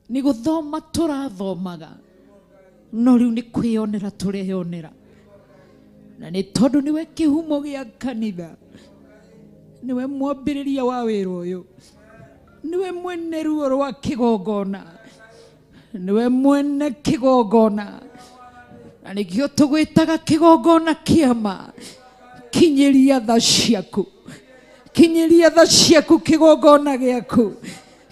ni guthoma turathomaga no riu ni kwionera tureyonera na ni tondu niwe kihumo gia kanitha niwe mwambiriria wa wira uyu niwe mwene ruo rwa kigongona niwe mwene kigongona na nikio tugwitaga kigongona kiama kinyiria tha ciaku kigongona giaku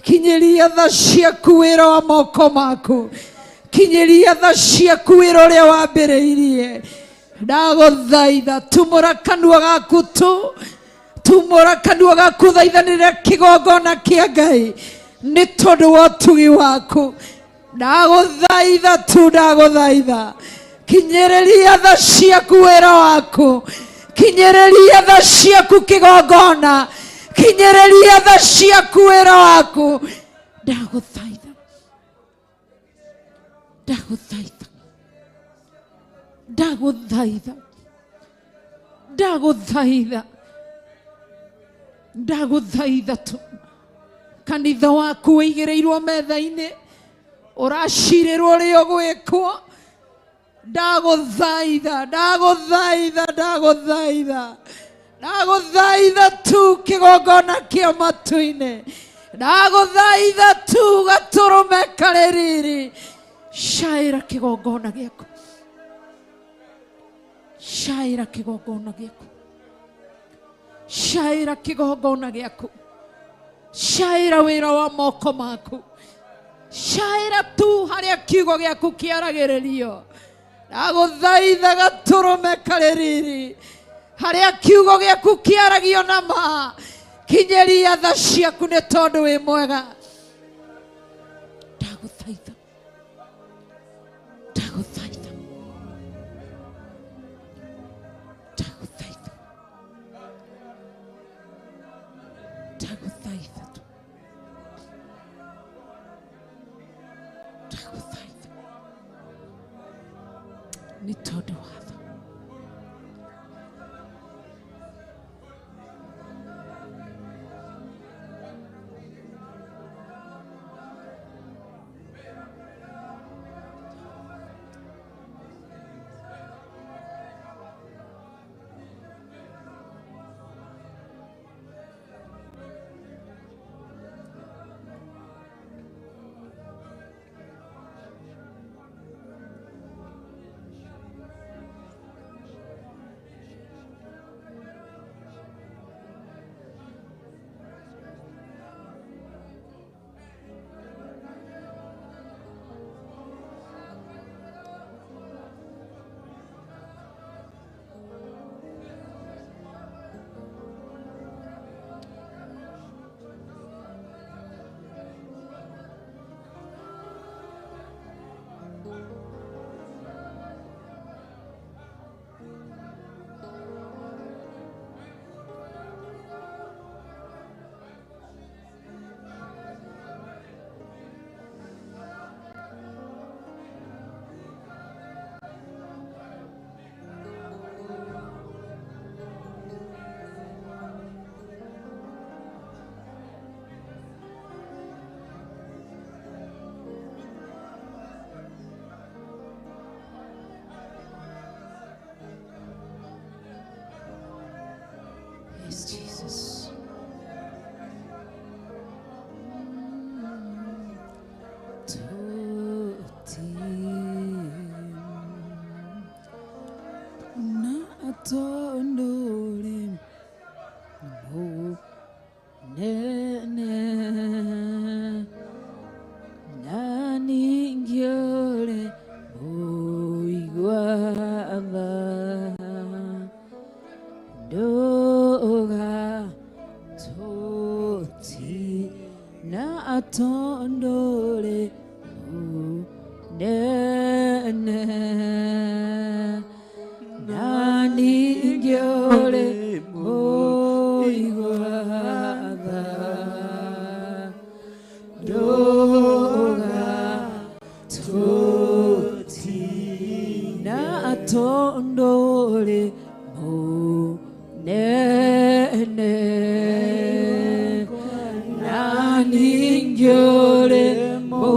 kinyiria tha ciaku wira wa moko maku kinyiria tha ciaku wira uria wambiriirie ndaguthaitha tumura kanua gaku tumura kanua gaku thaithanire kigongona kia Ngai ni tondu wa utugi waku ndaguthaitha kinyiriria tha ciaku wira waku kinyiriria tha ciaku kigongona kinyiriria tha ciaku wira waku ndaguthaitha tu kanitha waku wigireirwo metha-ini uracirirwo rio gwikwo ndaguthaitha tu kigongona kia matu-ini ndaguthaitha tu gaturume kaririri shaira kigongona giaku shaira kigongona giaku shaira wira wa moko maku shaira tu haria kiugo giaku kiaragiririo ndaguthaitha gaturume kaririri haria kiugo giaku kiaragio na ma kinyiria tha ciaku ni tondu wi mwega ndaguthaitha ni tondu wa tha Yes, Jesus. Na atondole mo nene na ningiole oigwatha doga toti na atondole mo nene na ningiole oigwatha doga toti na atondole mo nene na ningiole mo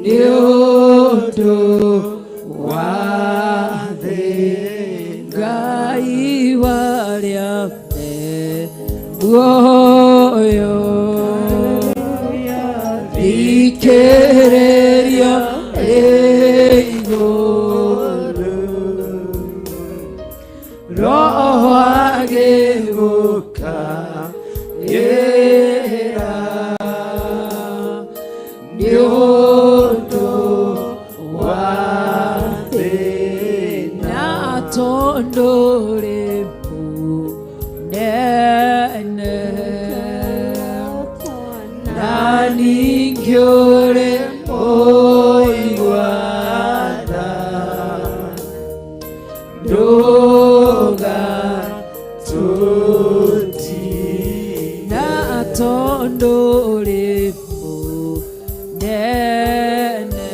Niodo wade Ngai waria muoyo Ikereria iguru Roho ageguka yera Niodo wade Natondore munene Naningyore oiwada Doga tuti Natondore munene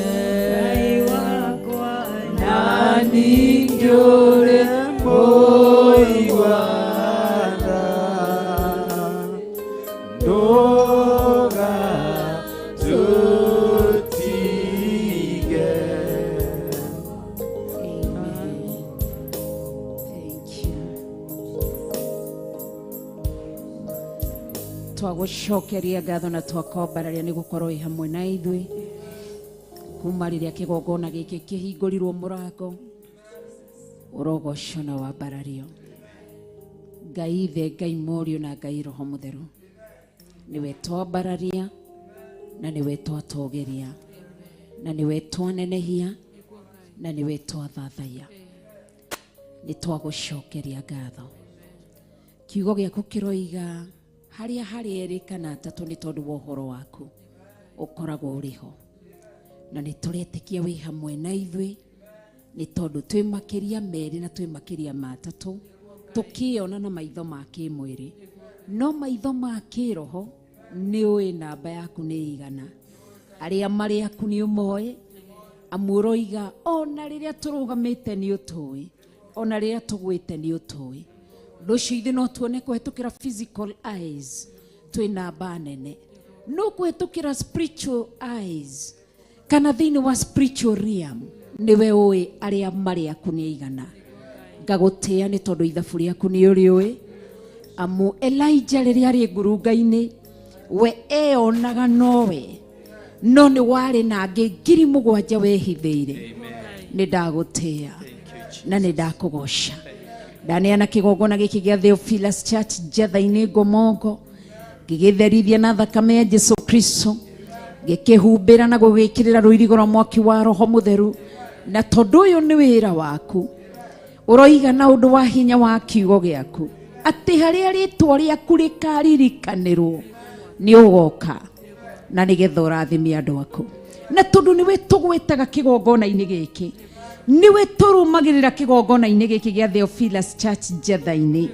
Naningyore oiwada Doga tutige. Amen. Thank you. Twagucokeria ngatho na twakombararia ni gukorwo i hamwe na ithui kuma riria kigongona giki kihingurirwo murango urogoco na wambarario. Ngai Ithe, Ngai Mũriũ na Ngai Roho Mũtheru, niwe twambararia na niwe twatogeria na niwe twanenehia na niwe twathathaia. Ni twagucokeria ngatho. Kiugo giaku kiroiga haria hari eri kana atatu ni tondu wa uhoro waku ukoragwo uriho, na ni turetikia wi hamwe na ithui ni tondu twi makiria meri na twi makiria matatu tukiona na maitho ma kimwiri, no maitho ma kiroho ni ui namba yaku ni igana, aria mari aku ni umoe, amuroiga ona riria turugamite ni utui, ona riria tugwite ni utui. Rucio ithi no tuone kuhetukira physical eyes twi namba nene, no kuhetukira spiritual eyes kana thiini wa spiritual realm niwe ui aria mari aku ni igana. Ngagutia ni tondu ithabu riaku ni uriui, amu Elijah riria ari ngurunga-ini we eonaga nowe, no ni wari na angi 7,000 wehithiire. Ni ndagutia na ni ndakugoca. Ndaneana kigongona giki gia Theophilus Church Njatha-ini Ngomongo, ngigitherithia na thakame ya Jesu Kristo, ngikihumbira na gugikirira ruirigo rwa mwaki wa Roho Mutheru. Na tondu uyu ni wira waku uroiga na undu wa hinya wa kiugo giaku ati haria ritwa riaku rikaririkanirwo ni ugoka na nigetha urathimia andu aku. Na tondu niwe tugwetaga kigongona-ini giki, niwe turumagirira kigongona-ini giki gia Theophilus Church Njatha-ini,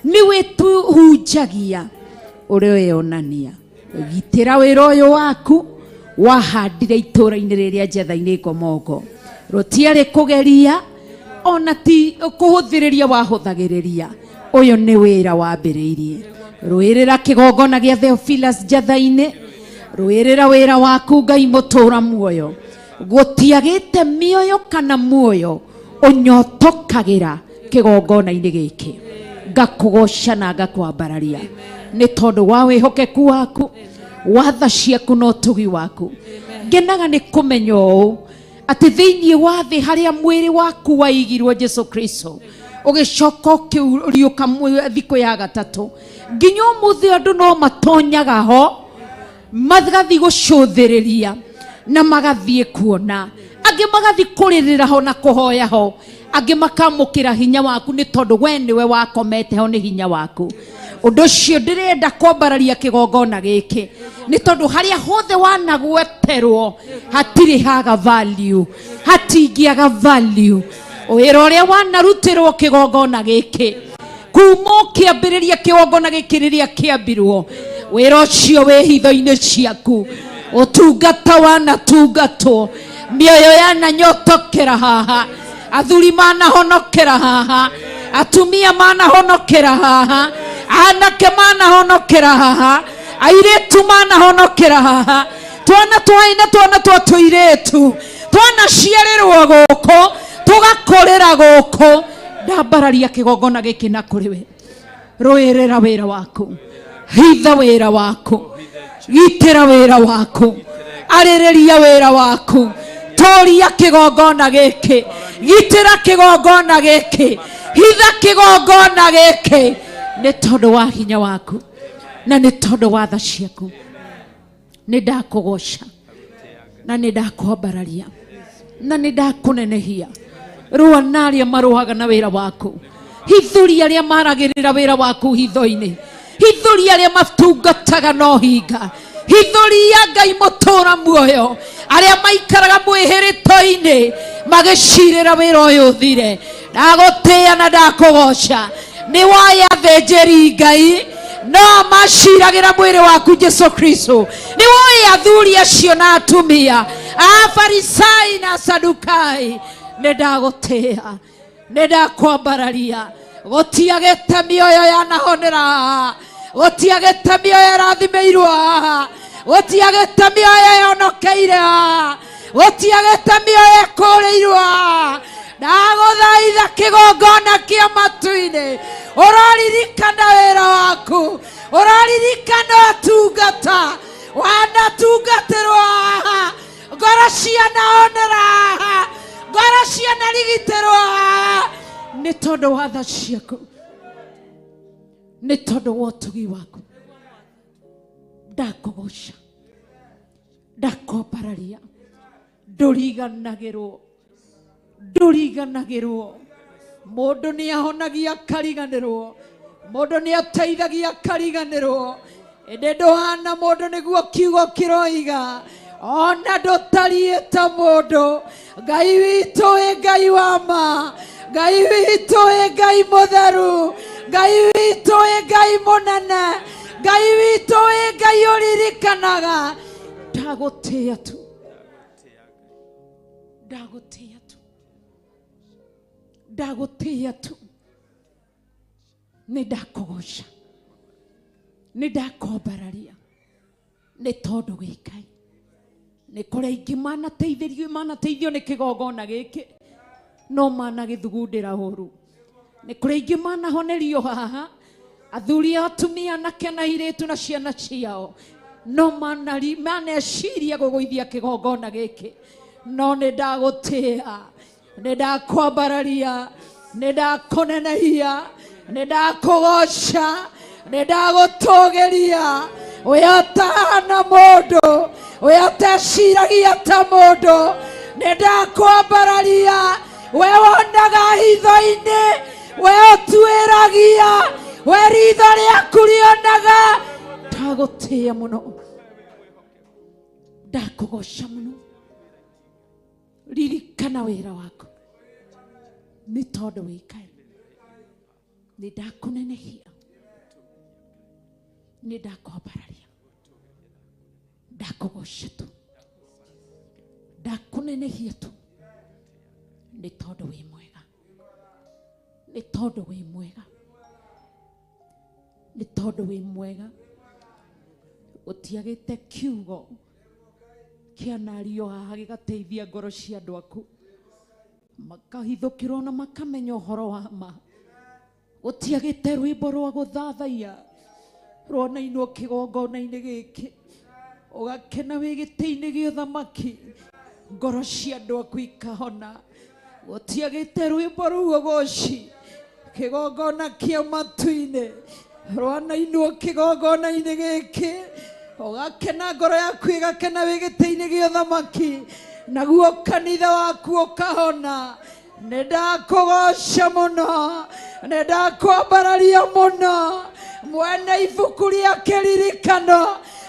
niwe tuhunjagia uri weyonania gitira wira uyu waku wahandire itura-ini riria Njatha-ini Ngomongo. Rutiari kugeria ona ti kuhuthiriria wahuthagiriria, uyu ni wira wambiriirie. Ruirira kigongona gia Theophilus Njatha-ini, ruirira wira waku Ngai mutura muoyo, gutiagite mioyo kana muoyo unyotokagira kigongona-ini giki. Ngakugoca na ngakwambararia ni tondu wa wihokeku waku, watha ciaku no tugi waku. Ngenaga ni kumenya uu ati thiini wa thi haria mwiri waku waigirwo Jesu Kristo ugicoka ukiuriuka thiku ya gatatu, nginya umuthi andu no matonyaga ho magathi gucuthiriria na magathie kuona, angi magathi kuririra ho na kuhoya ho, angi makamukira hinya waku ni tondu we niwe wakomete ho ni hinya waku. Undu ucio ndirenda kwambararia kigongona giki ni tondu haria hothe wanagweterwo hatiri haga value, hatingiaga value. Wira uria wanarutirwo kigongona giki kuma ukiambiriria kigongona giki riria kiambirwo, wira ucio wi hitho-ini ciaku, utungata wanatungatwo, mioyo yananyotokera haha, athuri manahonokera haha, atumia manahonokera haha, anake manahonokera haha, airetu manahonokera haha, twana twaina twana twa tuiretu twanaciarirwo guku tugakorera guku. Ndambararia kigongona giki na kuri we, rũĩrĩra wĩra waku, hitha wĩra waku, gitĩra wĩra waku, arĩrĩria wĩra waku, tũria kigongona gĩkĩ, gitĩra kigongona gĩkĩ, hitha kigongona gĩkĩ, nĩ tondũ wa hinya waku na nĩ tondũ wa tha ciaku. Nĩ ndakũgoca na nĩ ndakwambararia na nĩ ndakũnenehia. Rũa na arĩa marũaga na wĩra waku, hithuria arĩa maragĩrĩra wĩra waku hitho-inĩ, hithuria arĩa matungataga no hinga, hithuria Ngai mũtũra muoyo arĩa maikaraga mwĩhĩrĩto-inĩ magĩcirĩra wĩra ũyũ ũthire. Ndagũtĩĩa na ndakũgoca. Nĩ waya athĩnjĩri Ngai no maciragĩra mwĩrĩ waku Jesu Kristo. Nĩ waya athuri acio na atumia, Afarisai na Sadukai. Nĩ ndagũtĩĩa, nĩ ndakwambararia. Gũtiagĩte mĩoyo yanahonera haha, gũtiagĩte mĩoyo ĩrathimĩirwo haha, gũtiagĩte mĩoyo yonokeire haha, gũtiagĩte mĩoyo ĩkũrĩirwo haha. Ndagũthaitha kĩgongona kĩa matu-inĩ, ũraririkana wĩra waku, ũraririkana ũtungata wanatungatĩrwo haha, ngoro cianahonera haha, ngoro cianarigitĩrwo haha, nĩ tondũ wa tha ciaku, nĩ tondũ wa ũtugi waku. Ndakũgoca, ndakwambararia. Ndũriganagĩrwo, ndũriganagĩrwo. Mũndũ nĩ ahonagia akariganĩrwo, mũndũ nĩ ateithagia akariganĩrwo. Ĩndĩ ndũhana mũndũ nĩguo kiugo kĩroiga, ona ndũtariĩ ta mũndũ. Ngai witũ wĩ Ngai wa ma, Ngai witũ wĩ Ngai mũtheru, Ngai witũ wĩ Ngai mũnene, Ngai witũ wĩ Ngai ũririkanaga. Ndagũtĩĩa tu, ndagũtĩĩa tu, ndagũtĩĩa tu. Nĩ ndakũgoca, nĩ ndakwambararia, nĩ tondũ wĩ Ngai. Nĩ kũrĩ aingĩ manateithio nĩ kĩgongona gĩkĩ no managĩthugundĩra ũru. Nĩ kũrĩ aingĩ manahonerio haha, athuri atumia anake na airĩtu na ciana ciao, no maneciria gũgũithia kĩgongona gĩkĩ. No nĩ ndagũtĩĩa, nĩ ndakwambararia, nĩ ndakũnenehia, nĩ ndakũgoca, nĩ ndagũtũgĩria. We atahana mũndũ, we ateciragia ta mũndũ, nĩ ndakwambararia. We wonaga hitho-inĩ, we ũtuĩragia, we ritho rĩaku rĩonaga. Ndagũtĩĩa mũno, ndakũgoca mũno. Ririkana wĩra waku, nĩ tondũ wĩ Ngai. Nĩ ndakũnenehia, nĩ ndakwambararia, ndakũgoca tu, ndakũnenehia tu, nĩ tondũ wĩ mwega, nĩ tondũ wĩ mwega, nĩ tondũ wĩ mwega. Gũtiagĩte kiugo kĩanario haha gĩgateithia ngoro cia andũ aku, makahithũkĩrwo na makamenya ũhoro wa ma. Gũtiagĩte rwĩmbo rwa gũthathaiya rwonainwo kĩgongona-inĩ gĩkĩ, ũgakena wĩ gĩtĩ-inĩ gĩa ũthamaki, ngoro cia andũ aku ikahona. Gũtiagĩte rwĩmbo rũu ũgoci kĩgongona kĩa matu-inĩ, rwonainwo kĩgongona-inĩ gĩkĩ, ũgakena ngoro yaku ĩgakena wĩ gĩtĩ-inĩ gĩa ũthamaki, naguo kanitha waku ũkahona. Nĩ ndakũgoca mũno, nĩ ndakwambararia mũno. Mwene ibuku rĩa kĩririkano,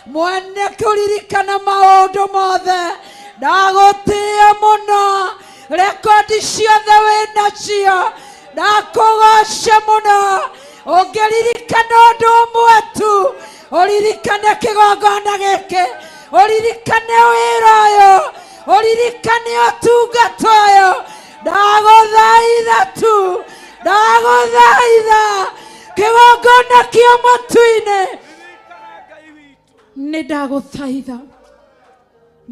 mwene kũririkana maũndũ mothe, ndagũtĩĩa mũno. Rekondi ciothe wĩnacio, ndakũgoca mũno. Ũngĩririkana ũndũ ũmwe tu, ũririkane kĩgongona gĩkĩ, ũririkane wĩra ũyũ, ũririkane ũtungata ũyũ. Ndagũthaitha tu, ndagũthaitha kĩgongona kĩa matu-inĩ nĩ ndagũthaitha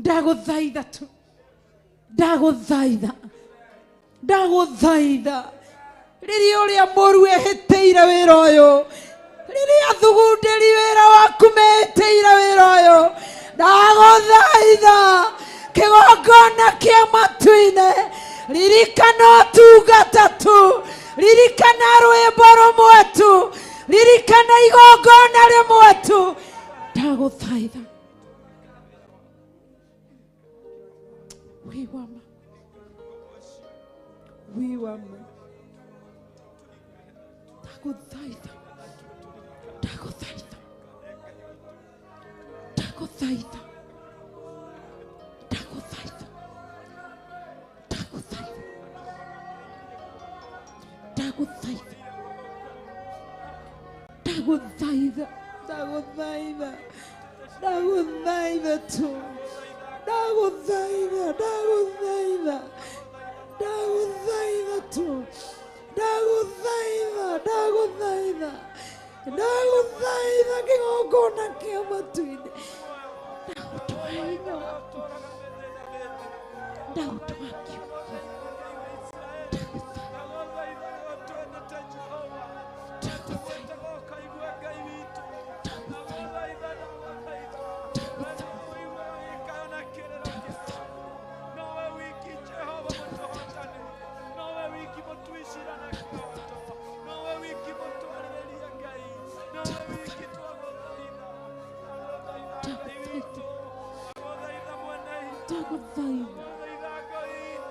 ndagũthaitha tu ndagũthaitha ndagũthaitha rĩrĩa ũrĩa mũru ehĩtĩire wĩra ũyũ rĩrĩa thugundĩri wĩra waku mehĩtĩire wĩra ũyũ ndagũthaitha kĩgongona kĩa matu-inĩ ririkana ũtungata tu ririkana rwĩmbo rũmwe tu ririkana igongona rĩmwe tu ndagũthaitha wiwama wiwama ndagũthaitha ndagũthaitha ndagũthaitha ndagũthaitha ndagũthaitha ndagũthaitha ndagũthaitha ndagũthaitha tu ndagũthaitha ndagũthaitha ndagũthaitha tu ndagũthaitha ndagũthaitha ndagũthaitha kĩgongona kĩa matu-inĩ ndagũtwara hinya waku ndagũtwara kiugo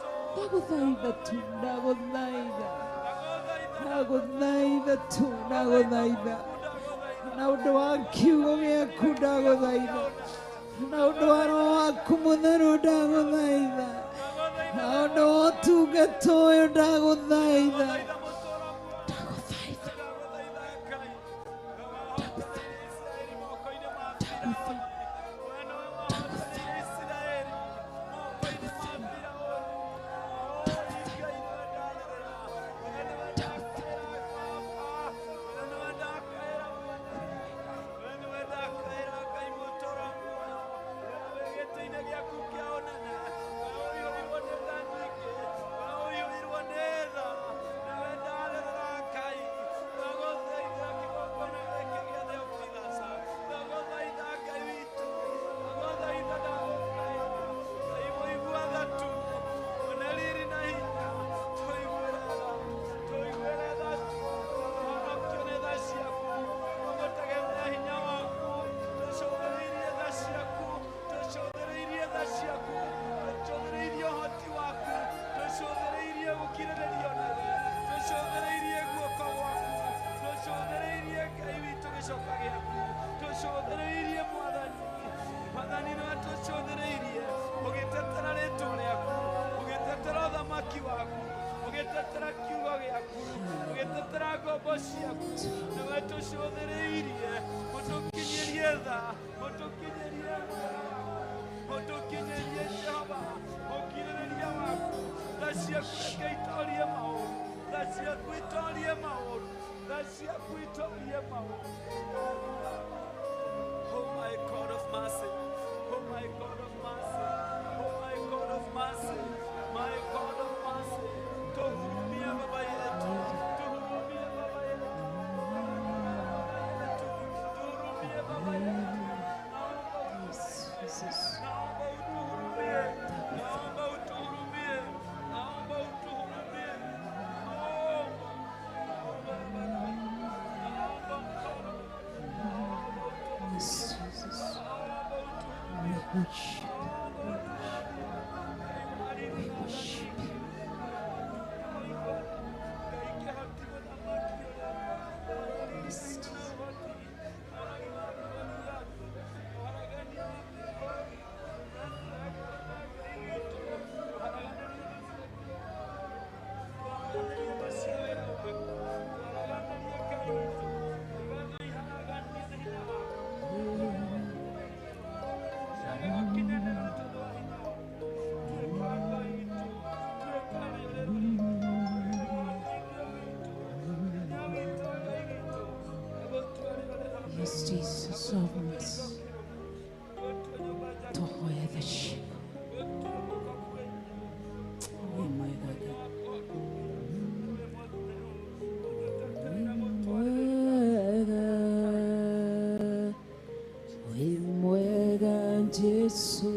ndagũthaitha tu ndagũthaitha ndagũthaitha tu ndagũthaitha na ũndũ wa kiugo gĩaku ndagũthaitha na ũndũ wa roho waku mũtheru ndagũthaitha na ũndũ wa ũtungata ũyũ ndagũthaitha mwega Yesu,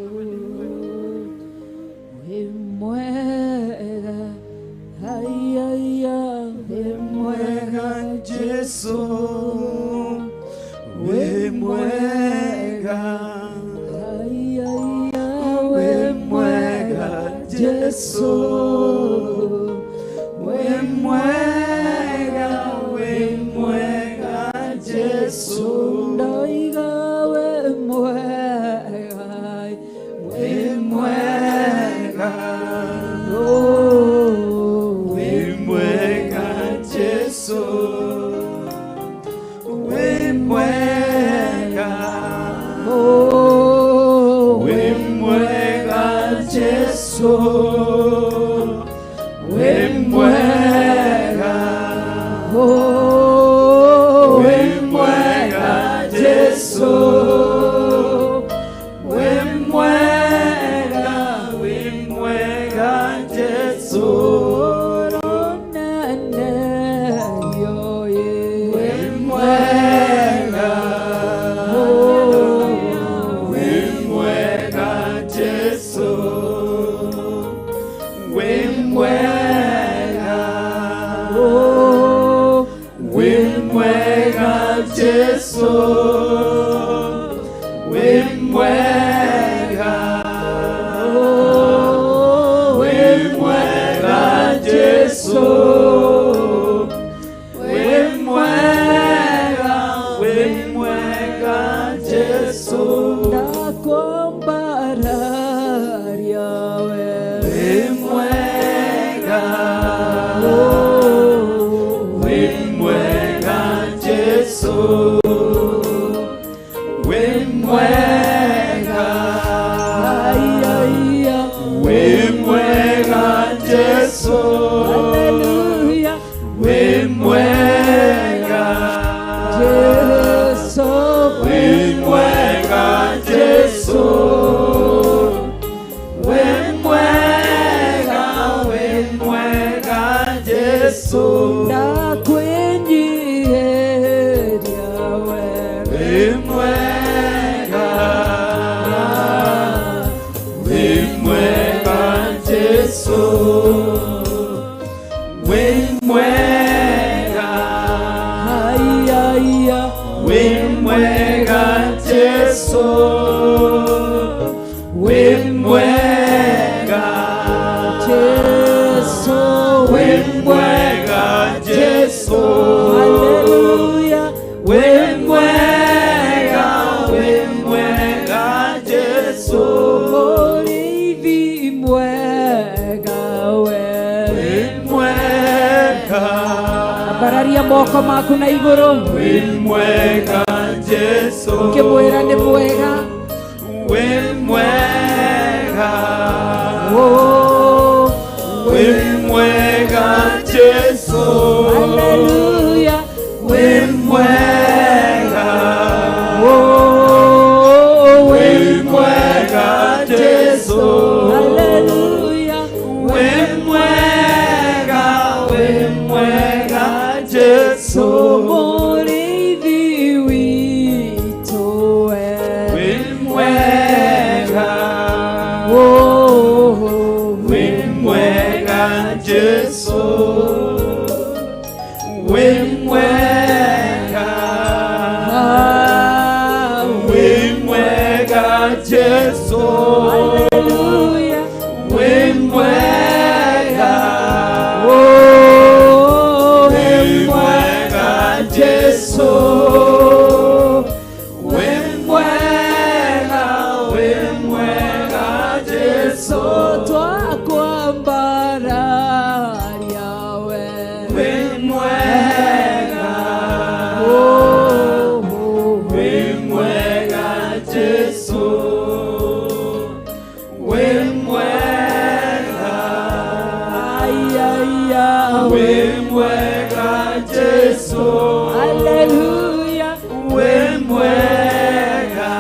we mwega, ay ay ay, we mwega Yesu, we mwega, ay ay ay, we mwega Yesu, we mwega, we mwega Yesu, ndoiga we mwega, we mwega, oh, we mwega Yesu, we mwega, oh, we mwega Yesu, we mwega, oh, we mwega Yesu, we mwega, we mwega Yesu, ronene yo ye, we mwega, oh, we mwega Yesu, we mwega, oh, we mwega Yesu, we mwega, oh, we mwega Yesu, we mwega, we mwega Yesu, nakumbararia we mwega, oh, we mwega Yesu, we mwega, ay ay ay, we mwega Yesu, hallelujah, we mwega Yesu, we mwega Yesu, we mwega, we mwega Yesu, nakwenyeria we mwega, we mwega Yesu, we mwega, ay ay ay, we mwega Yesu, we mwega Yesu, we mwega Yesu, hallelujah, we mwega, we mwega Yesu, morivi mwega we mwega, bararia moko maku na iguru, we mwega Yesu, ukimwira ni mwega, we mwega, oh, we mwega Yesu, hallelujah, we mwega, oh, we mwega Yesu, hallelujah, we mwega, we mwega Yesu, morithi wito we mwega, oh, we mwega Yesu, we mwega, we mwega Yesu, hallelujah, we mwega, oh, we mwega Yesu, we mwega, we mwega Yesu, twakwambararia we mwega, oh, we mwega Yesu, we mwega, ay ay ay, we mwega Yesu, hallelujah, we mwega,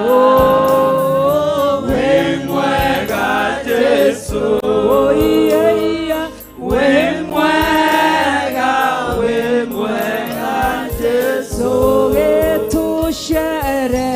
oh, we mwega Yesu, oh yeah yeah, we mwega, we mwega Yesu, getushere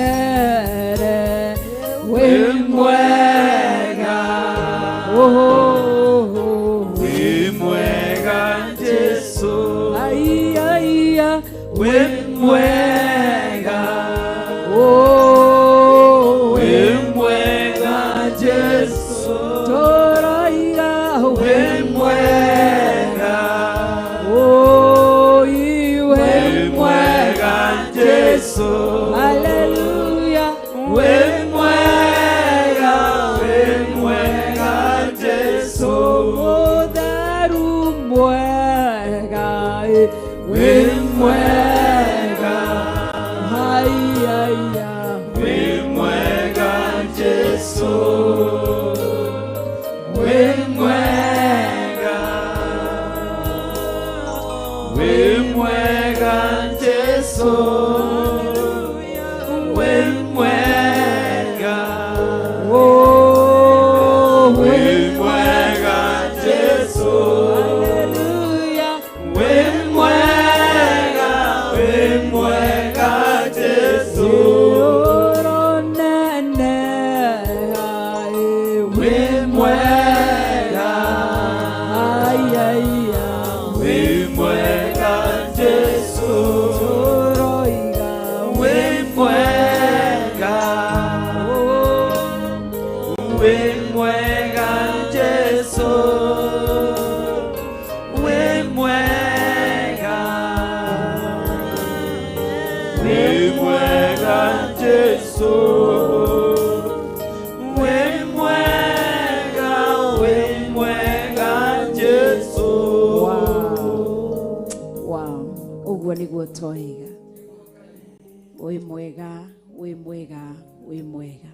Oh, wemwega Jesu, toroiga wemwega, oh, iwe wemwega Jesu, hallelujah, wemwega, wemwega Jesu, oh, daru mwega, wemwega, ay, ay, wemwega Jesu, wemwega, wemwega Jesu, wemwega, oh, wemwega Jesu, hallelujah, wemwega, wemwega Jesu, oro nene, ay, wemwega, ay, ay, wemwega Jesu, toroiga wemwega, wemwega Jesu, wemwega, wemwega Jesu, wemwega, wemwega Jesu. wow, uguo niguo twoiga, wi mwega, wi mwega, wi mwega.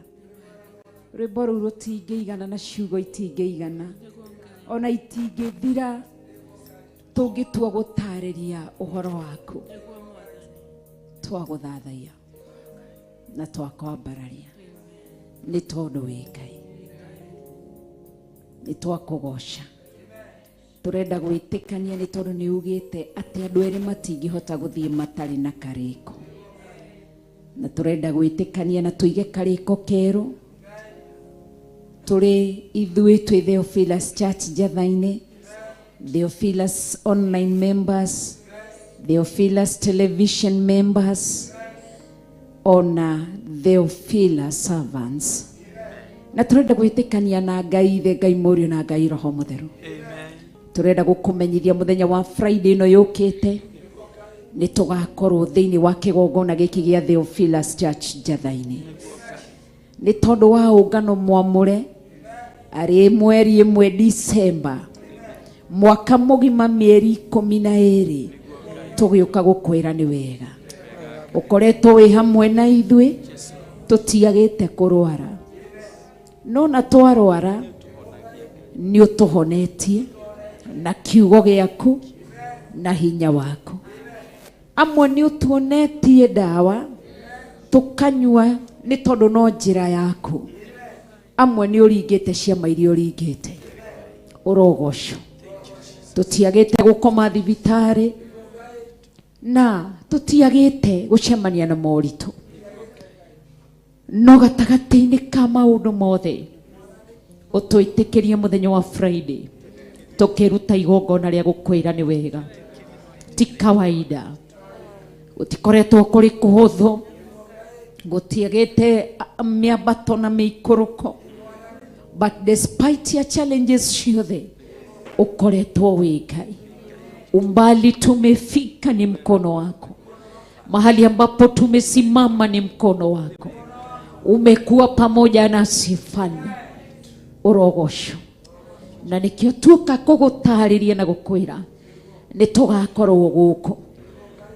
Rwimbo rũu rũtingĩigana na ciugo itingĩigana ona itingĩthira tũngĩtua gũtarĩria ũhoro waku. Twagũthathaiya na twakwambararia nĩ tondũ wĩ Ngai, nĩ twakũgoca. Tũrenda gwĩtĩkania nĩ tondũ nĩ ugĩte atĩ andũ erĩ matingĩhota gũthiĩ matarĩ na karĩko, na tũrenda gwĩtĩkania na tũige karĩko kerũ. Tũrĩ ithuĩ twĩ Theophilus Church Njatha-inĩ, Theophilus online members, Theophilus television members, ona Theophilus servants. Na tũrenda gwĩtĩkania na Ngai Ithe, Ngai Mũriũ na Ngai Roho Mũtheru. Tũrenda gũkũmenyithia mũthenya wa Friday ĩno yũkĩte nĩ tũgakorwo thĩinĩ wa kĩgongona gĩkĩ gĩa Theophilus Church Njatha-inĩ. Nĩ tondũ wa ũngano mwamũre arĩ mweri 1 December mwaka mũgima mĩeri 12 tũgĩũka gũkwĩra nĩ wega ũkoretwo wĩ hamwe na ithuĩ, tũtiagĩte kũrwara, no na twarwara nĩ ũtũhonetie na kiugo gĩaku na hinya waku. Amwe nĩ ũtuonetie ndawa tũkanyua nĩ tondũ no njĩra yaku. Amwe nĩ ũringĩte ciama iria ũringĩte, ũrogocwo. Tũtiagĩte gũkoma thibitarĩ na tũtiagĩte gũcemania na moritũ, no gatagatĩ-inĩ ka maũndũ mothe ũtwĩtĩkĩrie mũthenya wa Friday tũkĩruta igongona rĩa gũkwĩra nĩ wega. Ti kawaida, gũtikoretwo kũrĩ kũhũthũ, gũtiagĩte mĩambato na mĩikũrũko, but despite your challenges ciothe ukoretwo wĩ Ngai. Umbali tumefika ni mkono wako, mahali ambapo tumesimama ni mkono wako. Umekuwa pamoja nasi Mfalme, urogosho. Na nikio tuka kũgũtarĩria na gũkwĩra nĩ tũgakorwo gũkũ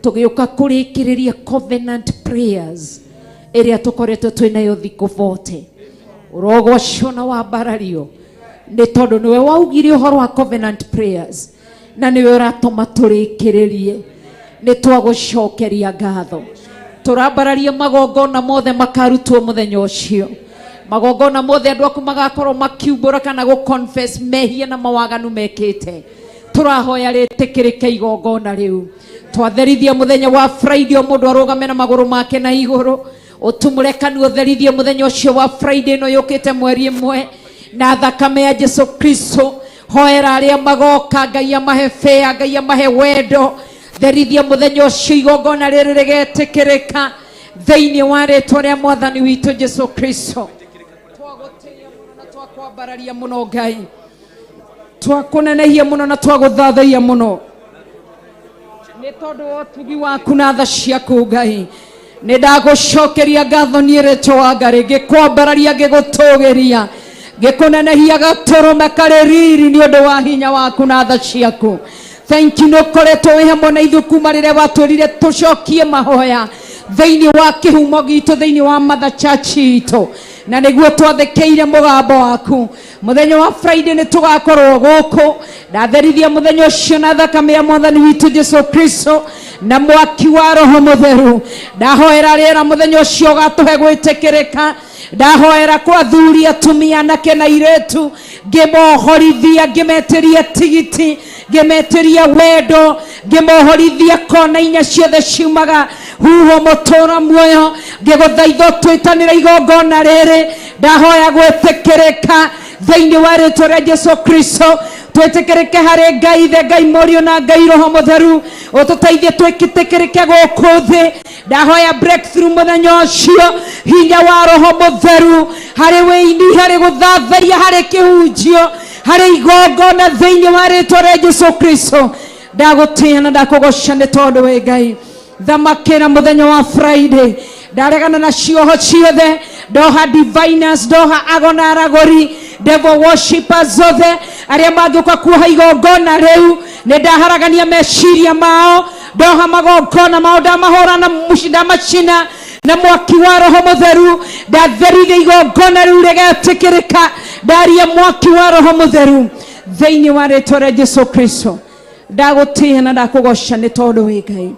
tũgĩũka kũrĩkĩrĩria covenant prayers ĩrĩa tũkoretwo twĩnayo thikũ vote. Urogosho na wambarario nĩ tondũ nĩwe waugire ũhoro wa covenant prayers na nĩwe ũratũma tũrĩkĩrĩrie. Nĩ twagũcokeria ngatho. Tũrambararia magongona mothe makarutwo mũthenya ũcio. Magongona mothe andũ aku magakorwo makiumbũra kana gũconfess mehia na mawaganu mekĩte. Tũrahoya rĩtĩkĩrĩke igongona rĩu. Twatherithia mũthenya wa Friday mũndũ arũgame na magũrũ make na igũrũ. Ũtumũre kanua ũtherithie mũthenya ũcio wa Friday ĩno yũkĩte mweri 1 na thakame ya Jesu Kristo. Hoera arĩa magoka, Ngai amahe fair, Ngai amahe wendo. Therithia mũthenya ũcio igongona rĩrĩ rĩgetĩkĩrĩka. thĩinĩ wa rĩĩtwa rĩa mwathani witũ Jesu Kristo. Twagũtĩĩa mũno na twakwambararia mũno Ngai, twakũnenehia mũno na twagũthathaiya mũno nĩ tondũ wa ũtugi waku na tha ciaku Ngai. Nĩ ndagũcokeria ngatho niĩ rĩĩtwa wa Ngai, ngĩkwambararia ngĩgũtũgĩria ngĩkũnenehia gatũrũme karĩ riri nĩ ũndũ wa hinya waku na tha ciaku. Thank you nĩ ũkoretwo wĩ hamwe na ithuĩ kuma rĩrĩa watwĩrire tũcokie mahoya thĩinĩ wa kĩhumo gitũ, thĩinĩ wa Mother Church itũ, na nĩguo twathĩkĩire mũgambo waku. Mũthenya wa Friday nĩ tũgakorwo gũkũ, ndatherithia mũthenya ũcio na thakame ya mwathani witũ Jesu Kristo na mwaki wa Roho Mũtheru. Ndahoera rĩera mũthenya ũcio ũgatũhe gwĩtĩkĩrĩka. Ndahoera kwa athuri, atumia, anake na airĩtu, ngĩmohorithia, ngĩmetĩria tigiti, ngĩmetĩria wendo, ngĩmohorithia kona inya ciothe ciumaga huho mũtũũra muoyo. Ngĩgũthaitha twĩtanĩre igongona rĩrĩ, ndahoya gwĩtĩkĩrĩka thĩinĩ wa rĩĩtwa rĩa Jesu Kristo. Twĩtĩkĩrĩke harĩ Ngai Ithe, Ngai Mũriũ na Ngai Roho Mũtheru. Ũtũteithie twĩtĩkĩrĩke gũkũ thĩ. Ndahoya breakthrough mũthenya ũcio, hinya wa Roho Mũtheru harĩ wĩini, harĩ gũthathaiya, harĩ kĩhunjio, harĩ igongona thĩinĩ wa rĩĩtwa rĩa Jesu Kristo. Ndagũtĩĩa na ndakũgoca nĩ tondũ wĩ Ngai. Thamakĩra mũthenya wa Friday. Ndaregana na cioho ciothe, ndoha diviners, ndoha agona aragori, devil worshippers othe arĩa mangĩũka kuoha igongona rĩu. Nĩ ndaharagania meciria mao, ndoha magongona mao, ndamahũra na ndamacina na mwaki wa Roho Mũtheru. Ndatherithia igongona rĩu rĩgetĩkĩrĩka, ndaria mwaki wa Roho Mũtheru thĩinĩ wa rĩĩtwa rĩa Jesu Kristo. Ndagũtĩĩa na ndakũgoca nĩ tondũ wĩ Ngai.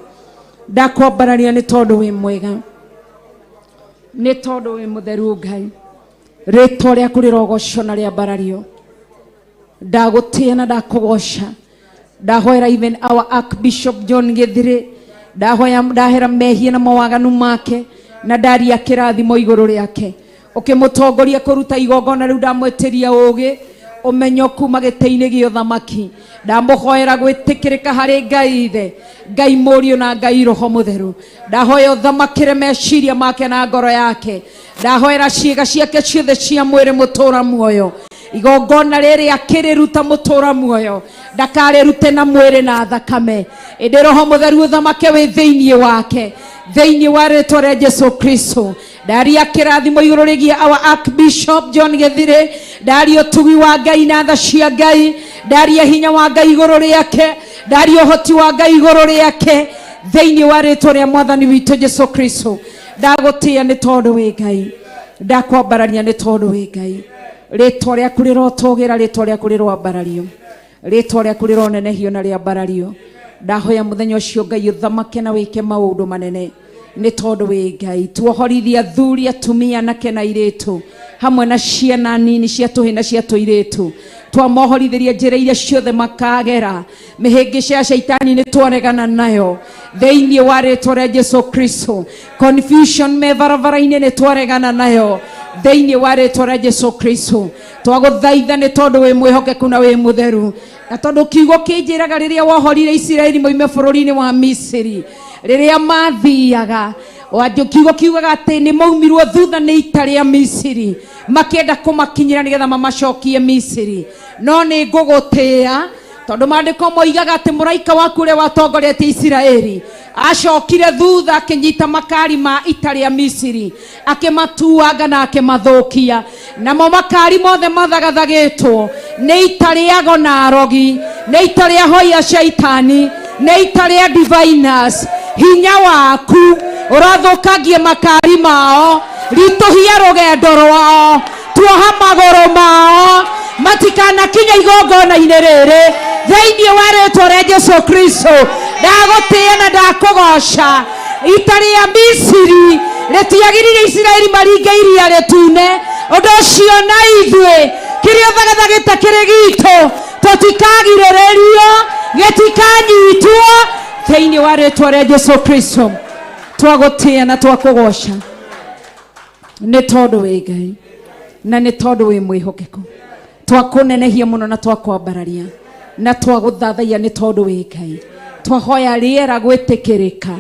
Ndakwambararia nĩ tondũ wĩ mwega, nĩ tondũ wĩ mũtheru Ngai. Rĩĩtwa rĩaku rĩrogocwo na rĩambarario. Ndagũtĩĩa na ndakũgoca. Ndahoera even our Archbishop John Gĩthirĩ, ndahera mehia na mawaganu make, na ndaria kĩrathimo igũrũ rĩake. Ũkĩmũtongoria kũruta igongona rĩu, ndamwĩtĩria ũũgĩ, ũmenyo kuma gĩtĩ-inĩ gĩa ũthamaki. Ndamũhoera gwĩtĩkĩrĩka harĩ Ngai Ithe, Ngai Mũriũ na Ngai Roho Mũtheru. Ndahoya ũthamakĩre meciria make na ngoro yake. Ndahoera ciĩga ciake ciothe cia mwĩrĩ mũtũũra muoyo. Igongona rĩrĩ akĩrĩruta mũtũũra muoyo, ndakarĩrute na mwĩrĩ na thakame. Ĩndĩ Roho Mũtheru ũthamake wĩ thĩinĩ wake, thĩinĩ wa rĩĩtwa rĩa Jesu Kristo. Ndaria kĩrathimo igũrũ rĩgiĩ our Archbishop John Gĩthirĩ, ndaria ũtugi wa Ngai na tha cia Ngai, ndaria hinya wa Ngai igũrũ rĩake, ndaria ũhoti wa Ngai igũrũ rĩake thĩinĩ wa rĩĩtwa rĩa mwathani witũ Jesu Kristo. Ndagũtĩĩa nĩ tondũ wĩ Ngai, ndakwambararia nĩ tondũ wĩ Ngai. Rĩĩtwa rĩaku rĩrotũgĩra, rĩĩtwa rĩaku rĩroambarario, rĩĩtwa rĩaku rĩronenehio na rĩambarario. Ndahoya mũthenya ũcio Ngai ũthamake na wĩke maũndũ manene nĩ tondũ wĩ Ngai. Tuohorithia athuri, atumia, anake na airĩtu, hamwe na ciana nini cia tũhĩ na cia tũirĩtu. Twamohorithirie njĩra iria ciothe makagera, mĩhĩngĩca ya caitani nĩ twaregana nayo thĩinĩ wa rĩĩtwa rĩa Jesu Kristo. Confusion me barabara-inĩ nĩ twaregana nayo thĩinĩ wa rĩĩtwa rĩa Jesu Kristo. Twagũthaitha nĩ tondũ wĩ mwĩhokeku na wĩ mũtheru, na tondũ kiugo kĩnjĩraga rĩrĩa wohorire Isiraeli moime bũrũri-inĩ wa Misiri, rĩrĩa mathiaga kiugo kiugaga atĩ nĩ maumirwo thutha nĩ ita rĩa Misiri, makĩenda kũmakinyĩra nĩgetha mamacokie Misiri. No nĩ ngũgũtĩĩa tondũ maandĩko moigaga atĩ mũraika waku ũrĩa watongoretie Isiraeli acokire thutha, akĩnyita makari ma ita rĩa Misiri, akĩmatuanga na akĩmathũkia. Namo makari mothe mathagathagĩtwo nĩ ita rĩago na arogi, nĩ ita rĩa hoi a caitani, nĩ ita rĩa diviners. Hinya waku ũrathũkangie makari mao, ritũhia rũgendo rwao, tuoha magũrũ mao matikanakinya igongona-inĩ rĩrĩ thĩinĩ wa rĩĩtwa rĩa Jesu Kristo. Ndagũtĩĩa na ndakũgoca. Ita rĩa Misiri rĩtiagirire Isiraeli maringe iria rĩtune, ũndũ ũcio na ithuĩ kĩrĩa thagathagĩte kĩrĩ gitũ tũtikagirĩrĩrio, gĩtikanyitwo thĩinĩ wa rĩĩtwa rĩa Jesu Kristo. Twagũtĩĩa na twakũgoca nĩ tondũ wĩ Ngai na nĩ tondũ wĩ mwĩhokeku. Twakũnenehia mũno na twakwambararia na twagũthathaiya nĩ tondũ wĩ Ngai. Twahoya rĩera gwĩtĩkĩrĩka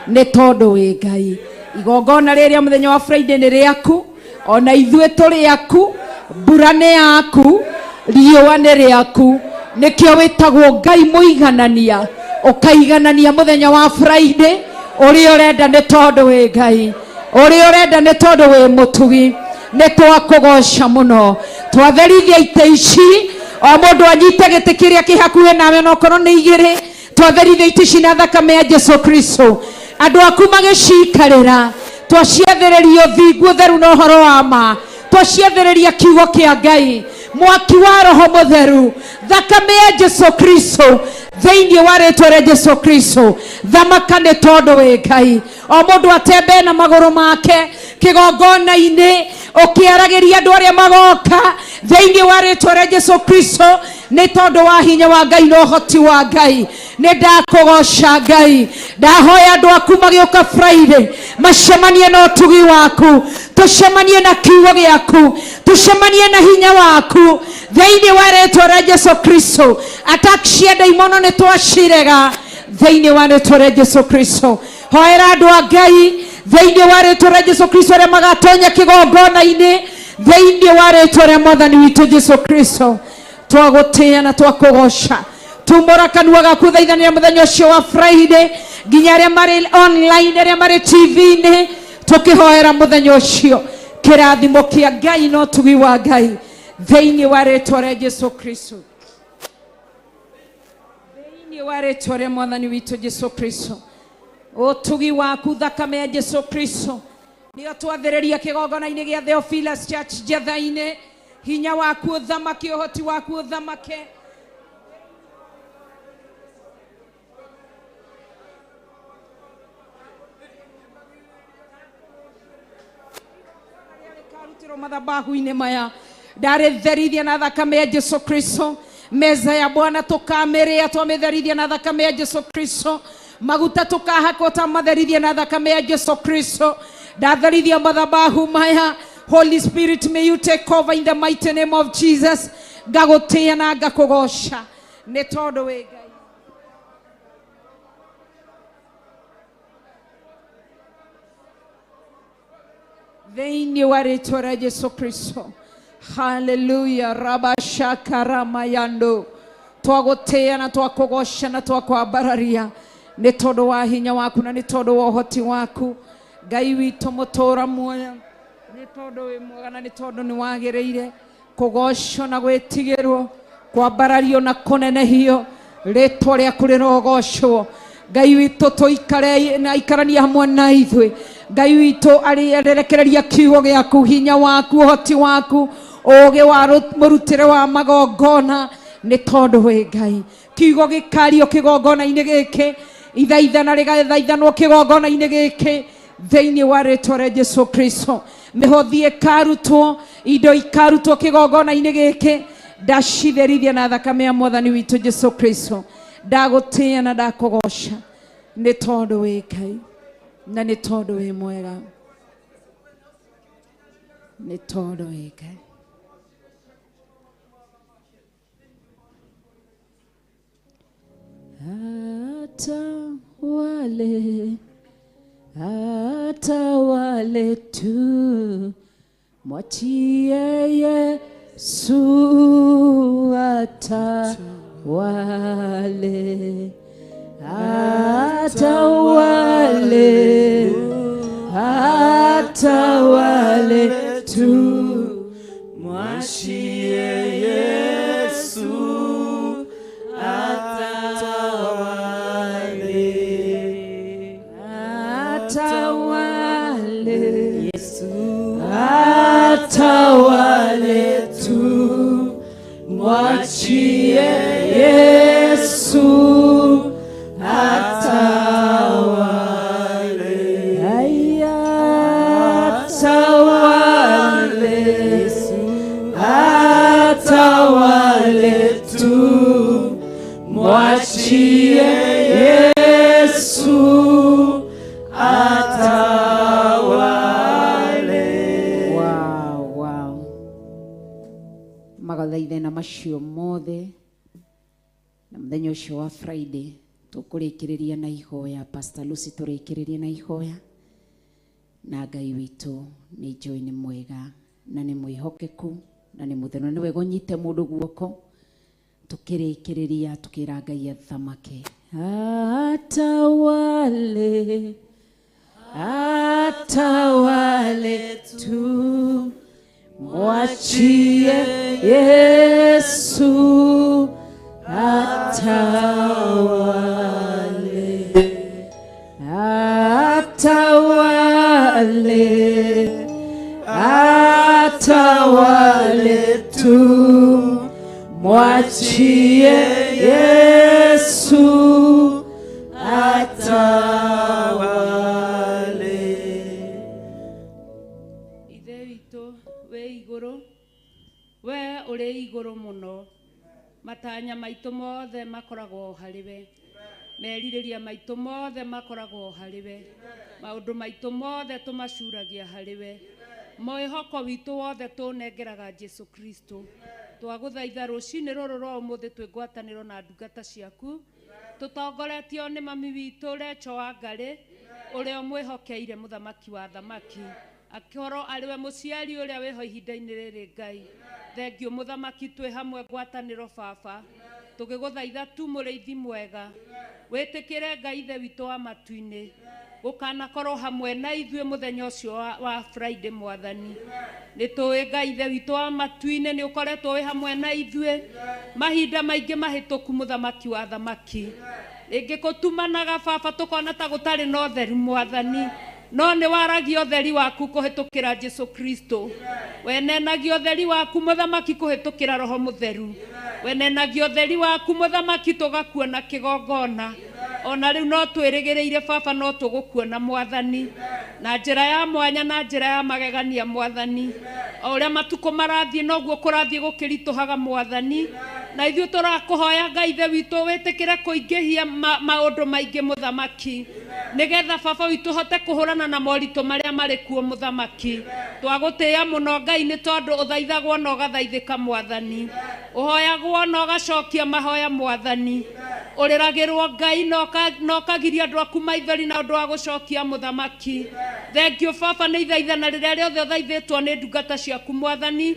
nĩ tondũ wĩ Ngai. igongona rĩrĩa mũthenya wa Friday nĩ rĩaku, ona ithuĩ tũrĩ aku, mbura nĩ yaku, riũa nĩ rĩaku. Nĩkĩo wĩtagwo Ngai mũiganania, ũkaiganania mũthenya wa Friday. Ũrĩa ũrenda nĩ tondũ wĩ Ngai, ũrĩa ũrenda nĩ tondũ wĩ mũtugi. Nĩ twakũgoca mũno, twatherithia itĩ ici, o mũndũ anyite gĩtĩ kĩrĩa kĩ hakuhĩ nawe na okorwo nĩ igĩrĩ, twatherithia itĩ ici na thakame ya Jesu Kristo. Andũ aku magĩcikarĩra, twaciathĩrĩria ũthingu ũtheru na ũhoro wa ma, twaciathĩrĩria kiugo kĩa Ngai, mwaki wa Roho Mũtheru, thakame ya Jesu Kristo thĩinĩ wa rĩtwa rĩa Jesu Kristo. Thamaka nĩ tondũ wĩ Ngai. O mũndũ atembe na magũrũ make kĩgongona-inĩ, ũkĩaragĩria andũ arĩa magoka thĩinĩ wa rĩtwa rĩa Jesu Kristo, nĩ tondũ wa hinya wa Ngai na ũhoti wa Ngai. Nĩ ndakũgoca Ngai, ndahoya andũ aku magĩũka Friday macemanie na ũtugi waku, tũcemanie na kiugo gĩaku, tũcemanie na hinya waku thĩinĩ wa rĩtwa rĩa Jesu Kristo. Attack cia ndaimono nĩ twacirega thĩinĩ wa rĩtwa rĩa Jesu Kristo. Hoera andũ a Ngai thĩinĩ wa rĩtwa rĩa Jesu Kristo arĩa magatonya kĩgongona-inĩ thĩinĩ wa rĩtwa rĩa Mwathani witũ Jesu Kristo. Twagũtĩĩa na twakũgoca, tumũra kanua gaku thaithanĩra mũthenya ũcio wa Friday, nginya arĩa marĩ online, arĩa marĩ TV-inĩ, tũkĩhoera mũthenya ũcio kĩrathimo kĩa Ngai na ũtugi wa Ngai thĩinĩ wa rĩtwa rĩa Jesu Kristo, thĩinĩ wa rĩtwa rĩa Mwathani witũ Jesu Kristo. Ũtugi waku, thakame ya Jesu Kristo nĩyo twathĩrĩria kĩgongona-inĩ gĩa Theophilus Church Jetha-inĩ. Hinya waku ũthamake, ũhoti waku ũthamake. Karutĩrwo mathabahu-inĩ maya, ndarĩtherithia na thakame ya Jesu Kristo. Meza ya Bwana tũkamĩrĩa twamĩtherithia na thakame ya Jesu Kristo. Maguta tukahakwo tamatherithia na thakame ya Jesu Kristo. Ndatherithia mathabahu maya. Holy Spirit, may you take over in the mighty name of Jesus. Ngagũtĩĩa na ngakũgoca nĩ tondũ wĩ Ngai. Thĩinĩ wa rĩtwa rĩa Jesu Kristo. Hallelujah. Rabashakaramayando. Twagũtĩĩa na twakũgoca na twakwambararia nĩ tondũ wa hinya waku na nĩ tondũ wa ũhoti waku. Ngai witũ mũtũũra muoyo, nĩ tondũ wĩ mwega na nĩ tondũ nĩ wagĩrĩire kũgocwo na gwĩtigĩrwo, kwambarario na kũnenehio. Rĩtwa rĩaku rĩrogocwo. Ngai witũ tũikare na ikarania hamwe na ithuĩ. Ngai witũ arĩrekereria kiugo gĩaku, hinya waku, ũhoti waku, ũũgĩ wa mũrutĩre wa magongona nĩ tondũ wĩ Ngai. Kiugo gĩkario kĩgongona-inĩ gĩkĩ, ithaithana rĩgathaithanwo kĩgongona-inĩ gĩkĩ thĩinĩ wa rĩtwa rĩa Jesu Kristo. Mĩhothi ĩkarutwo, indo ikarutwo kĩgongona-inĩ gĩkĩ, ndacitherithia na thakame ya Mwathani witũ Jesu Kristo. Ndagũtĩĩa na ndakũgoca nĩ tondũ wĩ Ngai na nĩ tondũ wĩ mwega, nĩ tondũ wĩ Ngai. Atawale tu, mwachie Yesu atawale, atawale tu, mwachie Yesu atawale, atawale Yesu atawale tu, mwachie Yesu atawale, atawale Yesu atawale tu, mwachie Yesu atawale. Wow. Magathaithana macio mothe na mũthenya ũcio wa Friday tũkũrĩkĩrĩria na ihoya. Pastor Lucy tũrĩkĩrĩria na ihoya. na Ngai witũ nĩ njũĩ nĩ mwega na nĩ mwĩhokeku na nĩ mũtheno nĩ wega ũnyite mũndũ guoko tukĩrĩkĩrĩria tukĩra Ngai athamake. Atawale atawale tu mwachie Yesu atawale atawale atawale tu mwachie Yesu atawale. Ithe witũ we igũrũ, we ũrĩ igũrũ mũno, matanya maitũ mothe makoragwo harĩwe, merirĩria maitũ mothe makoragwo harĩwe, maũndũ maitũ mothe tũmacuragia harĩwe, mwĩhoko witũ wothe tũnengeraga Jesu Kristo. Twagũthaitha rũcinĩ rũrũ rwa ũmũthĩ twĩ ngwatanĩro na ndungata ciaku, tũtongoretio nĩ mami witũ Recho Wangarĩ ũrĩa ũmwĩhokeire mũthamaki wa thamaki, akorwo arĩwe mũciari ũrĩa wĩho ihinda-inĩ rĩrĩ Ngai. Thengiũ mũthamaki twĩ hamwe ngwatanĩro Baba, tũgĩgũthaitha tu mũrĩithi mwega, wĩtĩkĩre Ngai ithe witũ wa matu-inĩ gũkanakorwo hamwe na ithuĩ mũthenya ũcio wa Friday Mwathani. Nĩtũĩ Ngai ithe witũ wa matu-inĩ nĩ ũkoretwo wĩ hamwe na ithuĩ mahinda maingĩ mahĩtũku mũthamaki wa thamaki. Rĩngĩ gũtumanaga Baba tũkona ta gũtarĩ na ũtheri Mwathani, no nĩ waragia ũtheri waku kũhĩtũkĩra Jesu Kristo. Wenenagia ũtheri waku mũthamaki kũhĩtũkĩra Roho Mũtheru. Wenenagia ũtheri waku mũthamaki tũgakuona kĩgongona. Ona rĩu no twĩrĩgĩrĩire Baba no tũgũkuona Mwathani na njĩra ya mwanya na njĩra ya magegania Mwathani. O ũrĩa matukũ marathiĩ noguo kũrathiĩ gũkĩritũhaga Mwathani, na ithuĩ tũrakũhoya Ngai ithe witũ wĩtĩkĩre kũingĩhia maũndũ maingĩ mũthamaki, nĩgetha Baba witũ hote kũhũrana na moritũ marĩa marĩ kuo mũthamaki. Twagũtĩĩa mũno Ngai nĩ tondũ ũthaithagwo na ũgathaithĩka Mwathani, ũhoyagwo na ũgacokia mahoya Mwathani, ũrĩragĩrwo Ngai na ũkagiria andũ aku maithori na ũndũ wa gũcokia mũthamaki. Thengiũ Baba nĩ ithaithana rĩrĩa rĩothe ũthaithĩtwo nĩ ndungata ciaku Mwathani,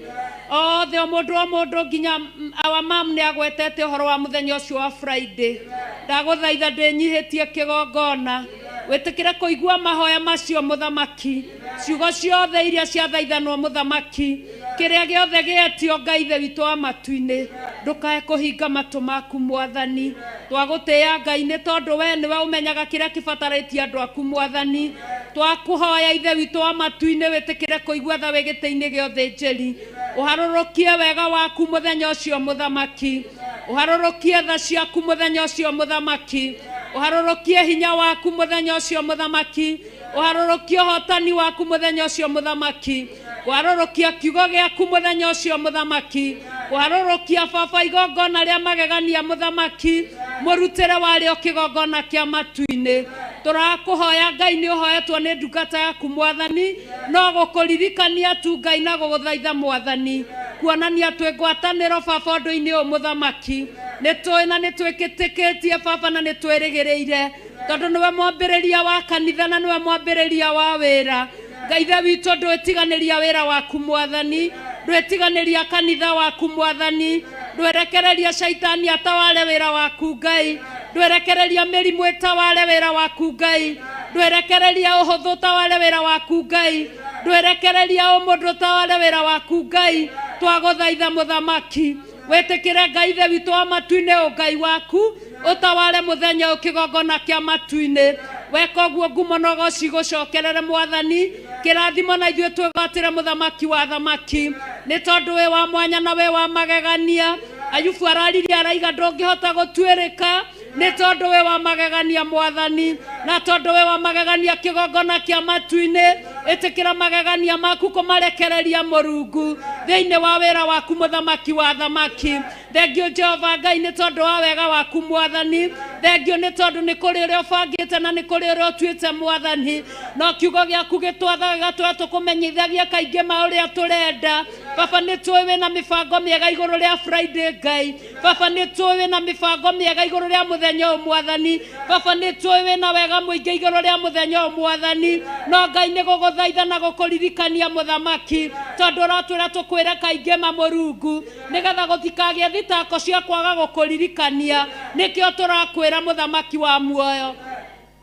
othe o mũndũ nginya our mom nĩ agwetete ũhoro wa mũthenya ũcio wa Friday. Ndagũthaitha ndĩnyihĩtie kĩgongona, wĩtĩkĩre kũigua mahoya macio mũthamaki, ciugo ciothe iria ciathaithanwo mũthamaki, kĩrĩa gĩothe gĩetio Ngai ithe witũ wa matu-inĩ, ndũkae kũhinga matũ maku Mwathani. Twagũtĩĩa Ngai nĩ tondũ we nĩwe ũmenyaga kĩrĩa kĩbatarĩtie andũ aku Mwathani. Twakũhoya ithe witũ wa matu-inĩ wĩtĩkĩre kũigua tha wĩ gĩtĩ-inĩ gĩa ũthĩnjĩri, ũharũrũkie wega waku mũthenya ũcio mũthamaki, ũharũrũkie tha ciaku mũthenya ũcio mũthamaki, ũharũrũkie hinya waku mũthenya ũcio mũthamaki, ũharũrũkie ũhotani waku mũthenya ũcio mũthamaki, ũharũrũkie kiugo gĩaku mũthenya ũcio mũthamaki, ũharũrũkia Baba igongona rĩa magegania mũthamaki, mũrutĩre warĩo kĩgongona kĩa matu-inĩ. Tũrakũhoya Ngai nĩ ũhoyetwo nĩ ndungata yaku Mwathani, no gũkũririkania tu Ngai na gũgũthaitha Mwathani, kuonania twĩ ngwatanĩro Baba ũndũ-inĩ ũyũ mũthamaki. Nĩtũĩ na nĩtwĩkĩtĩkĩtie Baba na nĩtwĩrĩgĩrĩire, tondũ nĩwe mwambĩrĩria wa kanitha na nĩwe mwambĩrĩria wa wĩra. Ngai ithe witũ ndwĩtiganĩria wĩra waku Mwathani, ndwĩtiganĩria kanitha waku Mwathani, ndwerekereria shaitani atawale wĩra waku Ngai, ndwerekereria mĩrimũ ĩtawale wĩra waku Ngai, ndwerekereria ũhũthũ ũtawale wĩra waku Ngai, ndwerekereria ũmũndũ ũtawale wĩra waku Ngai. Twagũthaitha mũthamaki wĩtĩkĩre Ngai ithe witũ wa matu-inĩ Ngai waku ũtawale mũthenya ũkĩgongona kĩa matu-inĩ. Weka ũguo ngumo na ũgoci gũcokerere Mwathani, kĩrathimo na ithuĩ twĩgwatĩre mũthamaki wa thamaki, nĩ tondũ wĩ wa mwanya na wĩ wa magegania. Ayubu araririe araiga ndũngĩhota gũtuĩrĩka, nĩ tondũ wĩ wa magegania Mwathani, na tondũ wĩ wa magegania kĩgongona kĩa matu-inĩ. Ĩtĩkĩra magegania maku kũmarekereria Mũrungu thĩinĩ wa wĩra waku mũthamaki wa thamaki. Thengiũ Jehova Ngai nĩ tondũ wa wega waku Mwathani, thengiũ nĩ tondũ nĩ kũrĩ ũrĩa ũbangĩte na nĩ kũrĩ ũrĩa ũtuĩte Mwathani, no kiugo gĩaku gĩtwathaga gĩgatwĩra tũkũmenyithagia kaingĩ ma ũrĩa tũrenda. Baba nĩ tũĩ wĩna mĩbango mĩega igũrũ rĩa Friday Ngai. Baba nĩ tũĩ wĩna mĩbango mĩega igũrũ rĩa mũthenya ũyũ Mwathani. Baba nĩ tũĩ wĩna wega mũingĩ igũrũ rĩa mũthenya ũyũ Mwathani. No Ngai nĩ gũgũthaitha na gũkũririkania mũthamaki, tondũ ũratwĩra tũkwĩre kaingĩ ma Mũrungu nĩgetha gũtikagĩe thitako cia kwaga gũkũririkania. Nĩkĩo tũrakwĩra mũthamaki wa muoyo,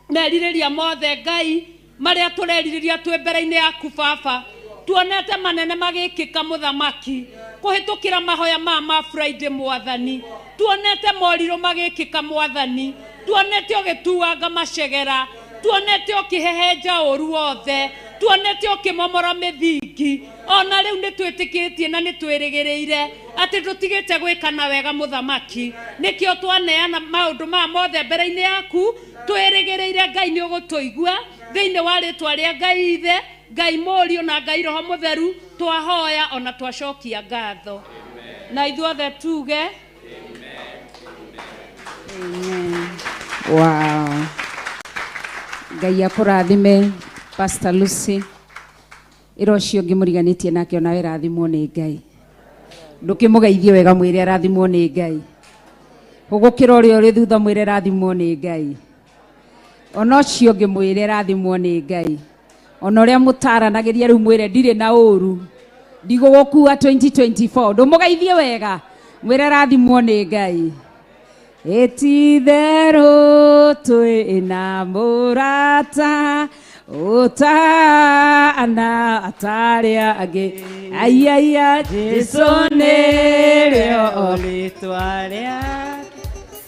merirĩria mothe Ngai marĩa tũrerirĩria twĩ mbere-inĩ yaku Baba, tuonete manene magĩkĩka mũthamaki kũhĩtũkĩra mahoya ma Friday Mwathani. Tuonete morirũ magĩkĩka Mwathani, tuonete ũgĩtuanga macegera, tuonete ũkĩhehenja ũru wothe, tuonete ũkĩmomora mĩthingi. Ona rĩu nĩ twĩtĩkĩtie na nĩ twĩrĩgĩrĩire atĩ tũtigĩte gwĩkana wega mũthamaki. Nĩkĩo twaneana maũndũ maya mothe mbere-inĩ yaku, twĩrĩgĩrĩire Ngai nĩ ũgũtũigua thĩinĩ wa rĩtwa rĩa Ngai Ithe, Ngai Mũriũ na Ngai Roho Mũtheru. Twahoya ona twacokia ngatho. Na ithuothe tuge Amen. Wow. Ngai akũrathime Pastor Lucy. Ira ũcio ngĩmũriganĩtie nake ona wĩrathimwo nĩ Ngai. Ndũkĩmũgeithie wega mwĩre arathimwo nĩ Ngai. Ũgũkĩra ũrĩa ũrĩ thutha mwĩre arathimwo nĩ Ngai. Ona ũcio ngĩmwĩre arathimwo nĩ Ngai. Ona ũrĩa mũtaranagĩria rĩu mwĩre ndirĩ na ũru, ndigũgũkua 2024. Ndũmũgeithie wega mwĩre arathimwo nĩ Ngai. Etitherũ twĩna mũrata ũtana atarĩa angĩ. Aiya Jesũ nĩrĩo rĩtwa rĩake,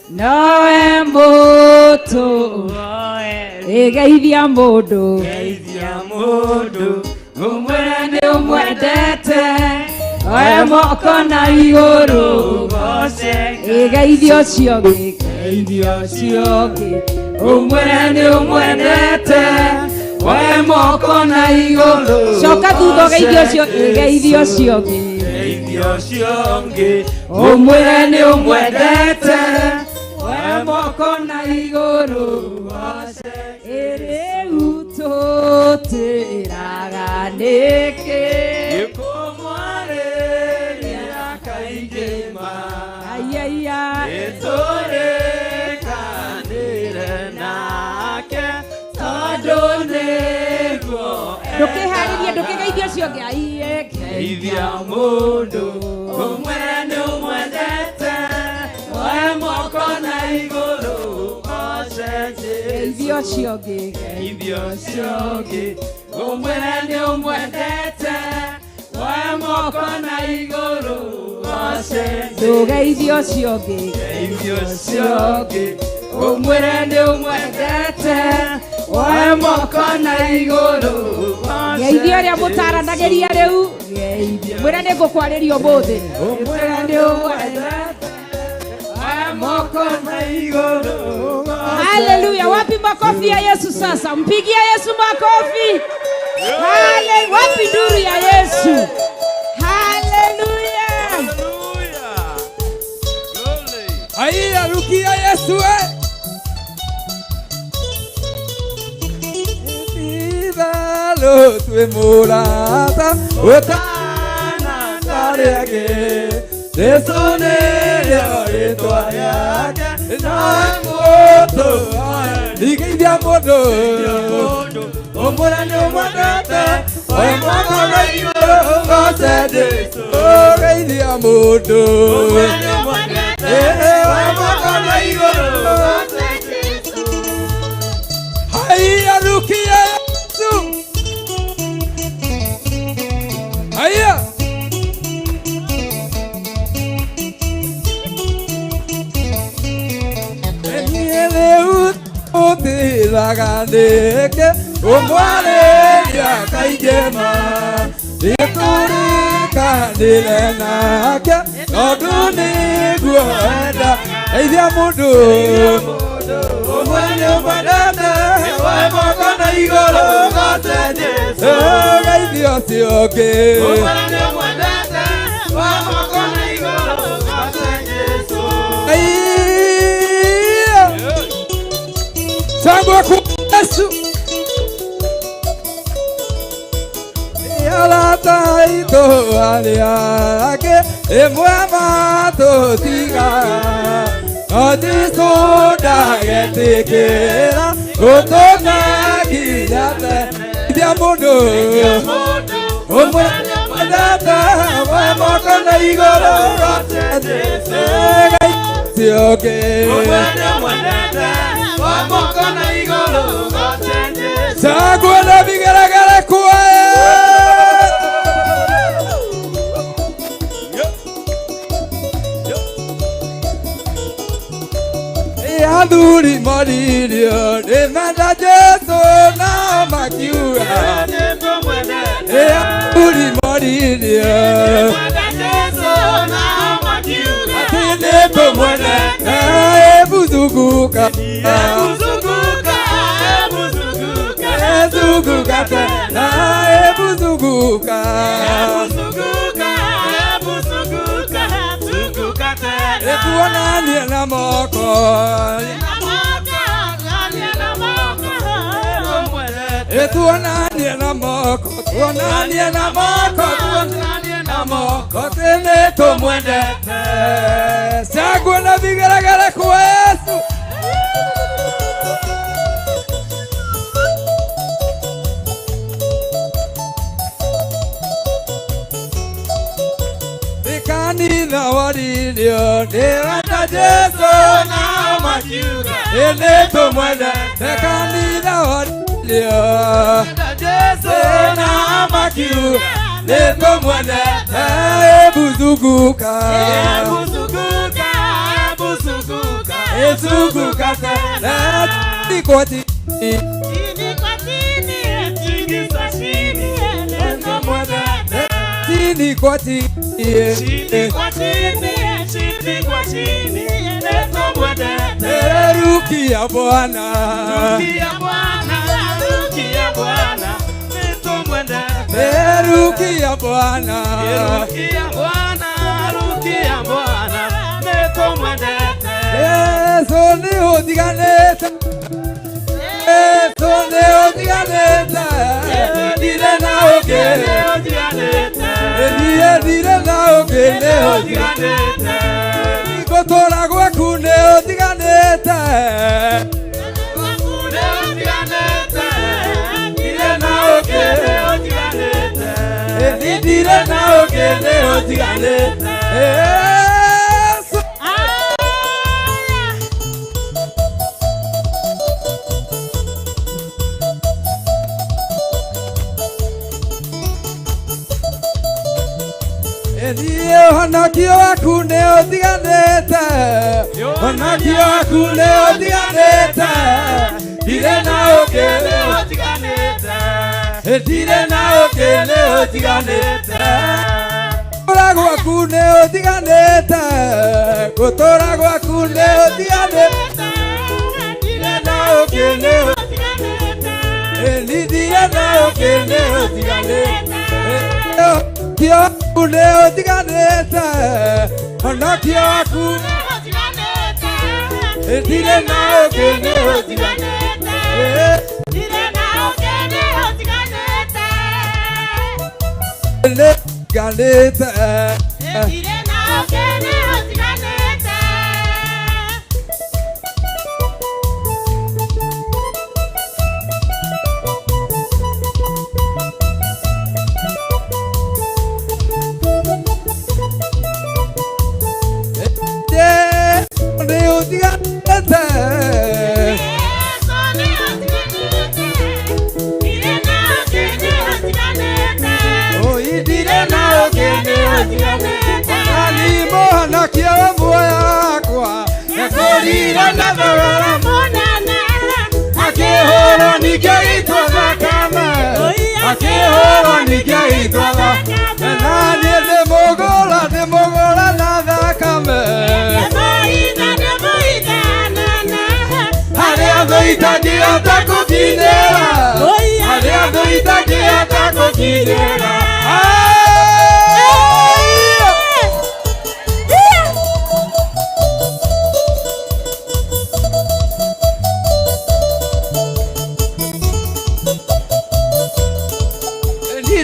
nowe mũtũ ĩgeithia mũndũ, ũmwĩre nĩ ũmwendete, oe moko na igũrũ, ĩgeithia ũcio ũngĩ, ũmwĩre nĩ ũmwendete, oe moko na igũrũ. Coka thutha ũgeithia ũcio, ĩgeithia ũcio ũngĩ, ũmwĩre nĩ ũmwendete, oe moko na igũrũ. Rĩu tũtĩraga nĩkĩ gĩkũmwarĩria kaingĩ ma nĩtũrĩkanĩre nake tondũ nĩguo. Ndũkĩharĩrie, ndũkĩgeithia ũcio ũngĩ. Geithia mũndũ, ũmwĩre nĩ ũmwendete, oe moko na igũrũ. Geithia ũcio ũngĩ, ũmwĩre nĩ ũmwendete, oe moko na igũrũ. Ndũgeithia ũcio ũngĩ, ũmwĩre nĩ ũmwendete, oe moko na igũrũ. Geithia ũrĩa mũtaranagĩria rĩu, mwĩre nĩ ngũkwarĩria ũmũthĩ, ũmwĩre nĩ ũmwendete, oe moko na igũrũ. Haleluya, wapi makofi ya Yesu sasa? Mpigia Yesu makofi. Haleluya, wapi nduru ya Yesu? Haleluya. Haya, rukia Yesu Ithalo twe mũrata ũtana tarĩage, Jesũ nĩrĩo rĩtwa rĩake, nowe mũndũ ĩgeithia mũndũ, ũmwĩre nĩ ũmwendete, oe moko na igũrũ. Jesũ ũgeithia mũndũ, ũmwĩre nĩ ũmwendete, oe moko na igũrũ. Haya, rukia Yesu. Haya. Utiraganĩke ũmwarĩria kaingĩ ma nĩtũrĩkanĩre nake tondũ nĩguo enda. Geithia mũndũ, ũmwĩre nĩ ũmwendete, oe moko na igũrũ. Geithia ũcio ũngĩ, ũmwĩre nĩ ũmwendete, oe moko na igũrũ. Sangwa kwa Yesu. Yala taito aliake emwama to tiga odi soda yetekera otona kijate diamondo omwana madata wa makana igoro sioke omwana madata wa makana igoro sagwana bigaragara kwa Anduri maririo de manda Jesu na makiura Anduri maririo de manda Jesu na makiura Atende pomwana ebuzuguka ebuzuguka ebuzuguka na ebuzuguka Etuonanie na moko Etuonanie na moko Tuonanie na moko Tuonanie na moko Tene tumwendete Sagwana bigaragara kwa Yesu Kanina waririo Devanda Jesu na makiura Ene tumwende Kanina waririo Devanda Jesu na makiura Ene tumwende Ebuzuguka Ebuzuguka Ebuzuguka Ebuzuguka Nikwati Nikwatini Tini sashini Ene tumwende Tini kwati Chini kwa chini Neto mwendete Rukia Bwana Rukia Bwana Rukia Bwana Neto mwendete Rukia Bwana Rukia Bwana Rukia Bwana Neto mwendete Yesu ni odiganeta Yesu ni odiganeta Dile na ogele odiganeta Dire na ogele odiganeta Kotora gwakune odiganeta Gwakune odiganeta Dire na ogele odiganeta Dire na ogele odiganeta Honakio akune odiganeta Honakio akune odiganeta Dire na ogele odiganeta Dire na ogele odiganeta Kotora gwakune odiganeta Kotora gwakune odiganeta Dire na ogele odiganeta Dire na ogele odiganeta Kio akune odiganeta Hana kio akune odiganeta Dire na ogele odiganeta Dire na ogele odiganeta Odiganeta Dire na ogele odiganeta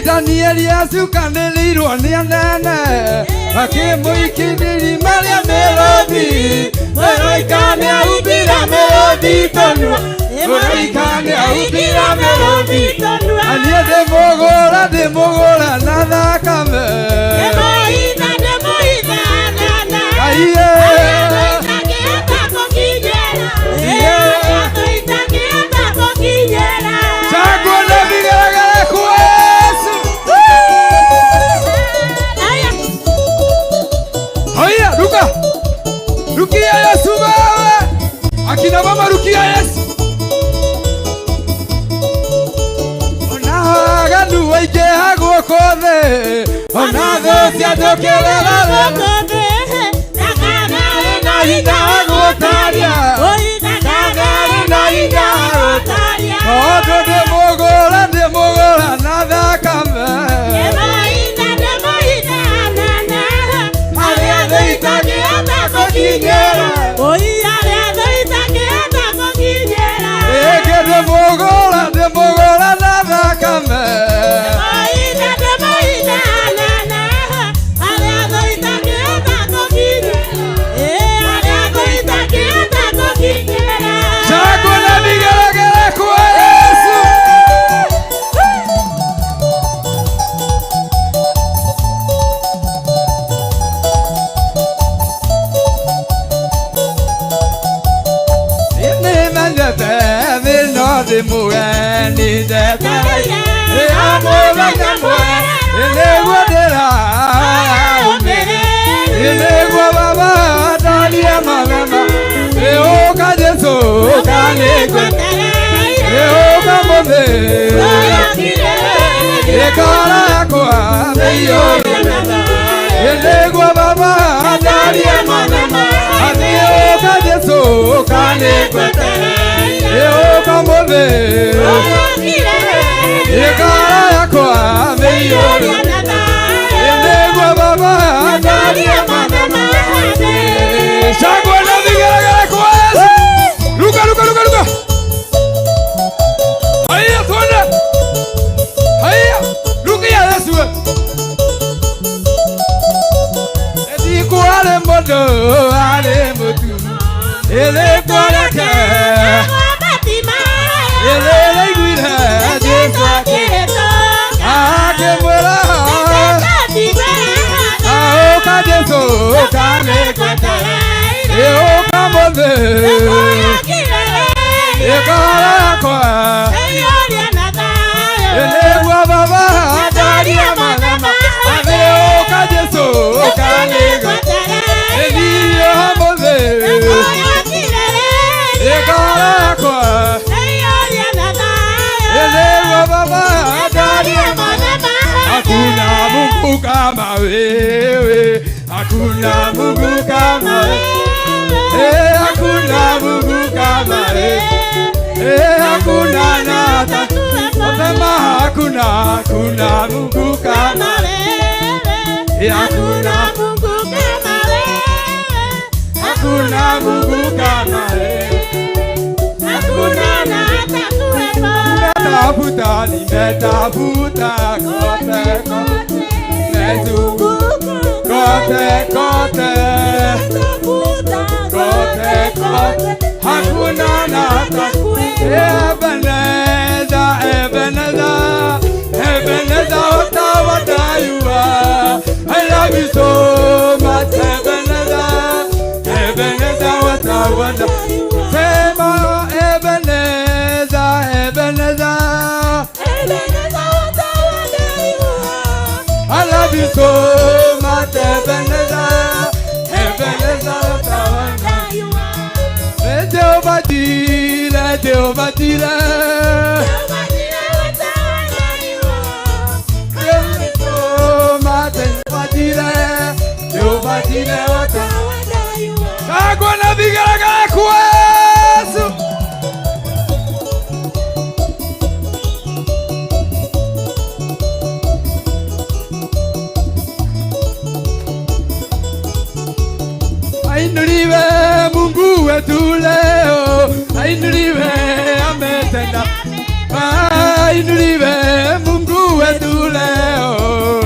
Daniel ya Yesu kanelirwo ni anene akimũikithĩria marĩa mĩrũthi mũraika nĩahumbĩra mĩrũthi tondũ mũraika nĩahumbĩra mĩrũthi niĩ ndĩmũgũra na thakame Rukia Yesu wewe akina mama rukia Yesu ona gandu waige hago kothe ona those adokerera kothe na ina hago taria na ina hago taria odo demogora na thakame Demogora na thakame Chago na vigelegele kwa Yesu Mugani de Taya, Amora Gamboa, Elegua Elegua Baba, Dalia Mama, Eoka de So, Caneco, Eoka Mode, Ecaracoa, Elegua Baba, Dalia Mama, Eoka de So, Caneco. Eu camove, eu cara com a meio, eu nego a baba, daria mama, chegou na viga com essa, Luca, aí a tona, aí Luca e a sua, é de coare moto, ele é para cá. Ele guida Jesu akemwera aoka Jesu kane kwetara eoka mothe ekara kwa elegua baba daria mama aoka Jesu kane kwetara eliyo mothe ekara kwa Elewa baba daria mama hakuna Mungu kama wewe hakuna Mungu kama wewe hakuna Mungu kama wewe hakuna nata sema hakuna Mungu kama wewe hakuna Mungu kama wewe hakuna Mungu kama wewe hakuna nata Nimetafuta kote hakuna nata Ebeneza utawatayua I love you so much Ebeneza utawatayua Sema Ebeneza I love you so much, Ebeneza utawatayua Jehovah Jireh Jehovah Jireh utawatayua Kagwa na vigelegele kwa Yesu Ainuliwe Mungu wetu leo, ainuliwe ametenda. Ainuliwe Mungu wetu leo,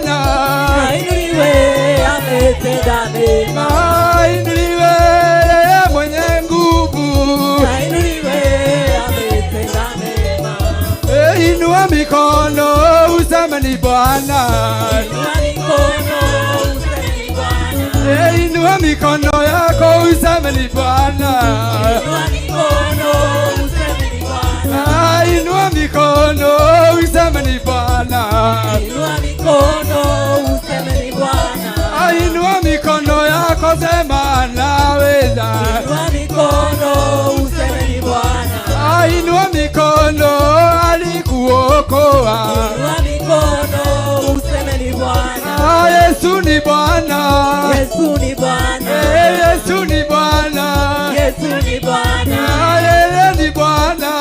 Bwana. Ainuliwe ametenda mema. Ainuliwe mwenye nguvu. Ainuliwe ametenda mema. Inua mikono useme ni Bwana. Inua mikono useme ni Bwana. Inua mikono yako useme ni Bwana. Inua mikono useme ni Bwana. Inua mikono useme ni Bwana. Inua mikono useme ni Bwana. Inua mikono yako sema naweza. Inua mikono useme ni Bwana. Inua mikono alikuokoa. Inua mikono useme ni Bwana. Yesu ni Bwana. Yesu ni Bwana. Yesu ni Bwana. Yesu ni Bwana. Yeye ni Bwana.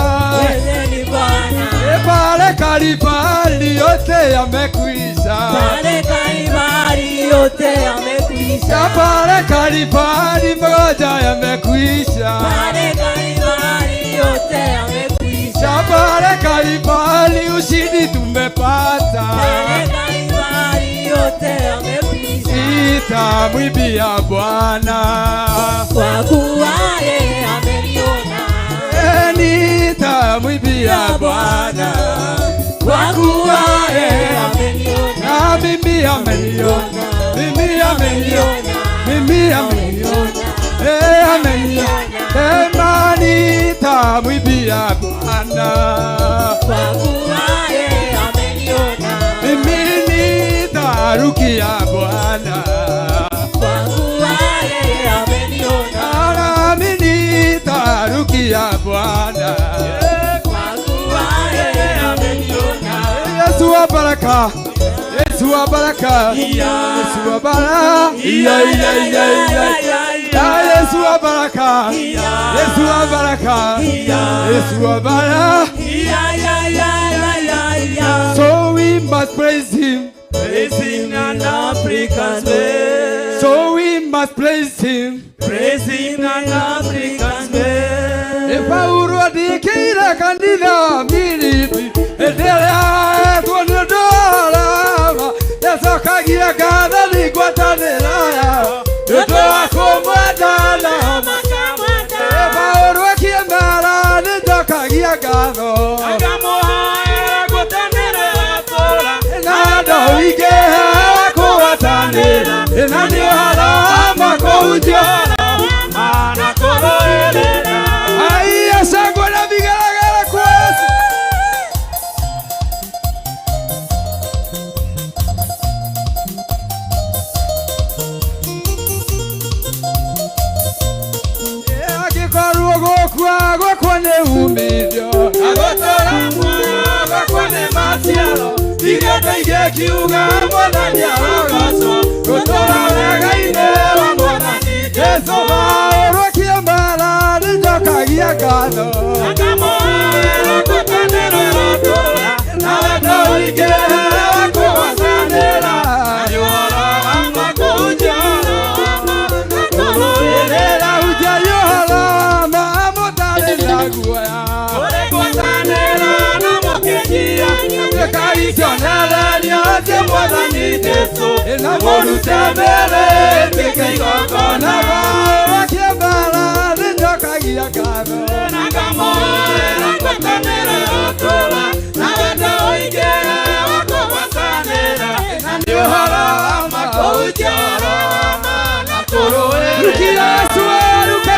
Yeye ni Bwana. Pale Kalvari yote yamekwisha. Pale Kalvari yote yamekwisha. Pale Kalvari moja yamekwisha. Pale Kalvari yote yamekwisha. Pale Kalvari ushindi tumepata. Pale Kalvari yote yamekwisha. Sitamwibia Bwana. Kwa kuwa yeye ameniona. Nitamwibia Bwana. Kwa kuwa yeye ameniona. Mimi ameniona. Mimi ameniona. Mimi ameniona. Ameniona. Nitamwibia Bwana. Kwa kuwa yeye ameniona. Mimi nitarukia Bwana. Kwa kuwa yeye ameniona. Nami nitarukia Bwana. Kwa kuwa yeye ameniona. Yesu wa baraka. Yesu wa baraka. Yesu wa baraka. Yesu wa baraka. Yesu wa baraka. Yesu wa baraka. So we must praise him. Praising an African's way. So we must praise him. Praising an African's way. Paulo dikira kandiga milipi. Endelea tuondola. Yasokagia kada ligwatanela. Yotoa komwadala. Paulo kiembara nitokagia gado. Nado ige kuwatanela. Nani halama kujana. Ana koroelera. Aiya sangwa na vigaragara kwesi. Agikoruo gokwa kone umithio. Agotora mwa kone matiaro. Igata igekiuga mwathani aragaco. Gotora wega-ine wa mwathani Jesu. Paulo kiambara nĩnjokagia ngatho. Akamoera ngwatanĩro ĩrotura. Na wendo ũingĩ wa kũgwatanĩra. Ũhoro wa makũnjara. Kũrũĩrĩra hunjia ũhoro ma mũtarĩ na guoya. Kũrĩ ngwatanĩro na mũkĩnyia. Ndĩkaicionereria atĩ mwathani Jesu. Na mũrute mbere mbĩke igongona. Paulo kiambara nĩnjokagia ngatho. Akamoera ngwatanĩro ĩrotura. Na wendo ũingĩ wa kũgwatanĩra. Na nĩ ũhoro wa makũnjara. Rukia Yesu, ruka.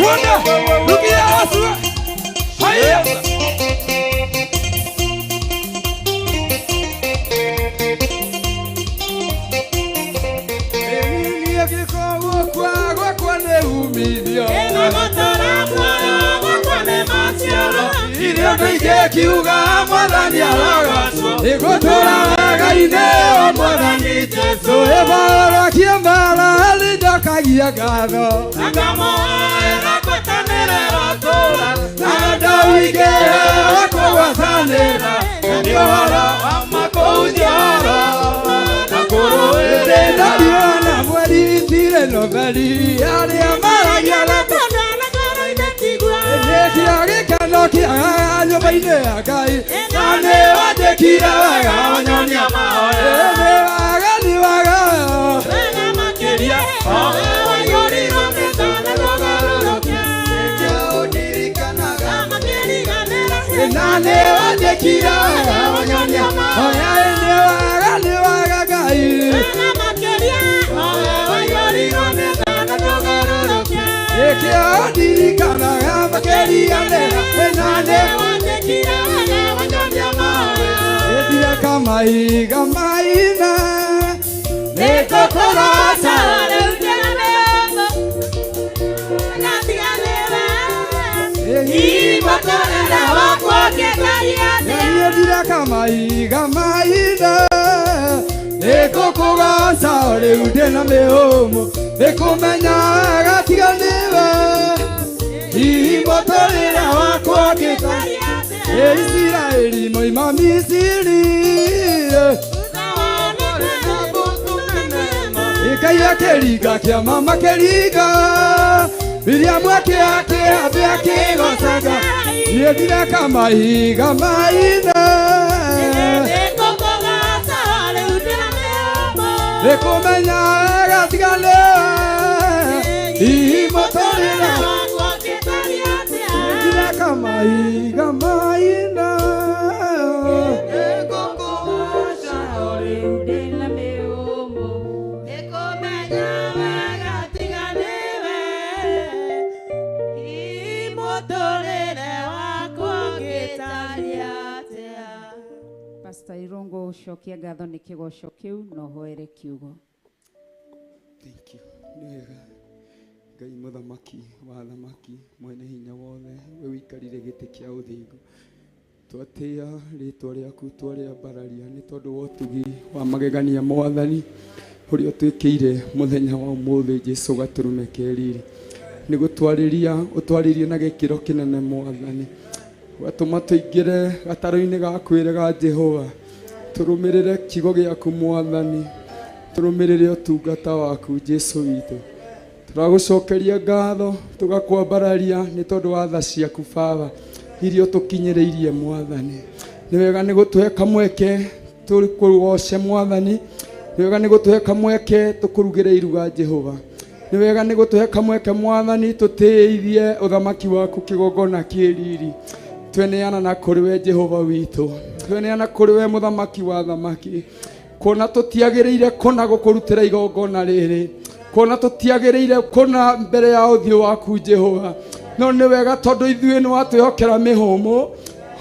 Wanda, rukia Yesu. Haya. Gwakwa nĩ umithio. Iria ndũingĩ kiuga mwathani aragacwo. Igũtũra wega-inĩ wa mwathani Jesu. Paulo kiambara nĩnjokagia ngatho. Akamoera ngwatanĩro ĩrotura. Na wendo ũingĩ wa kũgwatanĩra. Na nĩ ũhoro wa makũnjara. Na kũrũĩrĩra. Ndĩrona mweri itire Noveli. Arĩa maragia na kĩo gĩkeno kĩa nyũmba-inĩ ya Ngai na nĩ wandĩkire wega wanyonia mahoya nĩ waga nĩ waga wega makĩria waiyũrirwo nĩ tha na kũgarũrũkia nĩkĩo ũndirikanaga makĩriganĩra na nĩ wandĩkire wega wanyonia mahoya nĩ waga Ngai wega makĩria waiyũrirwo nĩ tha na kũgarũrũkia nĩkĩo ũndirikanaga makĩriganĩra na nĩ wandĩkire wega wanyonia mahoya ĩthire kamaiga maina nĩtũkũgoca rĩu njĩra mĩhũthũ gatiganĩra imũtũrĩre wakwa ngĩkaria ĩthire kamaiga maina nĩtũkũgoca rĩu ndĩna mĩhũmũ nĩkũmenya gatiganĩra imũtũrĩre wakwa ngĩkaria Israeli moima Misiri Ikaya keriga kia mama keriga Bilia mwake ake abe ake gosaga Yedira kama higa maina Eko kogasa wale udira meomo Eko menya gatigale Imotolera wakwa ketariate Yedira kama higa maina Eko kogasa wale udira meomo Eko menya gatigale Imotolera wakwa ketariate Pastor Irongo ucokia ngatho nĩ kĩgoco kĩu no hoere kiugo. Thank you. Nĩwega Ngai mũthamaki wa thamaki mwene hinya wothe we wikarire gĩtĩ kĩa ũthingu twatĩa rĩtwa rĩaku twarĩa mbararia nĩ tondũ wa ũtugi wa magegania mwathani ũrĩa ũtwĩkĩire mũthenya wa ũmũthĩ Jesũ gatũrũme keriri nĩ gũtwarĩria ũtwarĩrie na gĩkĩro kĩnene mwathani watũma tũingĩre gatarũ-inĩ ga kwĩrega Jehova tũrũmĩrĩre kiugo gĩaku mwathani tũrũmĩrĩre ũtungata waku Jesũ witũ tũragũcokeria ngatho tũgakwambararia nĩ tondũ wa tha ciaku Baba iria ũtũkinyĩrĩirie mwathani nĩ wega nĩ gũtũhe kamweke tũkũgoce mwathani nĩ wega nĩ gũtũhe kamweke tũkũrugĩre iruga Jehova nĩ wega nĩ gũtũhe kamweke mwathani tũtĩithie ũthamaki waku kĩgongona kĩriri tweneana na kũrĩ we Jehova witũ tweneana kũrĩ we mũthamaki wa thamaki kuona tũtiagĩrĩire kũna gũkũrutĩra igongona rĩrĩ kuona tũtiagĩrĩire kũna mbere ya ũthiũ waku Jehova no nĩ wega tondũ ithuĩ nĩ watwĩhokera mĩhũmũ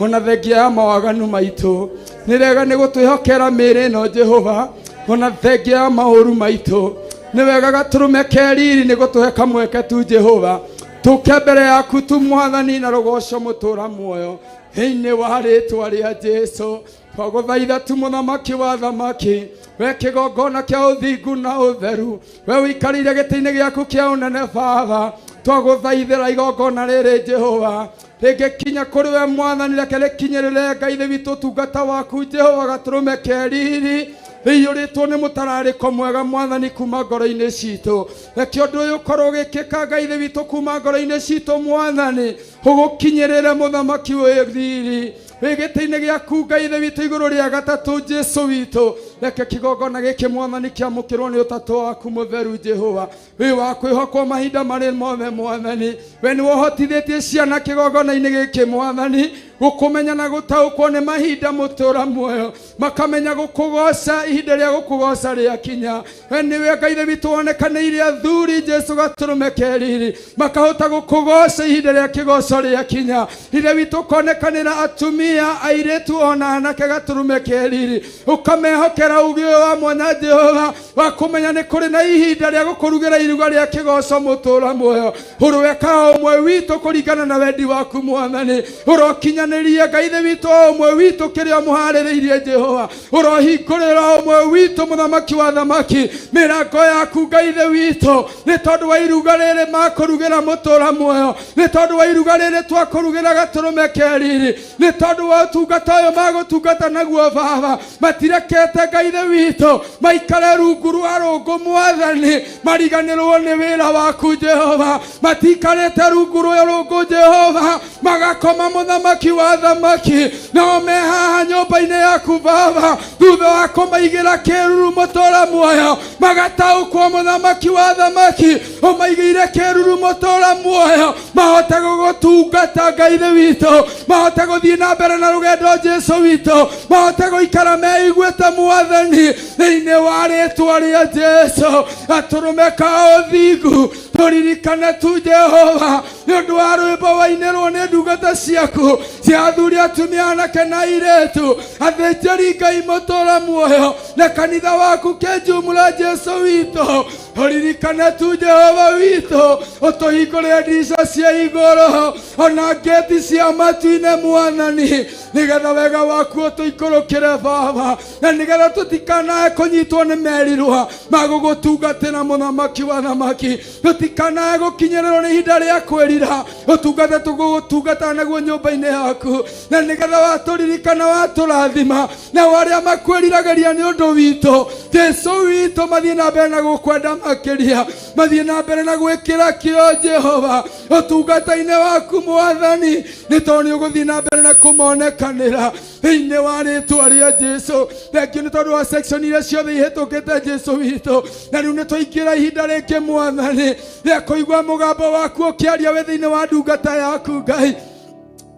ona thengia ya mawaganu maitũ nĩ wega nĩ gũtwĩhokera mĩĩrĩ ĩno Jehova ona thengia ya maũru maitũ nĩ wega gatũrũme keriri nĩ gũtũhe kamweke tu Jehova tũke mbere yaku tu mwathani na rũgoco mũtũra muoyo thĩinĩ wa rĩtwa rĩa Jesũ twagũthaitha tu mũthamaki wa thamaki we kĩgongona kĩa ũthingu na ũtheru we wikarĩire gĩtĩ-inĩ gĩaku kĩa ũnene Baba twagũthaithĩra igongona rĩrĩ Jehova rĩngĩkinya kũrĩ we mwathani reke rĩkinyĩrĩre Ngai thĩ witũ ũtungata waku Jehova gatũrũme keriri ĩiyũrĩtwo nĩ mũtararĩko mwega mwathani kuma ngoro-inĩ citũ reke ũndũ ũyũ ũkorwo ũgĩkĩka Ngai thĩ witũ kuma ngoro-inĩ citũ mwathani ũgũkinyĩrĩre mũthamaki wĩ thiri wĩ gĩtĩ-inĩ gĩaku Ngai thĩ witũ igũrũ rĩa gatatũ Jesũ witũ reke kĩgongona gĩkĩ mwathani kĩamũkĩrwo nĩ ũtatũ waku mũtheru Jehova wĩ wa kwĩhokwo mahinda marĩ mothe mwathani we nĩ wohotithĩtie ciana kĩgongona-inĩ gĩkĩ mwathani gũkũmenya na gũtaũkwo nĩ mahinda mũtũra muoyo makamenya gũkũgoca ihinda rĩa gũkũgoca rĩakinya we nĩwe Ngai thĩ witũ wonekanĩire athuri Jesũ gatũrũme keriri makahota gũkũgoca ihinda rĩa kĩgoco rĩakinya ithe witũ ũkonekanĩra atumia airĩtu ona anake gatũrũme keriri ũkamehokera uge wa mwanya Jehova wa kũmenya nĩ kũrĩ na ihinda rĩa gũkũrugĩra iruga rĩa kĩgoco mũtũra muoyo ũrweka ũmwe witũ kũringana na wendi waku mwathani ũrokinyanĩria Ngai thĩ witũ ũmwe witũ kĩrĩa mũharĩrĩirie Jehova ũrohingũrĩra ũmwe witũ mũthamaki wa thamaki mĩrango yaku Ngai thĩ witũ nĩ tondũ wa iruga rĩrĩ makũrugĩra mũtũra muoyo nĩ tondũ wa iruga rĩrĩ twakũrugĩra gatũrũme keriri nĩ tondũ wa ũtungata ũyũ magũtungata naguo Baba matirekete Ngai thĩ witũ maikare rungu rwa rũngũ mwathani mariganĩrwo nĩ wĩra waku Jehova matikarĩte rungu rwa rũngũ Jehova magakoma mũthamaki wa wa thamaki nao me haha nyũmba-inĩ yaku Baba, thutha wa kũmaigĩra kĩruru tora muoyo magataũkwo mũthamaki wa thamaki, ũmaigĩire kĩruru tora muoyo mahote gũgũtungata Ngai witũ, mahote gũthiĩ na mbere na rũgendo Jesu witũ, mahote gũikara meiguĩte Mwathani thĩinĩ wa rĩĩtwa rĩa Jesu. Atũrũme ka ũthingu tũririkane tu Jehova nĩ ũndũ wa rwĩmbo wainĩrwo nĩ ndungata ciaku cia athuri atumia anake na airĩtu, athĩnjĩri Ngai mũtũũra muoyo na kanitha waku kĩnjumũra Jesu witũ. Tũririkane tu Jehova witũ, ũtũhingũrĩre ndirica cia igũrũ ona ngĩti cia matu-inĩ Mwathani, nĩgetha wega waku ũtũikũrũkĩre Baba, na nĩgetha tũtikanae kũnyitwo nĩ merirwa magũgũtungatĩra mũthamaki wa thamaki, tũtikanae gũkinyĩrĩrwo nĩ ihinda rĩa kwĩrira ũtungate tũgũgũtungata naguo nyũmba-inĩ yaku, na nĩgetha watũririkana watũrathima na arĩa makwĩriragĩria nĩ ũndũ witũ Jesu witũ mathiĩ na mbere na gũkwenda makĩria, mathiĩ na mbere na gwĩkĩra kĩo Jehova ũtungata-inĩ waku Mwathani, nĩ tondũ nĩ ũgũthiĩ na mbere na kũmonekanĩra thĩinĩ wa rĩĩtwa rĩa Jesu. Thengio nĩ tondũ wa section iria ciothe ihĩtũkĩte Jesu witũ, na rĩu nĩ tũingĩra ihinda rĩngĩ Mwathani rĩa kũigua mũgambo waku ũkĩaria wĩ thĩinĩ wa ndungata yaku Ngai.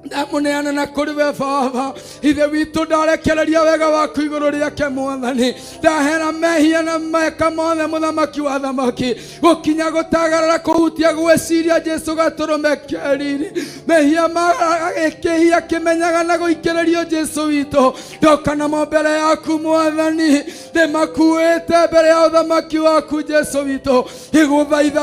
Ndamuneana na kũrĩ we Baba, ithe witũ ndarekereria wega waku igũrũ rĩake Mwathani, ndahera mehia na meka mothe mũthamaki wa thamaki, gũkinya gũtagarara kũhutia gwĩciria Jesu gatũrũme kĩriri, mehia magĩkĩhia kĩmenyaga na gũikĩrĩrio Jesu witũ, ndoka namo mbere yaku Mwathani, ndĩmakuĩte mbere ya ũthamaki waku Jesu witũ, ngĩgũthaitha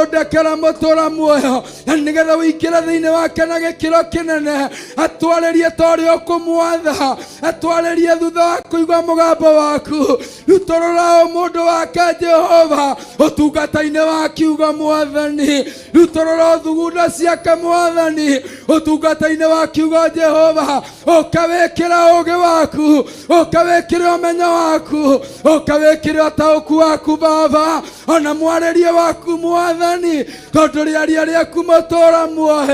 ũndekere mũtũũra muoyo, na nĩgetha ũingĩre thĩinĩ wake na gĩkĩro kĩnene, atwarĩrie torĩa ũkũmwatha, atwarĩrie thutha wa kũigua mũgambo waku, rutũrũra mũndũ wake Jehova ũtungata-inĩ wa kiugo Mwathani, rutũrũra thugunda ciake Mwathani ũtungata-inĩ wa kiugo Jehova, ũkawĩkĩra ũũgĩ waku, ũkawĩkĩra ũmenyo waku, ũkawĩkĩra ũtaũku waku Baba, ona mwarĩrie waku Mwathani, tondũ rĩaria rĩaku mũtũũra muoyo.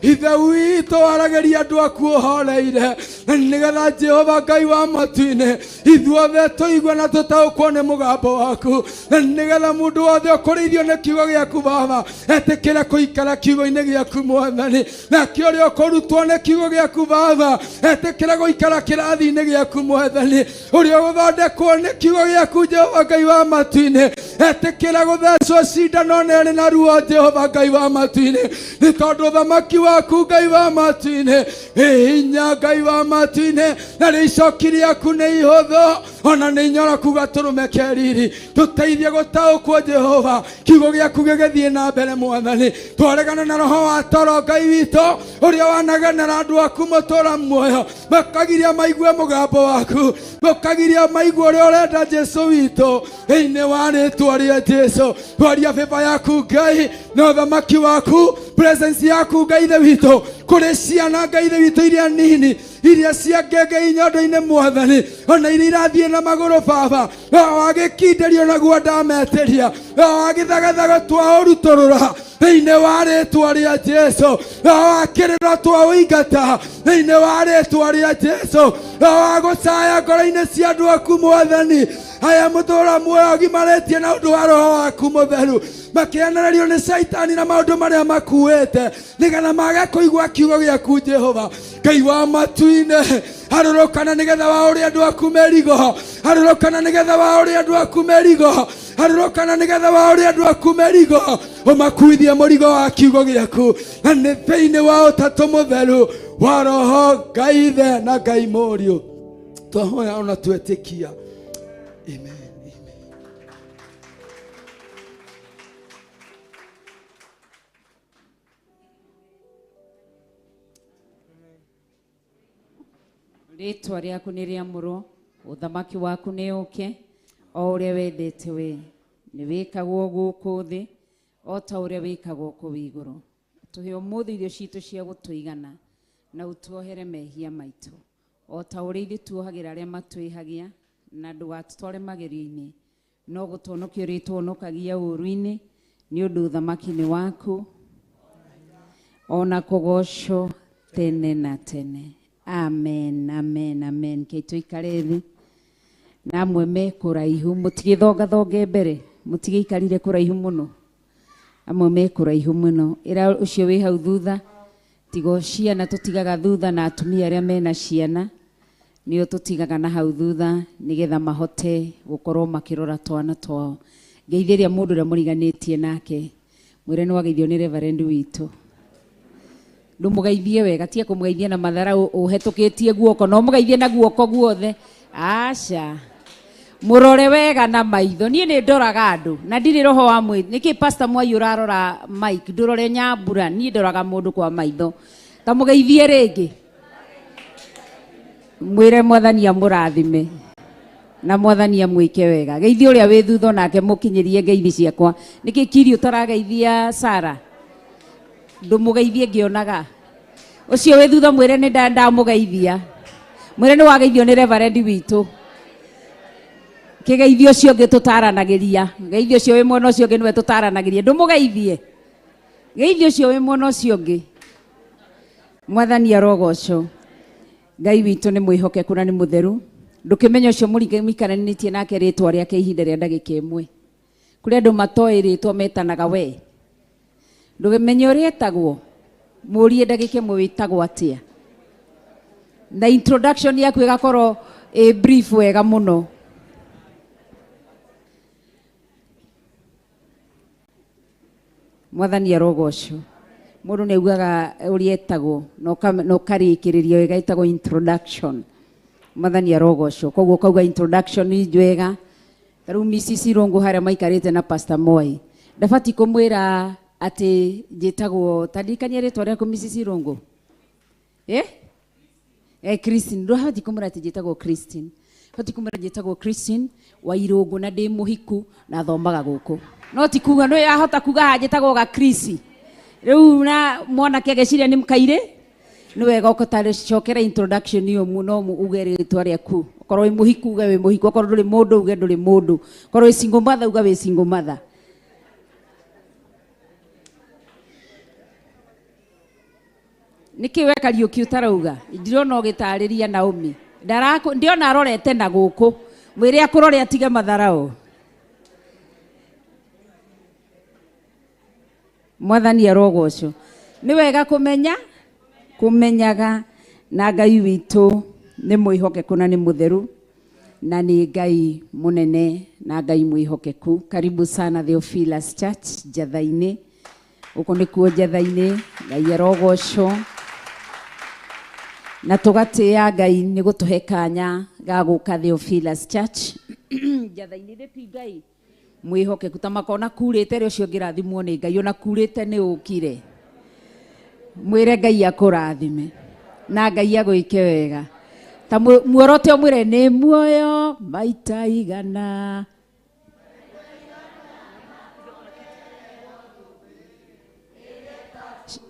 Ithe witũ waragĩria andũ aku ũhoreire, na nĩgetha Jehova Ngai wa matu-inĩ ithuothe tũigua na tũtaũkwo nĩ mũgambo waku, na nĩgetha mũndũ wothe ũkũrĩithio nĩ kiugo gĩaku Baba etĩkĩre kũikara kiugo-inĩ gĩaku Mwathani, nakĩo ũrĩa ũkũrutwo nĩ kiugo gĩaku Baba etĩkĩre gũikara kĩrathi-inĩ gĩaku Mwathani, ũrĩa ũgũthondekwo nĩ kiugo gĩaku Jehova Ngai wa matu-inĩ etĩkĩre gũthecwo cindano nene na ruo Jehova Ngai wa matu-inĩ, nĩ tondũ thamaki waku Ngai wa matu-inĩ hinya Ngai wa matu-inĩ, na rĩcoki rĩaku nĩ ihũthũ ona nĩ inyoroku gatũrũme kĩriri, tũteithie gũtaũkwo Jehova kiugo gĩaku gĩgĩthiĩ na mbere Mwathani, twaregana na roho wa toro Ngai witũ ũrĩa wanaganĩra andũ aku mũtũũra muoyo, makagiria maigue mũgambo waku, makagiria maigue ũrĩa ũrenda Jesu witũ thĩinĩ wa rĩĩtwa rĩa Jesu. Twaria favor yaku Ngai na ũthamaki waku, presence yaku Ngai ithe witũ kũrĩ ciana Ngai ithe witũ iria nini iria ciangenge inyondo-inĩ Mwathani, ona iria irathiĩ na magũrũ Baba, wagĩkindĩrio naguo ndametĩria, wagĩthagathaga twaũrutũrũra thĩinĩ wa rĩĩtwa rĩa Jesu, wakĩrĩra twaũingata thĩinĩ wa rĩĩtwa rĩa Jesu, wagũcaya ngoro-inĩ cia andũ aku Mwathani aya mũtũũra muoyo ũgimarĩtie na ũndũ wa roho waku mũtheru, makĩanererio nĩ Saitani na maũndũ marĩa makuĩte, nĩgetha mage kũigua kiugo gĩaku Jehova Ngai wa matu-inĩ. Harũrũkana nĩgetha wa ũrĩa andũ aku merigo, harũrũkana nĩgetha wa ũrĩa andũ aku merigo, harũrũkana nĩgetha wa ũrĩa andũ aku merigo, ũmakuithie mũrigo wa kiugo gĩaku, na nĩ thĩinĩ wa ũtatũ mũtheru wa roho Ngai ithe na Ngai mũriũ twahoya ona twetĩkia. Amen. Rĩĩtwa rĩaku nĩ rĩamũrwo, ũthamaki waku nĩ ũke, o ũrĩa wendete we nĩ wĩkagwo gũkũ thĩ o ta ũrĩa wĩkagwo kũu igũrũ. Tũhe ũmũthĩ irio citũ cia gũtũigana na ũtuohere mehia maitũ o ta ũrĩa ithuĩ tuohagĩra arĩa matwĩhagia, na ndũgatũtware magerio-inĩ no gũtũhonokia ũrĩa tũhonokagia ũũru-inĩ, nĩ ũndũ ũthamaki nĩ waku, ona kũgocwo tene na tene. Amen, amen, amen. Kei tuikare thĩ na amwe me kũraihu, mũtigĩthongathonge mbere, mũtigĩikarire kũraihu mũno, amwe me kũraihu mũno. Ĩra ũcio wĩ hau thutha, tiga ciana tũtigaga thutha na atumia arĩa mena ciana nĩo tũtigaga na hau thutha nĩgetha mahote gũkorwo makĩrora twana twao. Ngeithĩria mũndũ ũrĩa mũriganĩtie nake, mwĩre nĩ wageithio nĩ Reverend witũ. Ndũmũgeithie wega, tiga kũmũgeithia na mathara ũhetũkĩtie guoko, no mũgeithie na guoko guothe. Aca mũrore wega na maitho. Niĩ nĩ ndoraga andũ na ndirĩ roho wa mwĩrĩ. Nĩkĩ Pastor Mwai ũrarora Mike, ndũrore Nyambura? Niĩ ndoraga mũndũ kwa maitho. Ta mũgeithie rĩngĩ, mwĩre Mwathani amũrathime na Mwathani amwĩke wega. Geithia ũrĩa wĩ thutha nake mũkinyĩrie ngeithi ciakwa. Nĩkĩ Kiri ũtarageithia Sara? Ndũmũgeithie ngĩonaga. Ũcio wĩ thutha mwĩre nĩ ndamũgeithia. Mwĩre nĩ wageithio nĩ Reverend witũ. Kĩgeithio ũcio ũngĩ tũtaranagĩria. Geithio ũcio wĩ mwena ũcio ũngĩ nĩwe tũtaranagĩria. Ndũmũgeithie. Geithio ũcio wĩ mwena ũcio ũngĩ. Mwathani arogocwo. Ngai witũ nĩ mwĩhokeku na nĩ mũtheru. Ndũkĩmenya ũcio mũikaranĩtie nake rĩtwa rĩake ihinda rĩa ndagĩka ĩmwe. Kũrĩ andũ matoĩ rĩtwa metanaga we. Ndũkĩmenya ũrĩa etagwo. Mũrie ndagĩka ĩmwe wĩtagwo atĩa. Na introduction yaku ĩgakorwo brief wega mũno. Mwathani arogocwo. Mũndũ nĩ augaga ũrĩa etagwo na ũkarĩkĩrĩria wega, etagwo introduction. Mwathani arogocwo. Koguo kauga introduction njwega. Rĩu Mrs. Irungu harĩa maikarĩte na Pastor Mwai, ndabati kũmwĩra atĩ njĩtagwo, tandikania rĩtwa rĩaku Mrs. Irungu? Christine. Ndũbati kũmwĩra atĩ njĩtagwo Christine. Bati kũmwĩra njĩtagwo Christine wa Irungu na ndĩ mũhiku na thomaga gũkũ. No ti kuga no yahota kuga njĩtagwo ga Chrissy. Rĩu na mwanake ageciria nĩ mũkaire, nĩ wega ũkatacokera introduction ĩyo mũno uge rĩtwa rĩaku. Korwo wĩ mũhiku uge wĩ mũhiku, korwo ndũrĩ mũndũ uge ndũrĩ mũndũ, korwo wĩ single mother uge wĩ single mother. Nĩkĩ we Kariũki ũtarauga? Ndirona ũgĩtarĩria Naomi. Ndiona arorete na gũkũ. Mwĩre akũrore atige matharau. Mwathani arogocwo. Nĩ wega kũmenyaga na Ngai witũ nĩ mwĩhokeku na nĩ mũtheru na nĩ Ngai mũnene na Ngai mwĩhokeku. Karibu sana Theophilus Church Njatha-inĩ. Ũkũ nĩkuo Njatha-inĩ. Ngai arogocwo. Na tũgatĩĩa Ngai nĩ gũtũhe kanya ga gũka Theophilus Church Njatha-inĩ. Nĩ Ngai mwĩhokeku, ta makona kurĩte rĩ ũcio ngĩrathimwo nĩ Ngai, ona kurĩte nĩ ũkire. Mwĩre Ngai akũrathime na Ngai agwĩke wega. Ta muorote ũmwĩre nĩ muoyo maita igana.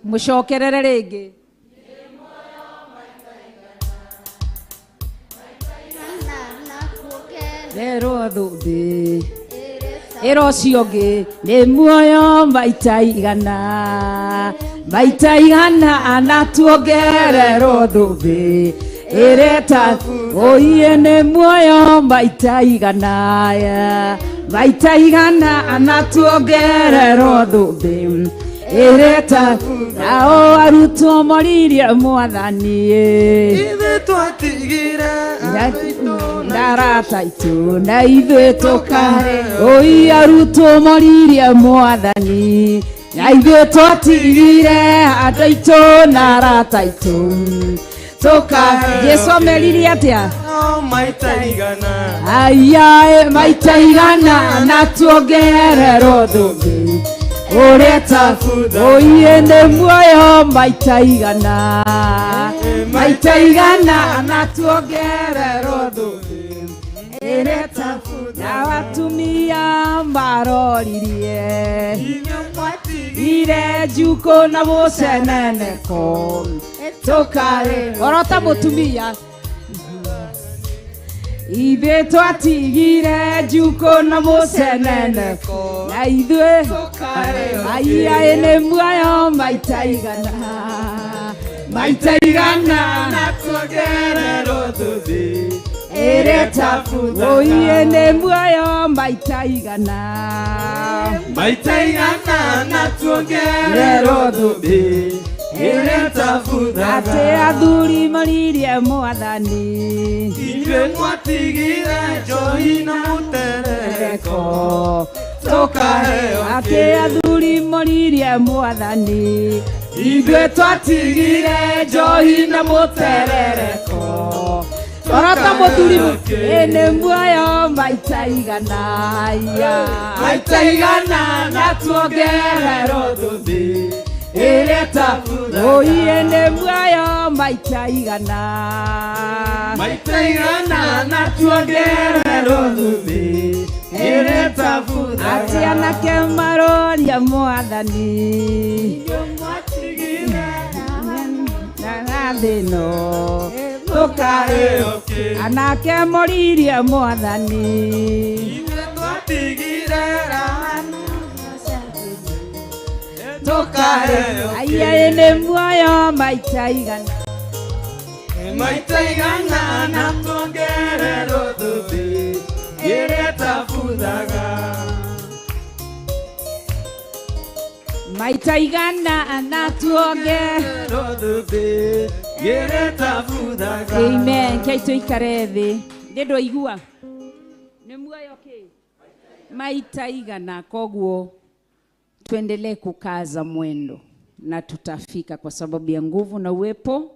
Mũcokerere rĩngĩ. Rero thũmbĩ ĩro ũcio ũngĩ nĩ muoyo maita igana. Maita igana anatuongererwo thũmbĩ ĩreta oiye nĩ muoyo maita igana. Maita igana anatuongererwo thũmbĩ ĩreta nao arutwo moririe Mwathani. Ithuĩ twatigire ndarata itu na ithuĩ tũkare. Oi arutwo moririe Mwathani na ithuĩ twatigire andũ aitũ na arata aitũ tũkare. Jesũ ameririe atĩa? maita igana. Aya maita igana na tuongererwo thũmbĩ ũreta oiye nĩ muoyo maita igana. Maita igana na tuongererwo thũmbĩ ĩreta na atumia maroririe ire njuko na mũceneneko tũkare. Orota mũtumia ithuĩ twatigire njukũ na mũceneneko na ithuĩ aiya nĩ muoyo maita igana na tuongererwo thuthi ĩrĩa tabuthaga ũiye nĩ muoyo maita igana na tuongererwo thuthi ĩrĩa tabuthaga atĩ athuri maririe mwathani ithuĩ mwatigire njohi na mũterereko tũkaheo atĩ athuri maririe mwathani ithuĩ twatigire njohi na mũterereko orota mũthuri nĩ muoyo maita igana na tuongererwo thuthi ĩrĩa tabuthaga ũiye nĩ muoyo maita igana na tuongererwo thuthi ĩrĩa tabuthaga atĩ anake maroria mwathani na thĩ ĩno tũkaheo anake moririe mwathani ithuĩ twatigire tũkaheo aiya nĩ muoyo maita igana na tuongererwo thuthi ĩrĩa tabuthaga maita igana na tuongererwo thuthi ĩrĩa tabuthaga amen kei tũikare thĩ ndĩndũ igua nĩ muoyo maita igana koguo tuendelee kukaza mwendo na tutafika kwa sababu ya nguvu na uwepo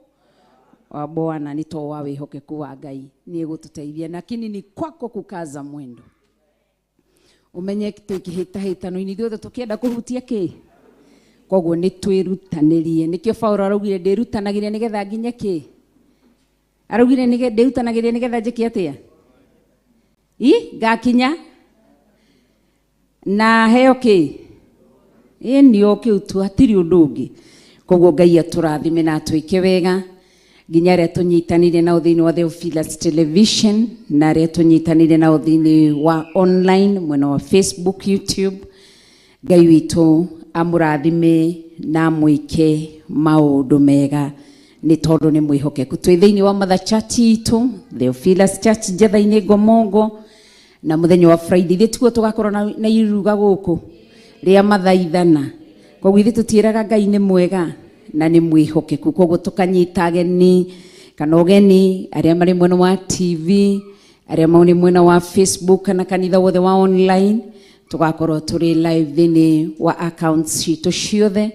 wa Bwana. Nitoa wĩhokeku wa Ngai nĩ gũtũteithia, lakini ni kwako kukaza mwendo. Umenye tukihitahitano-inĩ ithuothe tũkĩenda kũhutia kĩ, koguo nĩ twĩrutanĩrie. Nĩkĩo Paulo araugire ndĩrutanagĩria nĩgetha nginye kĩ, araugire ndĩrutanagĩria nĩgetha njĩke atĩa, ngakinya na heo kĩ, nĩo kĩu hatirĩ ũndũ ũngĩ. Koguo Ngai atũrathime na atwĩke wega nginya arĩa tũnyitanire nao thĩinĩ wa Theophilus Television na arĩa tũnyitanire nao thĩinĩ wa online mwena wa Facebook, YouTube. Ngai witũ amũrathime na mwĩke maũndũ mega nĩ tondũ nĩ mwĩhokeku. Twĩ thĩinĩ wa Mother Church itũ Theophilus Church Njetha-inĩ Ngomongo, na mũthenya wa Friday ithuĩ tiguo tũgakorwo na iruga gũkũ rĩa mathaithana. Koguo ithuĩ tũtiĩraga Ngai nĩ mwega na nĩ mwĩhokeku. Koguo tũkanyita ageni kana ũgeni arĩa marĩ mwena wa TV, arĩa marĩ mwena wa Facebook kana kanitha wothe wa online, tũgakorwo tũrĩ live thĩinĩ wa accounts citũ ciothe.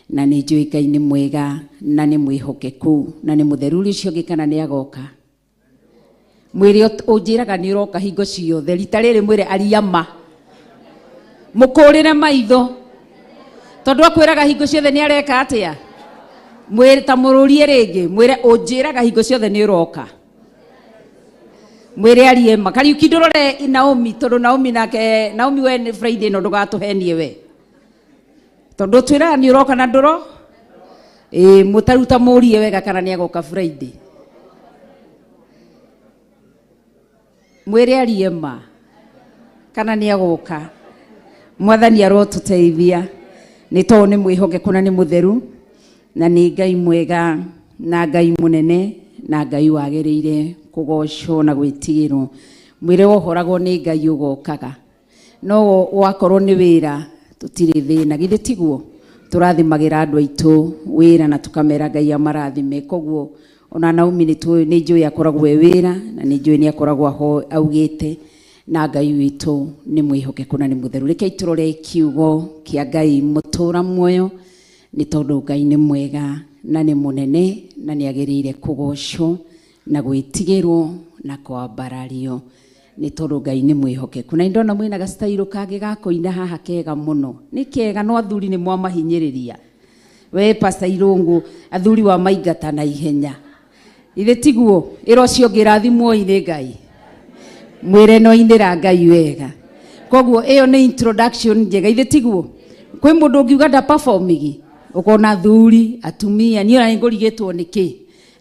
Na nĩ njũĩ Ngai nĩ mwega na nĩ mwĩhokeku na nĩ mũtheru. Ũcio ũngĩ kana nĩ agoka, mwĩrĩ ũnjĩraga nĩ ũroka hingo ciothe. Rita rĩrĩ mwĩrĩ ariama mũkũrĩre maitho tondũ akwĩraga hingo ciothe nĩ areka atĩa. Mwĩrĩ ta mũrũrie rĩngĩ, mwĩrĩ ũnjĩraga hingo ciothe nĩ ũroka. Mwĩrĩ ariema kariuki ndũrore Naomi, tondũ Naomi we nĩ Friday no ndũgatũhenie we, tondũ twĩraga nĩ ũroka na ndũro mũtaruta mũrie wega kana nĩ agoka Friday. Mwĩrĩ ariema kana nĩ agoka. Mwathani arotũteithia nĩ tondũ nĩ mwĩhokeku na nĩ mũtheru na nĩ Ngai mwega na Ngai mũnene na Ngai wagĩrĩire kũgocwo na gwĩtigĩrwo. Mwĩrĩ wohoragwo nĩ Ngai ũgokaga, no wakorwo nĩ wĩra tũtirĩ thĩna, githĩ tiguo? Tũrathimagĩra andũ aitũ wĩra na tũkamera Ngai amarathime. Koguo ona Naomi nĩ njũĩ akoragwo wĩra na nĩ njũĩ nĩ akoragwo ho augĩte, na Ngai witũ nĩ mwĩhokeku na nĩ mũtheru. Rekei tũrore kiugo kĩa Ngai mũtũra muoyo, nĩ tondũ Ngai nĩ mwega na nĩ mũnene na nĩ agĩrĩire kũgocwo na gwĩtigĩrwo na kwambarario, nĩ tondũ Ngai nĩ mwĩhokeku. Na ndona mwĩna gastairũ kangĩ ga kũina haha kega mũno, nĩ kega, no athuri nĩ mwamahinyĩrĩria. We Pastor Irũngũ, athuri wa maingata na ihenya, ithe tiguo? Ĩro cio ngĩrathimwo nĩ Ngai, mwĩre no inĩra Ngai wega. Koguo ĩyo nĩ introduction njega, ithe tiguo? Kwĩ mũndũ ũngiuga nda performigi, ũkona athuri atumia, niĩ ona nĩ ngũrigĩtwo nĩkĩ,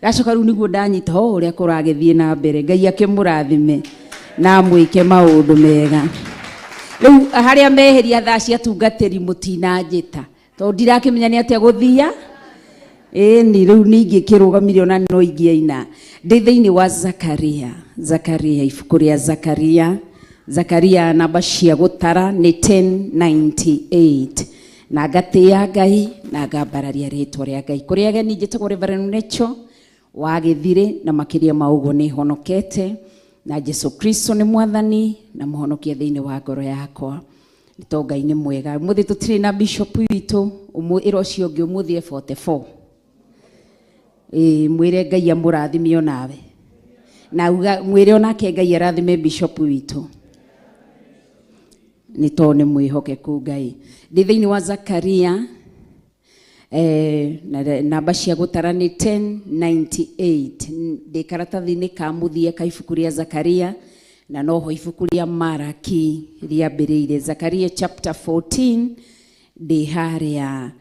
Racoka riu niguo ndanyita uria kuragithie na mbere. Ngai akimurathime na mwike maundu mega. Riu haria meheria thaa cia tungatiri mutinanjita to ndirakimenya ni atia guthia ni riu ningi kirugamirio na no ingiaina ndi thiini wa Zakaria ibuku ria Zakaria namba cia gutara ni 1098 na ngatia Ngai na ngambararia ritwa ria Ngai kuria ageni njitagwo Reverend Necho wa Githire na makiria maugo ni honokete na Jesu Kristo ni mwathani na muhonokia thiini wa ngoro yakwa to Ngai ni mwega. Muthi tutiri na bishop witu iro cio ngi umuthi 44 mwire Ngai amurathimio nawe na mwire onake Ngai arathime bishop witu ni to ni mwihokeku Ngai. Ndi thiini wa Zakaria namba cia gutara ni 1098 ndi karatathi-ini ka muthia ka ibuku ria Zakaria na noho ibuku ria Maraki riambiriire. Zakaria chapter 14 ndi haria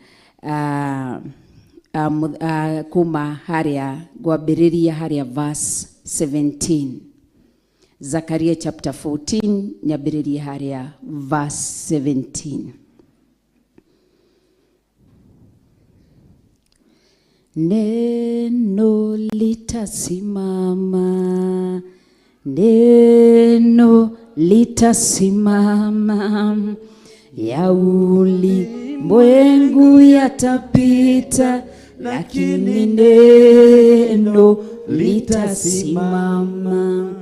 kuma haria gwambiriria haria verse 17. Zakaria chapter 14 nyambiriria haria verse 17. Neno litasimama, neno litasimama, ya ulimwengu yatapita, lakini neno litasimama.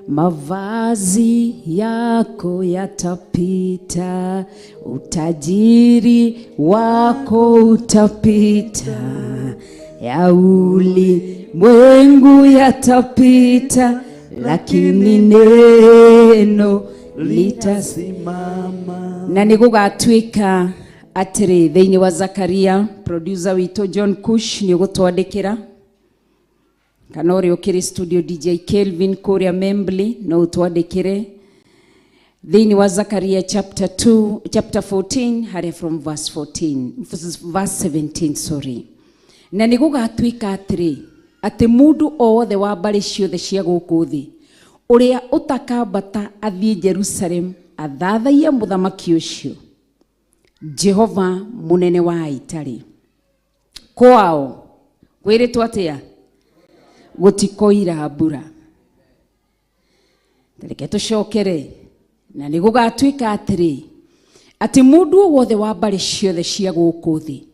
Mavazi yako yatapita, utajiri wako utapita, ya ulimwengu yatapita, lakini neno litasimama. Na nigugatuika atiri thiini wa Zakaria, producer wito John Kush ni gutwandikira kana uri ukiri studio DJ Kelvin Korea Membly no utwandikire thiini wa Zakaria chapter 14 haria from verse 17 sorry. Na nigugatuika atiri ati mundu othe wa mbari ciothe cia guku thi uria utakambata athie Jerusalem athathaia muthamaki ucio Jehova munene wa itari kwao kwiritwo atia gutikoira mbura. Reke tucokere na nigugatuika atiri ati mundu wothe wa mbari ciothe cia guku thi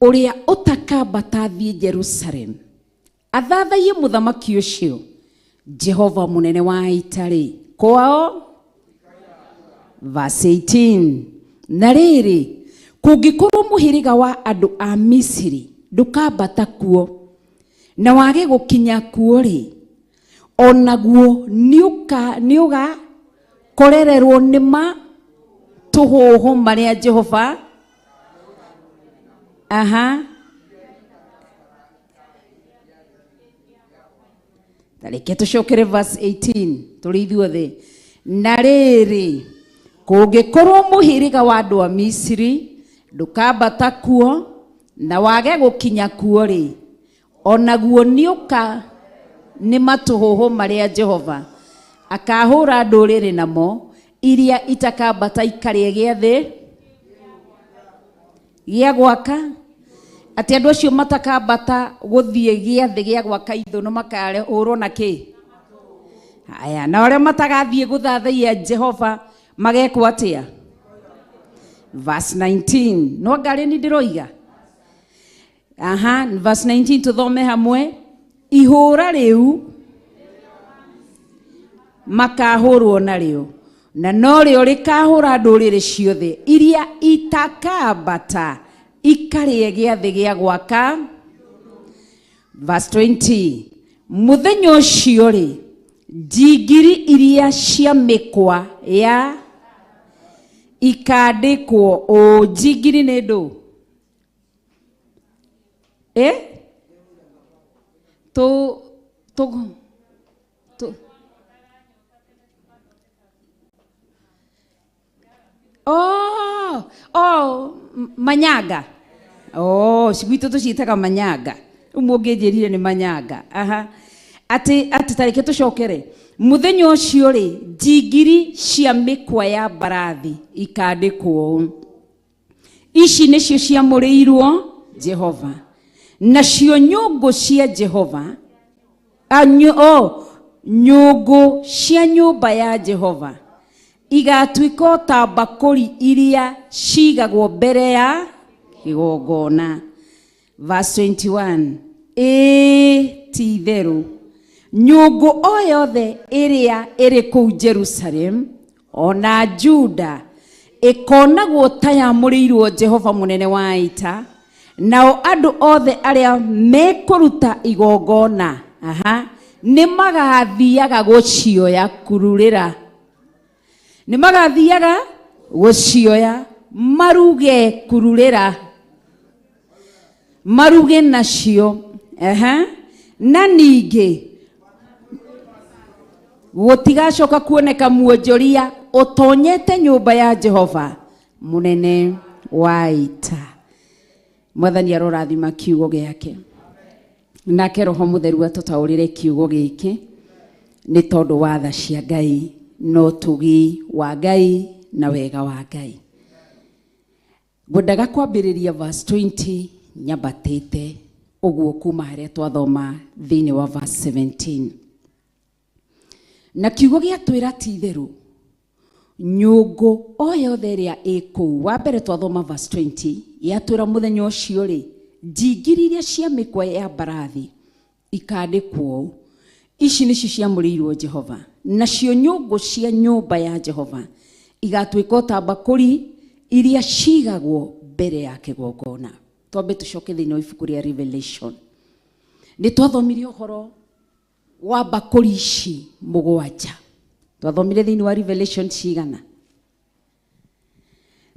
uria utakambata athie Jerusalem athathaie muthamaki ucio Jehova munene wa itari kwao. Verse 18. Na riri kungikorwo muhiriga wa andu a Misiri ndukambata kuo na wage gukinya kuo ri onaguo niuga korererwo nima tuhuhu maria Jehova Tareke tucokere verse 18 turi ithuothe. Na riri kungikorwo muhiriga wa andu a Misiri ndukambata kuo na wage gukinya kuo ri onaguo niuka ni matuhuhu maria Jehova akahura nduriri namo iria itakambata ikarie giathi gia gwaka. Ati andu acio matakambata guthie giathi gia gwaka ithuno makare hurwo na ki aya na aria matagathie guthathaia Jehova magekwo atia. Verse 19 no ngari ni ndiroiga verse 19 tuthome hamwe. Ihura riu makahurwo nario na no rio rikahura nduriri ciothe iria itakambata ikarie giathi gia gwaka. Verse 20 muthenya ucio ri njingiri iria cia mikwa ya ikandikwo o njingiri ni ndu manyanga. Cigwitũ tũciĩtaga manyanga. umugĩnjĩrire nĩ manyanga ati tareke tucokere muthenya ũcio rĩ njingiri cia mĩkwa ya mbarathi ikandĩkwo ici nĩcio ciamũrĩirwo Jehova nacio nyũngũ cia Jehova nyũngũ cia nyũmba ya Jehova igatuĩka ta mbakũri iria cigagwo mbere ya kĩgongona. Verse 21 ti itherũ nyũngũ o yothe ĩrĩa ĩrĩ kũu Jerusalem ona Juda ĩkonagwo ta yamũrĩirwo Jehova mũnene wa ita nao andũ othe arĩa mekũruta igongona nĩ magathiaga gũcioya kururĩra nĩ magathiaga gũcioya maruge kururĩra maruge nacio na ningĩ gũtigacoka kuoneka muonjoria ũtonyete nyũmba ya Jehova mũnene wa ita. Mwathani arorathima kiugo gĩake nake Roho Mũtheru atũtaũrĩre kiugo gĩkĩ nĩ tondũ wa tha cia Ngai no tugi wa Ngai na wega wa Ngai. Ngwendaga kwambĩrĩria verse 20 nyambatĩte ũguo kuma harĩa twathoma thĩinĩ wa verse 17 na kiugo gĩatwĩra ti itherũ nyũngũ o yothe ĩrĩa ĩkũu. Wa mbere twathoma verse 20 yatwĩra mũthenya ũcio rĩ njingiri iria cia mĩkwa ya mbarathi ikandĩkwo ici nĩcio ciamũrĩirwo Jehova nacio nyũngũ cia nyũmba ya Jehova igatuĩka ta mbakũri iria cigagwo mbere ya kĩgongona. Twambe tucoke thĩinĩ wa ibuku rĩa Revelation nĩ twathomire ũhoro wa mbakũri ici mũgwanja. Twathomire thĩinĩ wa Revelation cigana?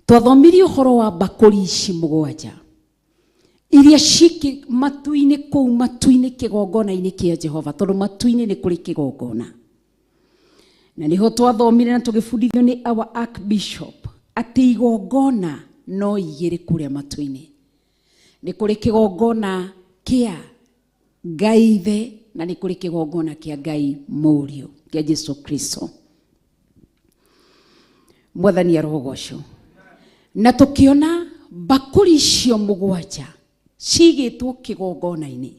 Twathomire ũhoro wa mbakũri ici mũgwanja iria ciki matu-inĩ kũu matu-inĩ kĩgongona-inĩ kĩa Jehova tondũ matu-inĩ nĩ kũrĩ kĩgongona. Na niho twathomire na tũgĩbundithio nĩ our Archbishop atĩ igongona no igĩrĩ kũrĩa matu-inĩ. Nĩ kũrĩ kĩgongona kĩa Ngai Ithe na nĩ kũrĩ kĩgongona kĩa Ngai Mũriũ kĩa Jesu Kristo. Mwathani arogocwo. Na tũkĩona mbakũri icio mũgwanja cigĩtwo kĩgongona-inĩ.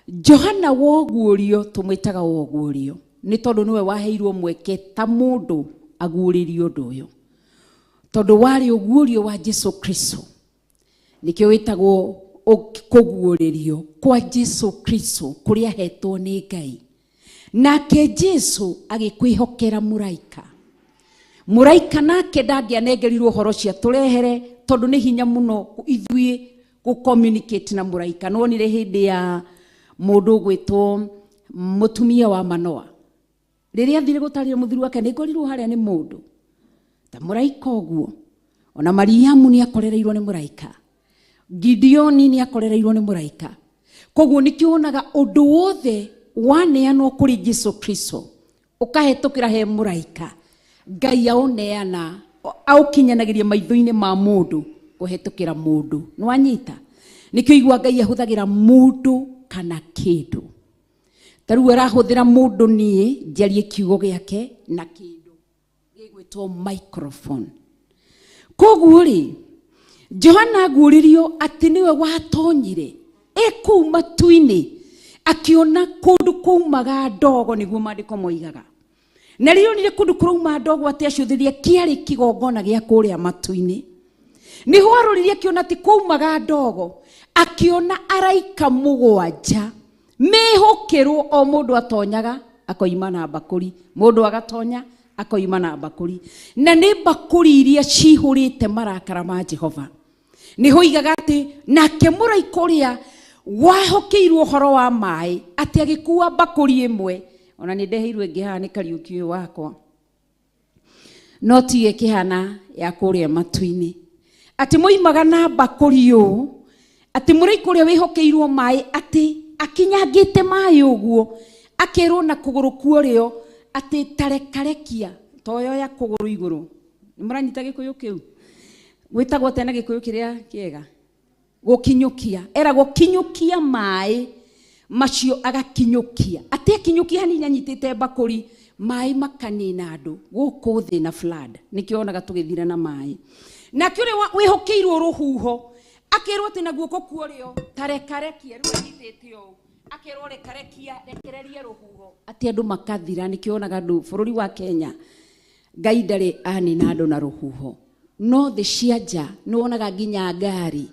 Johana woguũrio tũmwĩtaga woguũrio nĩ tondũ nĩwe waheirwo mweke ta mũndũ aguũrĩrio ũndũ ũyũ tondũ warĩ ũguũrio wa Jesu Kristo. Nĩkĩo wĩtagwo kũguũrĩrio kwa Jesu Kristo kũrĩa hetwo nĩ Ngai. Nake Jesu agĩkwĩhokera mũraika. Mũraika nake ndangĩanengerirwo ũhoro cia tũrehere tondũ nĩ hinya mũno ithuĩ gũcommunicate na mũraika. Nonire hĩndĩ ya mũndũ gwĩtwo mũtumia wa Manoa rĩrĩa athire gũtarĩria mũthuri wake nĩngorirwo harĩa nĩ mũndũ ta mũraika ũguo. Ona Mariamu nĩ akorereirwo nĩ mũraika. Gideoni nĩ akorereirwo nĩ mũraika. Koguo nĩkĩonaga ũndũ wothe waneanwo kũrĩ Jesu Kristo ũkahetũkĩra he mũraika. Ngai aũneana aũkinyanagĩria maitho-inĩ ma mũndũ kũhetũkĩra mũndũ. Nĩwanyita? Nĩkĩo igua Ngai ahũthagĩra mũndũ kana kĩndũ. Tarĩu arahũthĩra mũndũ niĩ njarie kiugo gĩake na kĩndũ gĩgwĩtwo microphone. Koguo rĩ Johana aguũrĩrio atĩ nĩwe watonyire kũu matu-inĩ akĩona kũndũ kũumaga ndogo nĩguo maandĩko moigaga. Na rĩo nĩ kũndũ kũrauma ndogo atĩ acũthĩria kĩarĩ kĩgongona gĩa kũrĩa matu-inĩ. Nĩho aroririe akĩona atĩ kũumaga ndogo akĩona araika mũgwanja mehokerwo o mũndũ atonyaga akoima na mbakũri. Mũndũ agatonya akoima na mbakũri. Na nĩ mbakũri iria cihũrĩte marakara ma Jehova. Nĩho igaga atĩ nake mũraika ũrĩa wahokeirwo ũhoro wa maĩ atĩ agĩkua mbakũri ĩmwe. Ona nĩ ndeheirwo ĩngĩ haha nĩ Kariũki ũyũ wakwa. No ti ĩkĩhana ya kũrĩa matu-inĩ. Atĩ moimaga na mbakũri ũũ atĩ mũraika ũrĩa wĩhokeirwo maĩ atĩ akinyangĩte maĩ ũguo akerwo na kũgũrũ kuorĩo atĩ tarekarekia toyo ya kũgũrũ igũrũ. Nĩ mũranyita gĩkũyũ kĩu? Gwĩtagwo tena gĩkũyũ kĩrĩa kĩega. Gokinyukia. Era gokinyukia mai. Macio agakinyukia. Ate kinyukia hanini anyitite bakuri. Mai makanina andu. Guku thi na flood. Nikionaga tugithira na mai. Na kiure wihokeirwo ruhuho. Akirwo ati na guoko kuorio. Tarekarekia. Riu anyitite o. Akirwo rekarekia. Rekereria ruhuho. Ati andu makathira. Nikionaga andu bururi wa Kenya. Ngai ndari anina andu na ruhuho. No the cianja nuonaga nginya ngari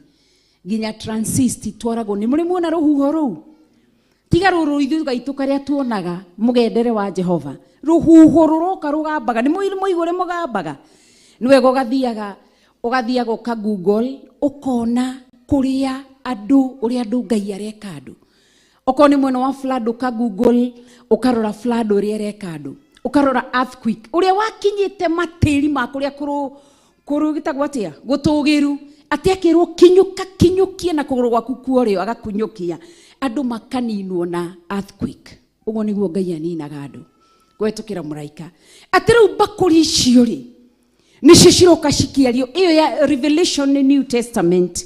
nginya transist twarago ni muri muona ruhuho ruu tiga ruru ithu gaituka ria tuonaga mugendere wa Jehova ruhuho ruroka rugambaga ni muigure mugambaga niwe gogathiaga ugathiaga ka Google ukona kuria andu uria andu Ngai areka andu ukoni mwena wa flood ka Google ukarora flood uria areka andu ukarora earthquake uria wakinyite matiri makuria kurugitagwo atia gutugiru atekirwo kinyukie na kuguru gwaku kuorio agakunyukia andu makaninwo na earthquake ugo niguo Ngai aninaga andu gwetukira muraika atiru bakuri icio ri nicio ciroka cikiario iyo ya Revelation New Testament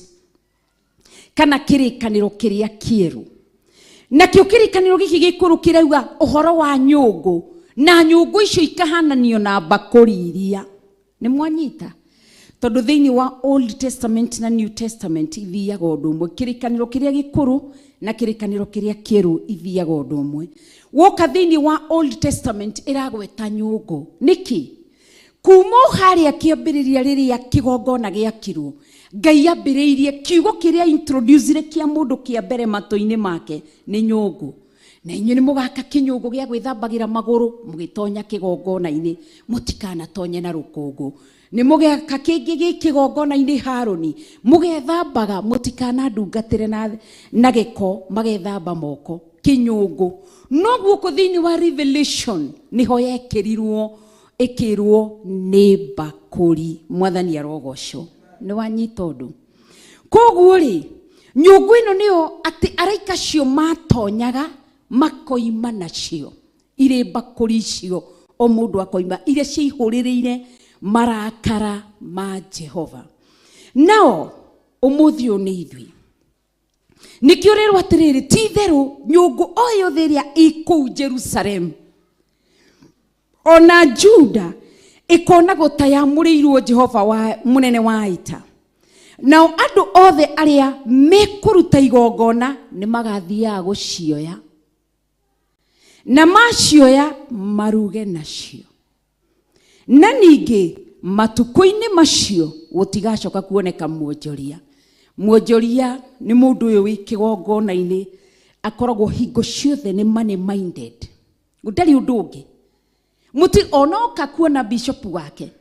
kana kirikaniro kiria kieru na kio kirikaniro giki gikuru kirauga uhoro wa nyungu na nyungu icio ikahananio na bakuri iria ni mwanyita tondu thiini wa Old Testament na New Testament ithiaga undu umwe kirikaniro kiria gikuru na kirikaniro kiria kieru ithiaga undu umwe woka thiini wa Old Testament iragweta nyungu niki kuma haria kiambiriria riria kigongona giakirwo Ngai ambiriirie kiugo kiria introduce kia mundu kia mbere matoini make ni nyungu na inyu ni mugaka kinyungu gia gwithambagira maguru mugitonya kigongona-ini mutikana tonye na rukungu ni mugeka kingi gikigongona-ini Haroni mugethambaga mutikana ndungatire na giko magethamba moko kinyungu no guko thiini wa Revelation niho yekirirwo ikirwo ni bakuri mwathani arogoco ni wanyita undu koguo ri nyungu ino niyo ati araika cio matonyaga makoima nacio ire bakuri cio o mundu akoima ire ciihuririire marakara ma Jehova nao umuthio ni ithui nikiurirwo atiriri ti theru nyungu oyo theria iku Jerusalem ona Juda ikona gutayamurirwo Jehova wa munene wa ita nao andu othe aria mekuruta igongona ni magathia gucioya na macioya maruge nacio na ningi matuko-ini macio gutigacoka kuoneka muonjoria ni mundu uyu wi kigongona-ini akoragwo hingo ciothe ni money minded gutari undu ungi muti onoka kuona bishop wake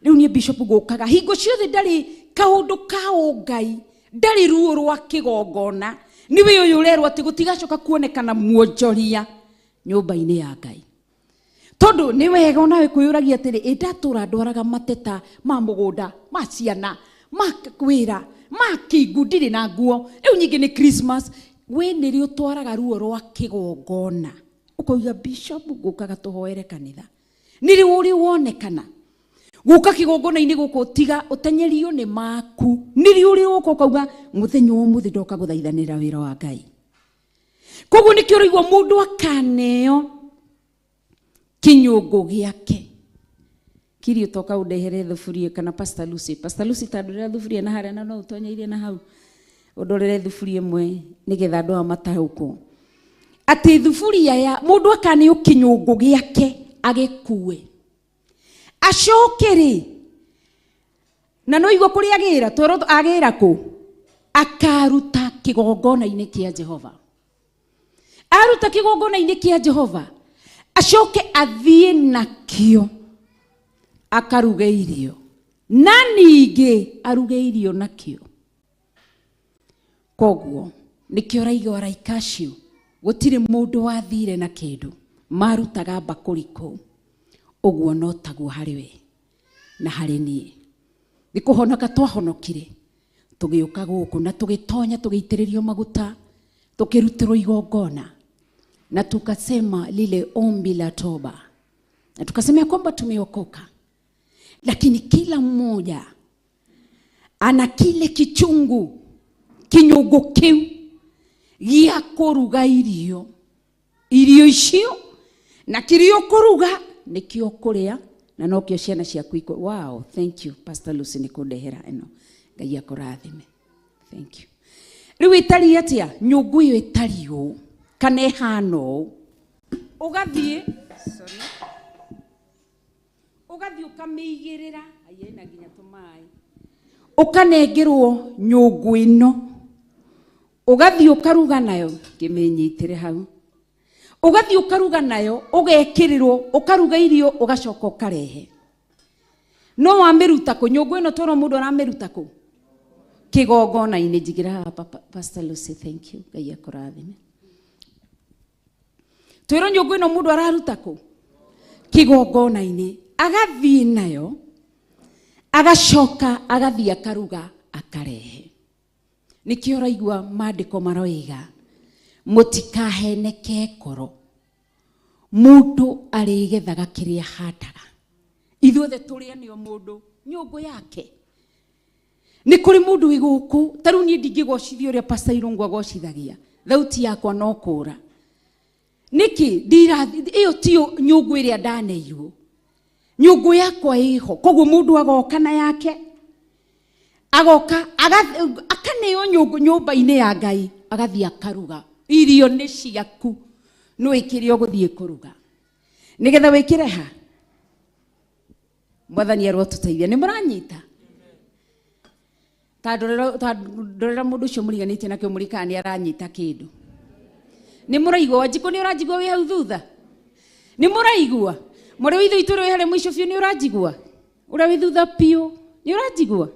riu ni bishop gukaga hingo ciothe ndari kaundu ka Ngai ndari ruo rwa kigongona niwe uyu urerwo ati gutigacoka kuonekana muonjoria nyumba-ini ya Ngai tondu ni wega onawe kwiyuragia atiri indatura ndwaraga mateta ma mugunda ma ciana makwira makingu ndiri na nguo riu nyingi ni Christmas we niri utwaraga ruo rwa kigongona ukoiga bishop gukaga tuhoere kanitha niri uri wonekana guka kigongona-ini guku tiga utenyerio ni maku niri uri uko kauga muthenya umuthi ndoka guthaithanira wira wa Ngai koguo nikio rigwo mundu akaneo kinyungu giake kirio toka udehere thufuria kana Pastor Lucy tandurira thufuria na haria na no utonyeirie na hau udorere thufuria mwe nigetha ndo amatahuko ati thufuria ya mundu akaneo kinyungu giake agikue acokeri na no igwa kuri agira twero agira ku akaruta kigongona-ini kia Jehova aruta kigongona-ini kia Jehova acoke athie nakio akaruge irio na ningi aruge irio nakio koguo nikio raiga araikacio gutire mundu wathire na kindu marutaga bakuri ku uguo no taguo hariwe na hari nie nikuhonoka twahonokire tugiuka guku na tugitonya tugiitiririo maguta tukirutirwo igongona na tukasema lile ombi la toba na tukasema kwamba tumeokoka lakini kila mmoja ana kile kichungu kinyungu kiu gia kuruga irio icio na kirio kuruga nikio kuria na nokio ciana ciaku iko. Wow, thank you Pastor Lucy ni kundehera eno. Ngai akurathime. Thank you. Riu itari atia nyungu iyo itari u kana ihano ugathie ukamigirira ayena nginya tumai ukanengerwo nyungu ino ugathie ukaruga nayo kimenyitire hau ugathie ukaruga nayo ugekirirwo ukaruga irio ugacoka ukarehe no wamiruta ku nyungu ino toro mundu aramiruta ku kigongona ine jigira Pastor Lucy. Thank you. Ngai akurathime. Twiro nyungu ino mundu araruta ku kigongona ine agathie nayo agacoka agathie akaruga akarehe. Nikio raigua maandiko maroiga mutikaheneke koro mundu arigethaga kiria handaga. Ithuothe turia nio mundu nyungu yake. Ni kuri mundu iguku taru ni ndingigocithia uria Pastor Irungu agocithagia thauti yakwa no kura niki ndira iyo tio nyungu iria ndaneirwo nyungu yakwa iho koguo mundu agoka na yake agoka akaneyo nyungu nyumba-ini ya Ngai agathie akaruga irio ni ciaku no ikiri uguthie kuruga nigetha wikire ha mwathani arwo tuteithia. Ni muranyita tandorera mundu ucio muriganite nakio murikani aranyita kindu. Ni muraigua njiko ni urajigua wi hau thutha ni muraigua muri withu ituru wi hare mwisho biu ni urajigua uria wi thutha piu ni urajigua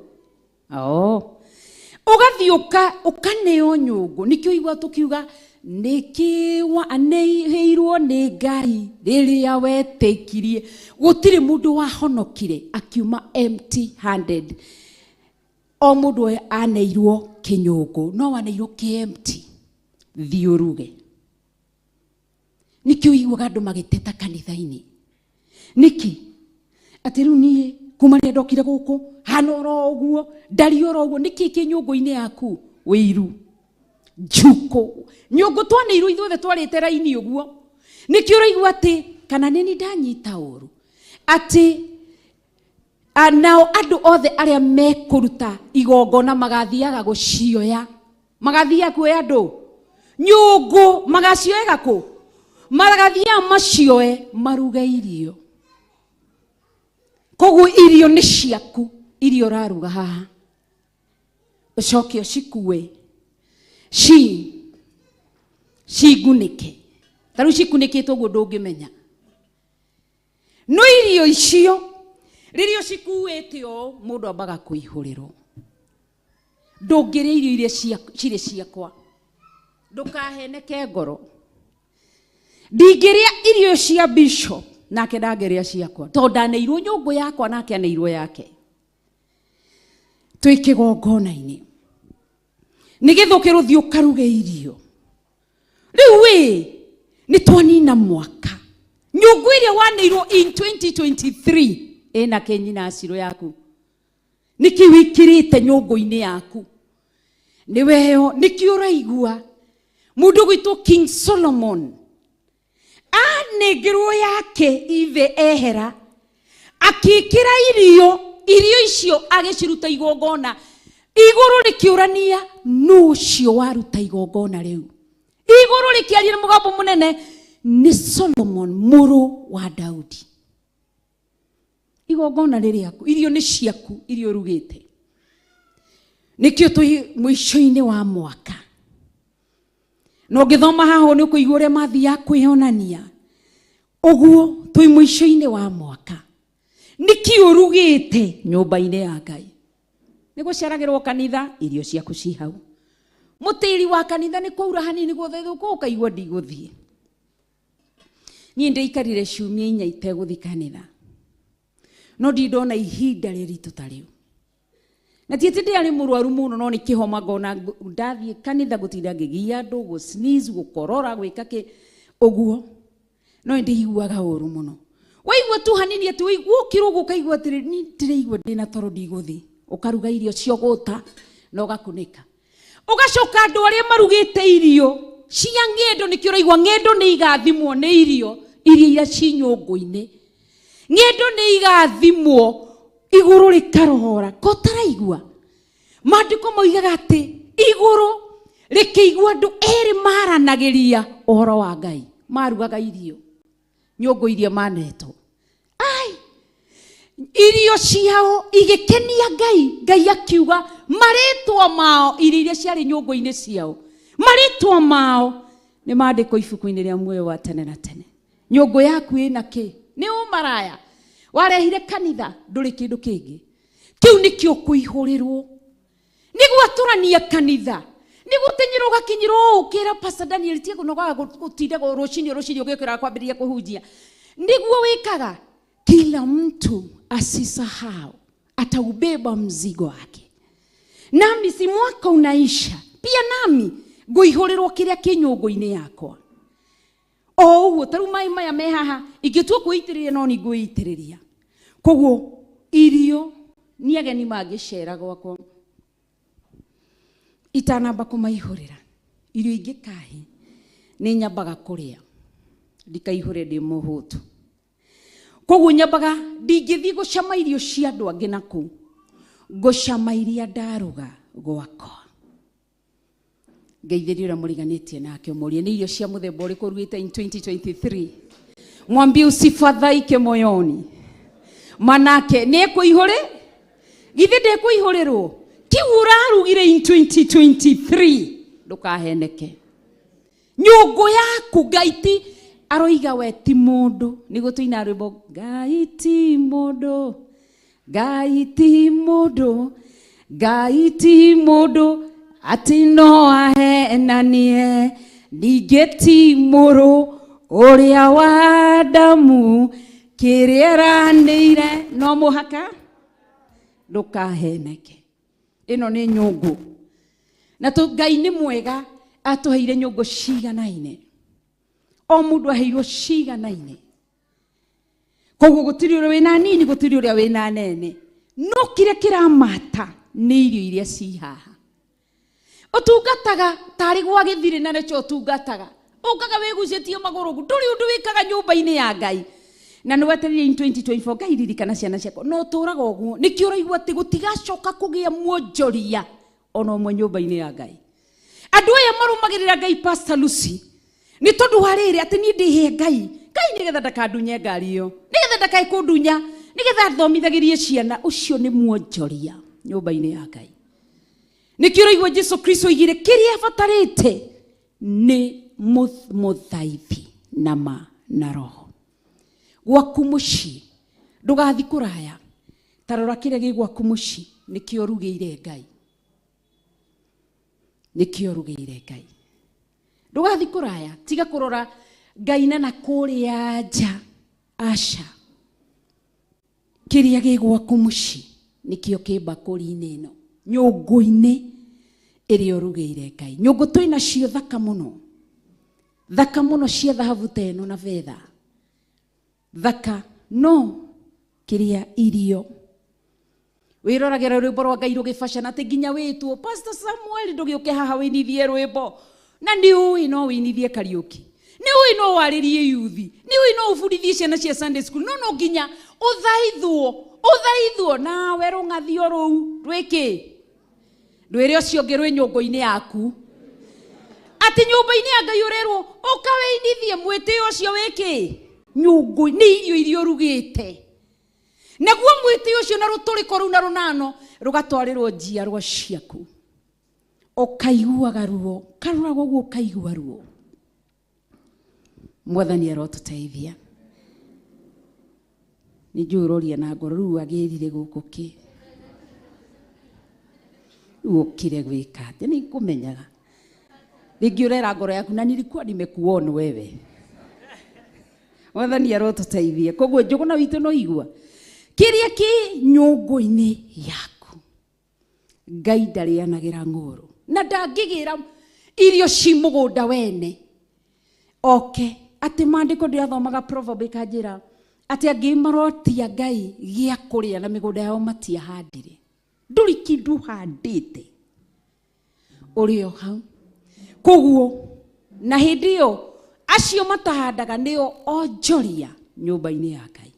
ugathiuka ukaneo nyungu nikio igua tukiuga nikiwa aneheirwo ni Ngai riria wetikirie gutiri mundu wahonokire akiuma empty handed. O mundu aneirwo kinyungu no waneirwo ki empty thiuruge. Nikio igua andu magiteta kanitha-ini niki ati riu nie kumania ndokire guku hana oro uguo ndari oro uguo niki kinyungu-ini yaku wiru njuko nyungu twaneirwo ithuothe twarite raini uguo nikio raigua ati kana nini ndanyita uru ati nao andu othe aria mekuruta igongona magathiaga gucioya magathia kuoya andu nyungu magacioega ku magathia macioe maruga irio koguo irio ni ciaku irio raruga haha ucoke ucikue cigunike taru cikunikitwo guo ndungimenya no irio icio ririo cikuite o mundu ambaga kuihurirwo ndungiria irio iria ciri ciakwa ndukaheneke ngoro ndingiria irio cia bishop nake ndageria ciakwa to ndaneirwo nyungu yakwa nake aneirwo yake twikigongona-ini nigithukirwo thio karuge irio riu wi ni twanina mwaka nyungu iria waneirwo in 2023 ena kenyina aciro yaku niki wikirite nyungu-ini yaku ni weo niki uraigua mundu gwitwo King Solomon anegirwo yake ithe ehera akikira irio icio agiciruta igongona iguru rikiurania nucio waruta igongona riu iguru rikiaria mugambo munene ni Solomon muru wa Daudi. Igongona ririaku irio ni ciaku irio rugite nikio tui mwisho-ini wa mwaka no ngithoma haho ni kuigua uria mathia kwionania uguo tui mwisho-ini wa mwaka nikio rugite nyumba-ini ya Ngai ni guceragirwo kanitha irio ciaku ci hau mutiri wa kanitha ni kwaura hanini guthethuka ukaigua ndiguthie nie ndeikarire ciumia 4 iteguthi kanitha no ndindona ihinda riritu ta riu na tieti ndi ari murwaru muno no ni kihoma ngona ndathie kanitha gutinda ngigia andu go sneeze gukorora gwika ki uguo no ndiiguaga uru muno waigua tu hanini ati wigukirwo gukaigua atiri ni ndireigua ndina toro ndiguthi ukaruga irio cio guta no gakunika ugacoka andu aria marugite irio cia ng'endo nikio raigwa ng'endo ni igathimwo ni irio iria ci nyũngũ-inĩ ng'endo ni igathimwo iguru rikarohora ko taraigwa maandiko moigaga ati iguru rikĩigua andu eri maranagiria ũhoro wa Ngai marugaga irio nyũngũ iria manetwo ai irio ciao igikenia Ngai akiuga maritwa mao iria ciarĩ nyũngũ-inĩ ciao maritwa mao nĩ maandĩkwo ibuku-inĩ rĩa muoyo wa tene na tene. Nyũngũ yaku ĩna kĩ? Nĩ ũmaraya warehire kanitha ndũrĩ kĩndũ kĩngĩ kĩu nĩkĩo kũihũrĩrwo nĩguo atũrania kanitha nĩguo tenyerwo gakinyirwo ũkĩra Pastor Daniel tie kũnoga gũtinda rũcinĩ ũgĩũkĩra kwambĩrĩria kũhunjia nĩguo wĩkaga kila mtu asisahau ataubeba mzigo wake. Nami si mwaka unaisha pia nami ngũihũrĩrwo kĩrĩa kĩ nyũngũ-inĩ yakwa o ũguo tarũ maĩ maya me haha ingĩtua kwĩitĩrĩria no nĩngwĩitĩrĩria. Koguo irio nĩ ageni mangĩcera gwakwa itanamba kũmaihũrĩra irio ingĩkahi nĩ nyambaga kũrĩa ndikaihũre ndĩ mũhũtu. Koguo nyambaga ndingĩthiĩ gũcama irio cia andũ angĩ nakũu ngũcama iria ndaruga gwakwa. Ngeithĩrie ũrĩa mũriganĩtie nake mũrie nĩ irio cia mũthemba ũrĩkũ ũrugĩte in 2023 mwambie usifadhaike moyoni manake nĩekũihũrĩ githĩ ndekũihũrĩrwo kiu ũrarugire in 2023 ndũkaheneke. Nyũngũ yaku Ngai ti aroiga we ti mũndũ nĩguo tũina rwĩmbo Ngai ti mũndũ Ngai ti mũndũ Ngai ti mũndũ ati no ahenanie ningĩ ti mũrũ ũrĩa wa Adamu kĩrĩa eranĩire no mũhaka ndũkaheneke. Ĩno nĩ nyũngũ na Ngai nĩ mwega atũheire nyũngũ ciganaine o mũndũ aheirwo ciganaine. Koguo gũtirĩ ũrĩa wĩna nini gũtirĩ ũrĩa wĩna nene no kĩrĩa kĩramata nĩ irio iria ci haha. Ũtungataga tarĩ gwa gĩthirĩ na nĩkĩo ũtungataga ũkaga wĩgucĩtie magũrũ ndũrĩ ũndũ wĩkaga nyũmba-inĩ ya Ngai na nĩ wetereire in 2024 Ngai ririkana ciana ciakwa no tũraga ũguo nĩkĩo ũraigua atĩ gũtigacoka kũgĩa muonjoria ona ũmwe nyũmba-inĩ ya Ngai. Andũ aya marũmagĩrĩra Ngai Pastor Lucy nĩ tondũ wa rĩrĩ atĩ niĩ ndĩhe Ngai nĩgetha ndakandunye ngari ĩyo nĩgetha ndakae kũndunya nĩgetha thomithagĩrie ciana ũcio nĩ muonjoria nyũmba-inĩ ya Ngai. Nĩkĩo ũraigua Jesu Kristo oigire kĩrĩa abatarĩte nĩ mũthaithi na ma na roho. Gwaku mũciĩ ndũgathi kũraya tarora kĩrĩa gĩ gwaku mũciĩ nĩkĩo ũrugĩire Ngai nĩkĩo ũrugĩire Ngai. Ndũgathi kũraya tiga kũrora Ngai na kũrĩa nja aca kĩrĩa gĩ gwaku mũciĩ nĩkĩo kĩ mbakũri-inĩ ĩno nyũngũ-inĩ ĩrĩa ũrugĩire Ngai. Nyũngũ twĩna cio thaka mũno cia thahabu ta ĩno na betha thaka no kĩrĩa irio wĩroragĩra rwĩmbo rwa Ngai rũgĩbacana atĩ nginya wĩtwo Pastor Samuel ndũgĩũke haha wĩnithie rwĩmbo na nĩ ũĩ no wĩnithie Kariũki nĩ ũĩ no warĩrie yuthi nĩ ũĩ no ũbundithie ciana cia Sunday school no nginya ũthaithwo nawe rũng'athio rũu rwĩkĩ rwĩrĩ ũcio ũngĩ rwĩ nyũngũ-inĩ yaku atĩ nyũmba-inĩ ya Ngai ũrerwo ũkawĩinithie mwĩtĩo ũcio wĩkĩ nyũngũ nĩ irio iria ũrugĩte naguo mwĩtĩo ũcio na rũtũrĩko rũu na rũnano rũgatwarĩrwo njiarwa ciaku ũkaiguaga ruo karũraga ũguo ũkaigua ruo. Mwathani arotũteithia nĩ njũĩ ũroria na ngoro rĩu agĩrire gũkũ kĩ rĩu ũkire gwĩka atĩ nĩ ngũmenyaga rĩngĩ ũrera ngoro yaku na nilikuwa nimekuona wewe. Mwathani arotũteithia. Koguo njũgũna witũ no igua kĩrĩa kĩ nyũngũ-inĩ yaku Ngai ndarĩanagĩra ng'ũrũ na ndangĩgĩra irio ci mũgũnda wene oke atĩ maandĩko ndĩrathomaga proverb ĩkanjĩra atĩ angĩ marotia Ngai gĩa kũrĩa na mĩgũnda yao matiahandire ndũrĩ kĩndũ handĩte Urio hau. Koguo na hindi yo acio matahandaga nio onjoria nyumba-ini ya Ngai.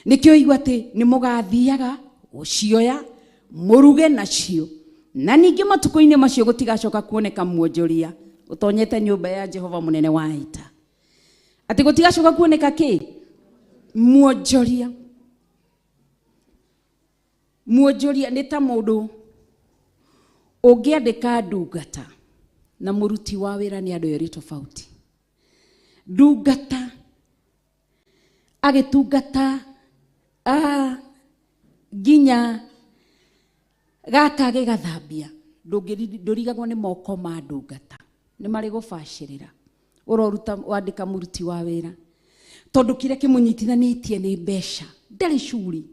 Nikio igua ati ni mugathiaga ucioya muruge nacio. Na ningi matuko-ini macio gutigacoka kuoneka muonjoria utonyete nyumba ya Jehova munene wa ita. Ati gutigacoka kuoneka ki? Muonjoria. Muonjoria ni ta mundu ungiandika ndungata na muruti wa wira ni andu eri tofauti. Ndungata agitungata ginya gaka gigathambia ndurigagwo ni moko ma ndungata ni mari gubacirira uroruta wandika muruti wa wira tondu kire kimunyitithanitie ni mbeca ndari shuguri.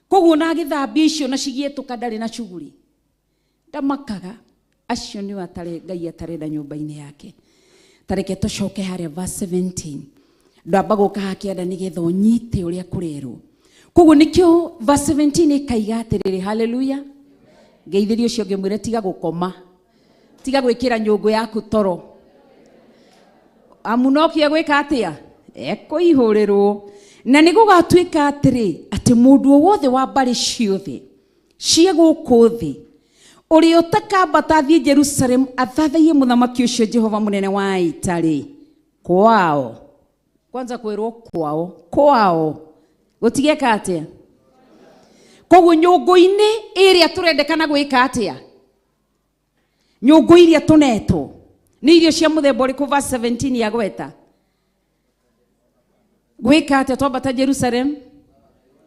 Koguo na githambia icio na cigietuka ndari na shuguri ndamakaga acio ni watare Ngai atarenda nyumba-ini yake. Tareke tucoke haria verse 17 ndamba guka hakienda nigetha unyite uria kurerwo. Koguo nikio verse 17 ikaiga atiriri. Haleluya. Ngeithirio cio ngimwire tiga gukoma, tiga gwikira nyungu yaku toro. Amunokia gwika atia ekuihurirwo na nigugatuika atiri ati mundu wothe wa mbari ciothe cia guku thi uri utakambata thie Jerusalem athathaie muthamaki ucio Jehova munene wa ita kwao. Kwanza kwirwo kwao gutigeka atia. Koguo nyungu-ini iria turendekana gwika atia, nyungu iria tunetwo ni irio cia muthemba uriku? Verse 17 ya gweta gwika atia twambata Jerusalem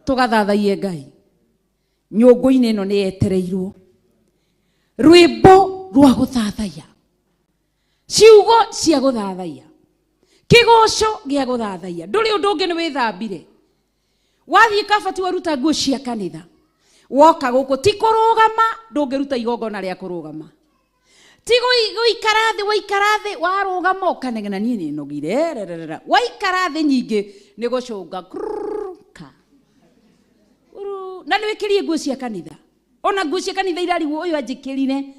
tugathathaie Ngai. Nyungu-ini ino ni yetereirwo rwimbo rwa guthathaiya, ciugo cia guthathaiya, kigoco gia guthathaiya. Nduri undu ungi ni withambire wathie kabati waruta nguo cia kanitha woka guku ti kurugama ndungiruta igongona ria kurugama, ti guikara thi waikara thi warugama ukanegena nie ni nogire waikara thi nyingi ni gucunga ka na ni wikirie nguo cia kanitha. Ona nguo cia kanitha irarigwo uyu anjikirire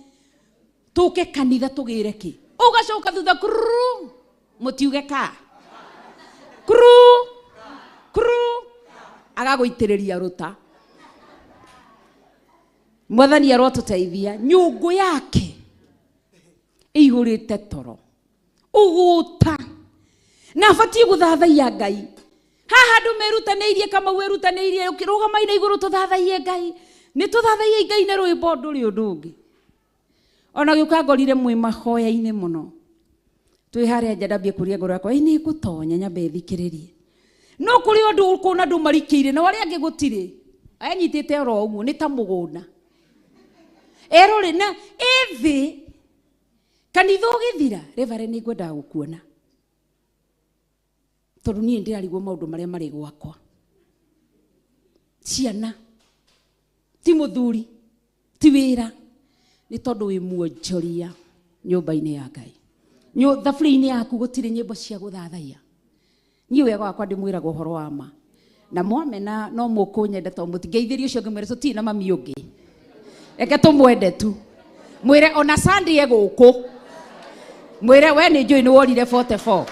tuke kanitha tugire ki ugacoka thutha mutiuge ka agaguitiriria ruta. Mwathani arotuteithia. Nyungu yake ihurite toro uguta na abatie guthathaiya Ngai. Haha ndumerutaniirie kama werutaniirie ukirugama ina iguru tuthathaiye Ngai. Ni tuthathaiye Ngai na rwimbo nduri undu ungi. Ona giuka ngorire mwi mahoya-ini muno twi haria njadambia kuria ngoro yakwa ini gutonya nyambe thikiririe. No kuri undu kuna ndu marikire na wari angi gutire anyitite oro uguo ni ta mugunda erore na evi kanitha ugithira Reverend ni ngwenda gukuona tondu nie ndirarigwo maundu maria mari gwakwa. Ciana ti muthuri ti wira ni tondu wi muonjoria nyumba-ini ya Ngai. Thaburi-ini yaku gutire nyimbo cia guthathaiya. Ni wega wakwa ndimwiraga uhoro wa ma na mwamena no mukunyenda to mutingeithirio ucio ngimwire tuti na mami ungi eke tumwende tu mwire ona Sunday eguku mwire we ni njui ni worire 44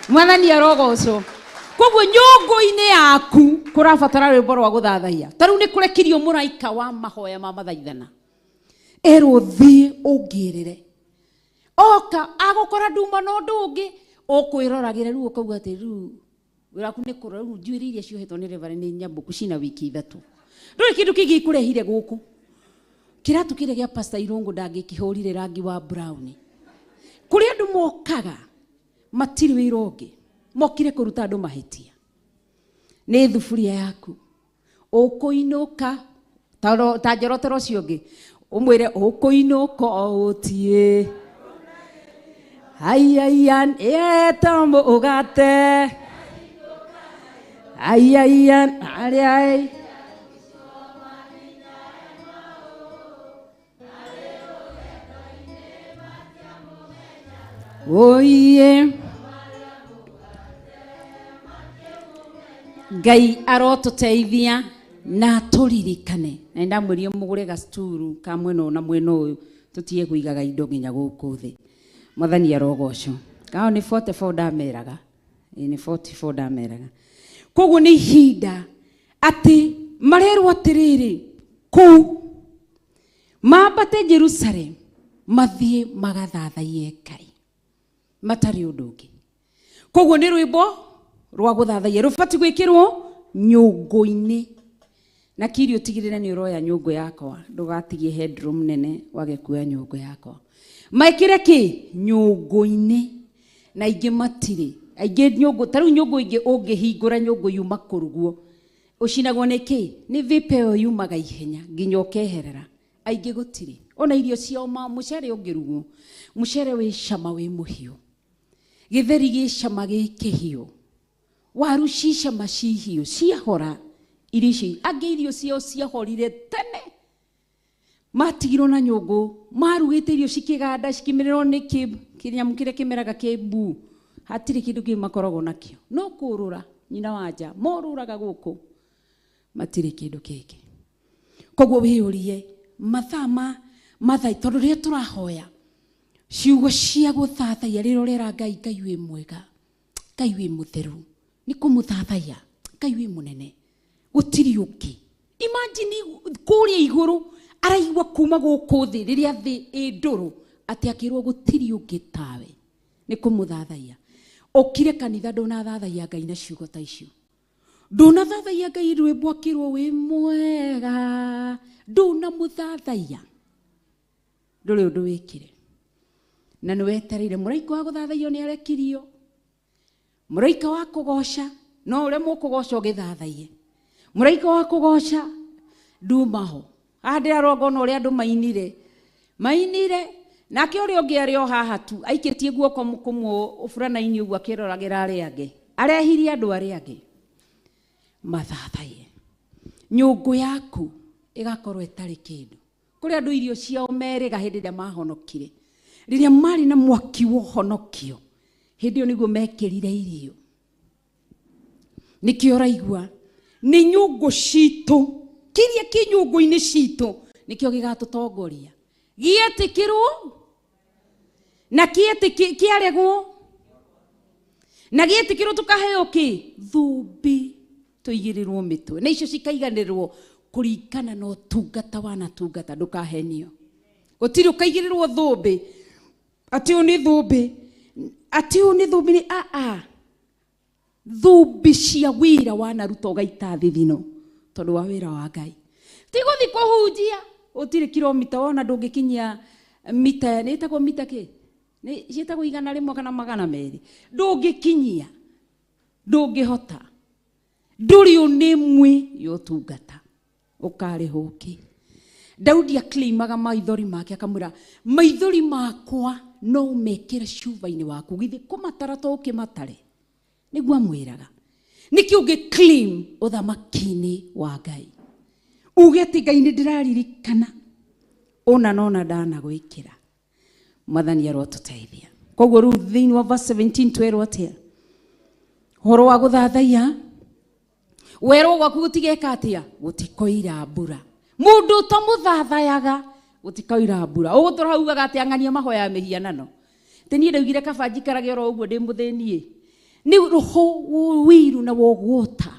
mwathani arogocwo. Koguo nyungu-ini yaku kurabatara rwimbo rwa guthathaiya. Tariu ni kurekirio muraika wa mahoya ma mathaithana erwo thie ungirire oka agukora nduma no ndungi ukwiroragire riu ukauga ati riu wiraku ni kurora riu njuiri iria ciohetwo ni Reverend ni nyambuku cina wiki ithatu nduri kindu kingi kurehire guku kiratu kire gia Pastor Irungu ndangikihurire rangi wa brown kuri andu mokaga matiri wira ungi mokire kuruta andu mahitia ni thufuria yaku ukuinuka ta njorotero cio ngi umwire ukuinuka utie Ayayan etambo ugate ayayan ayay oye Ngai arotuteithia na turirikane na ndamwirie mugure gasturu ka mweno na mweno uyu tutie kuigaga indo nginya guku thi mwathani arogoco kao ni 44 ndameraga ni 44 ndameraga koguo ni ihinda ati marerwo atiriri kuu mambate Jerusalem mathie magathathaie Ngai matari undu ungi koguo ni rwimbo rwa guthathaia rubati gwikirwo nyungu-ini na kiri utigirire ni uroya nyungu yakwa ndugatigie headroom nene wage kuoya nyungu yakwa maikire ki nyungu-ini na ingi matiri aingi nyungu taru nyungu ingi ungihingura nyungu yuma kuruguo ucinagwo ni ki ni vipe yo yumaga ihenya nginya ukeherera aingi gutiri ona irio cio ma mucere ungiruguo mucere wi cama wi muhiu githeri gi cama gi kihiu waru cicama cihiu ciahora irici angi irio cio ciahorire tene matigirwo na nyungu marugite irio cikiganda cikimiriro ni kinyamu kire kimeraga kimbu hatiri kindu ki makorogo nakio no kurura nyina wanja moruraga guku matiri kindu kiki koguo wiyurie mathai tondu ria turahoya ciugo cia guthathaia riro rera Ngai Ngai wi mwega Ngai wi mutheru ni kumuthathaia Ngai wi munene gutiri ungi imagine kuria iguru araigwa kuma guku thi riria thi induru ati akirwo gutiri ungi tawe ni kumuthathaia okire kanitha ndunathathaia Ngai na ciugo ta icio ndunathathaia Ngai rwimbo akirwo wi mwega ndunamuthathaia nduri undu wikire na niwetereire muraika wa guthathaio ni arekirio muraika wa kugoca no ure mukugoca ugithathaie muraika wa kugoca ndumaho andira rongono uri andu mainire nake uri ungi ari o haha tu aikitie guoko mukumu ufurana-ini uguo akiroragira ari angi arehirie andu ari angi mathathaie nyungu yaku igakorwo itari kindu kuri andu irio ciao meriga hindi ria mahonokire riria mari na mwaki wo honokio hindi o niguo mekirire irio nikio raigua ni nyungu citu kiria ki nyungu-ini citu nikio gigatutongoria gietikirwo na kiaregwo na gietikirwo tukaheo ki thumbi tuigirirwo mitwe na icio cikaiganirwo kuringana no tungata wana tungata ndukahenio gutiri ukaigirirwo thumbi ati uni thumbi ni thumbi cia wira wana ruto gaita thithino tondu wa wira wa Ngai tiguthi kuhunjia utiri kilomita wona ndungikinyia mita nitagwo mita ki ni cietagwo igana rimwe kana magana meri ndungikinyia ndungihota nduri unimwi yotungata ukari huki Daudi aklimaga maithori make akamwira maithori makwa no mekire cuba-ini waku githi kumatara to ukimatare niguo amwiraga niki ungi claim uthamaki-ini wa Ngai ugeti Ngai ni ndiraririkana ona nona ndana gwikira mwathani arotuteithia koguo ru thiini wa verse 17 twerwo atia horo wa guthathaia werwo gwaku gutigeka atia gutikoira mbura mundu tamuthathayaga gutikoira mbura ugutura haugaga ati ang'ania mahoya mihianano teni ndaugire kaba njikarage oro uguo ndi muthinie ni roho wiru na wogwota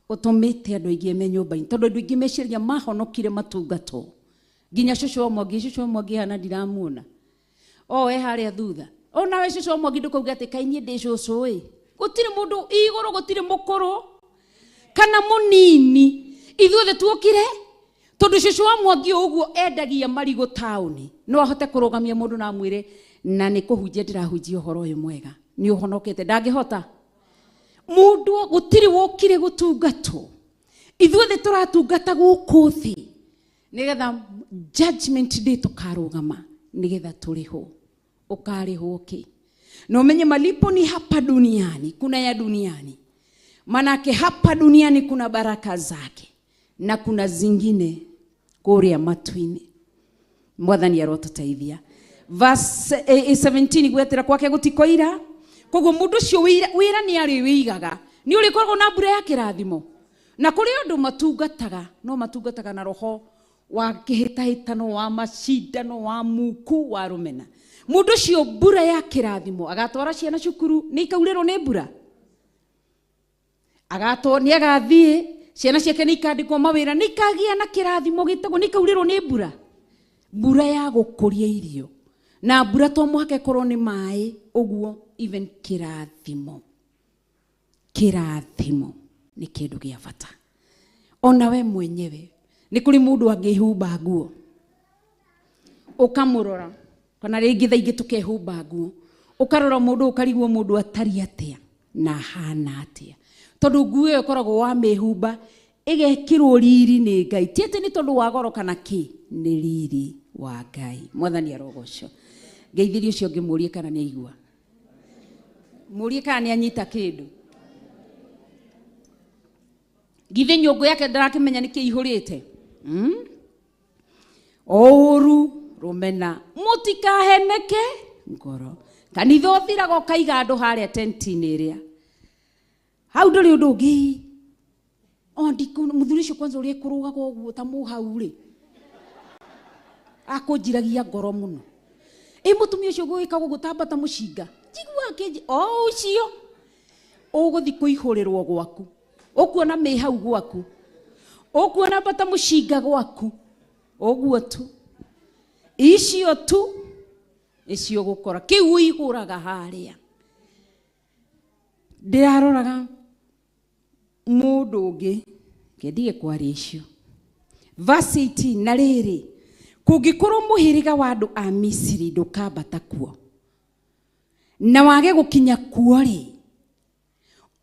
utumite andu aingi me nyumba-ini tondu andu aingi meciria mahonokire matungato nginya cucu mwangi hana ndiramuona we haria thutha ona we cucu mwangi ndukauga ati kaini ndi cucu gutiri mundu iguru gutiri mukuru kana munini ithuothe tuokire tondu cucu wa mwangi uguo endagia marigo tauni no ahote kurugamia mundu na mwire na ni kuhunjia ndirahunjia uhoro uyu mwega ni uhonokete ndangihota mundu gutiri wokire gutungatwo ithuothe turatungata guku thi nigetha judgment day tukarugama nigetha turiho ukariho ki na umenye malipo ni hapa duniani kuna ya duniani manake hapa duniani kuna baraka zake na kuna zingine kuria matwini mwathani arotuteithia verse 17 gwetera kwake gutikoira koguo mundu cio wira ni ari wigaga ni uri korwo na mbura ya kirathimo na kuri andu matungataga no matungataga na roho wa kihitahitano wa macindano wa muku wa rumena. Mundu cio mbura ya kirathimo agatwara ciana cukuru ni ikaurĩrwo nĩ mbura. Ni agathie ciana ciake ni ikandĩkwo mawĩra ni ikagia na kirathimo gĩtagwo ni ikaurĩrwo nĩ mbura. Mbura ya gũkũria irio na mbura to mũhaka ĩkorwo nĩ maĩ ũguo even kirathimo. Kirathimo ni kĩndũ gĩa bata. Ona we mwenyewe ni kuri mundu angĩhumba nguo ukamurora kana rĩngĩ tha ingĩ tukehumba nguo ukarora mundu ukarigwo mundu atari atia na hana atia tondu nguo ĩyo ĩkoragwo wa mĩhumba ĩgekĩrwo riri nĩ Ngai tiete ni tondu wa goro kana ki ni riri wa Ngai. Mwathani arogocwo. Ngeithirie ũcio ngĩmũrie kana nĩ aigua. Mũrie kana nĩ anyita kĩndũ. Githe nyũngũ yake ndarakĩmenya nĩ kĩihũrĩte. Oru rumena mutikaheneke ngoro. Kanitha ũthiraga ũkaiga andũ harĩa tenti-inĩ ĩrĩa. Hau ndũrĩ ũndũ ũngĩ. Mũthuri ũcio kwanza ũrĩa kũrũgaga ũguo ta mũhau rĩ. Akũnjiragia ngoro mũno. Mũtumia ũcio gwĩkagwo gũtambata mũcinga. Njigua kĩnji ũcio. Ũgũthi kũihũrĩrwo gwaku. Ũkuona mĩhau gwaku. Ũkuona bata mũcinga gwaku. Ũguo tu. Icio tu. Icio gũkora. Kĩu igũraga harĩa. Ndĩraroraga mũndũ ũngĩ. Ngendige kwaria icio. Verse 18 na rĩrĩ. Kũngĩkorwo mũhĩrĩga wa andũ a Misiri ndũkambata kuo. Na wage gũkinya kuo rĩ.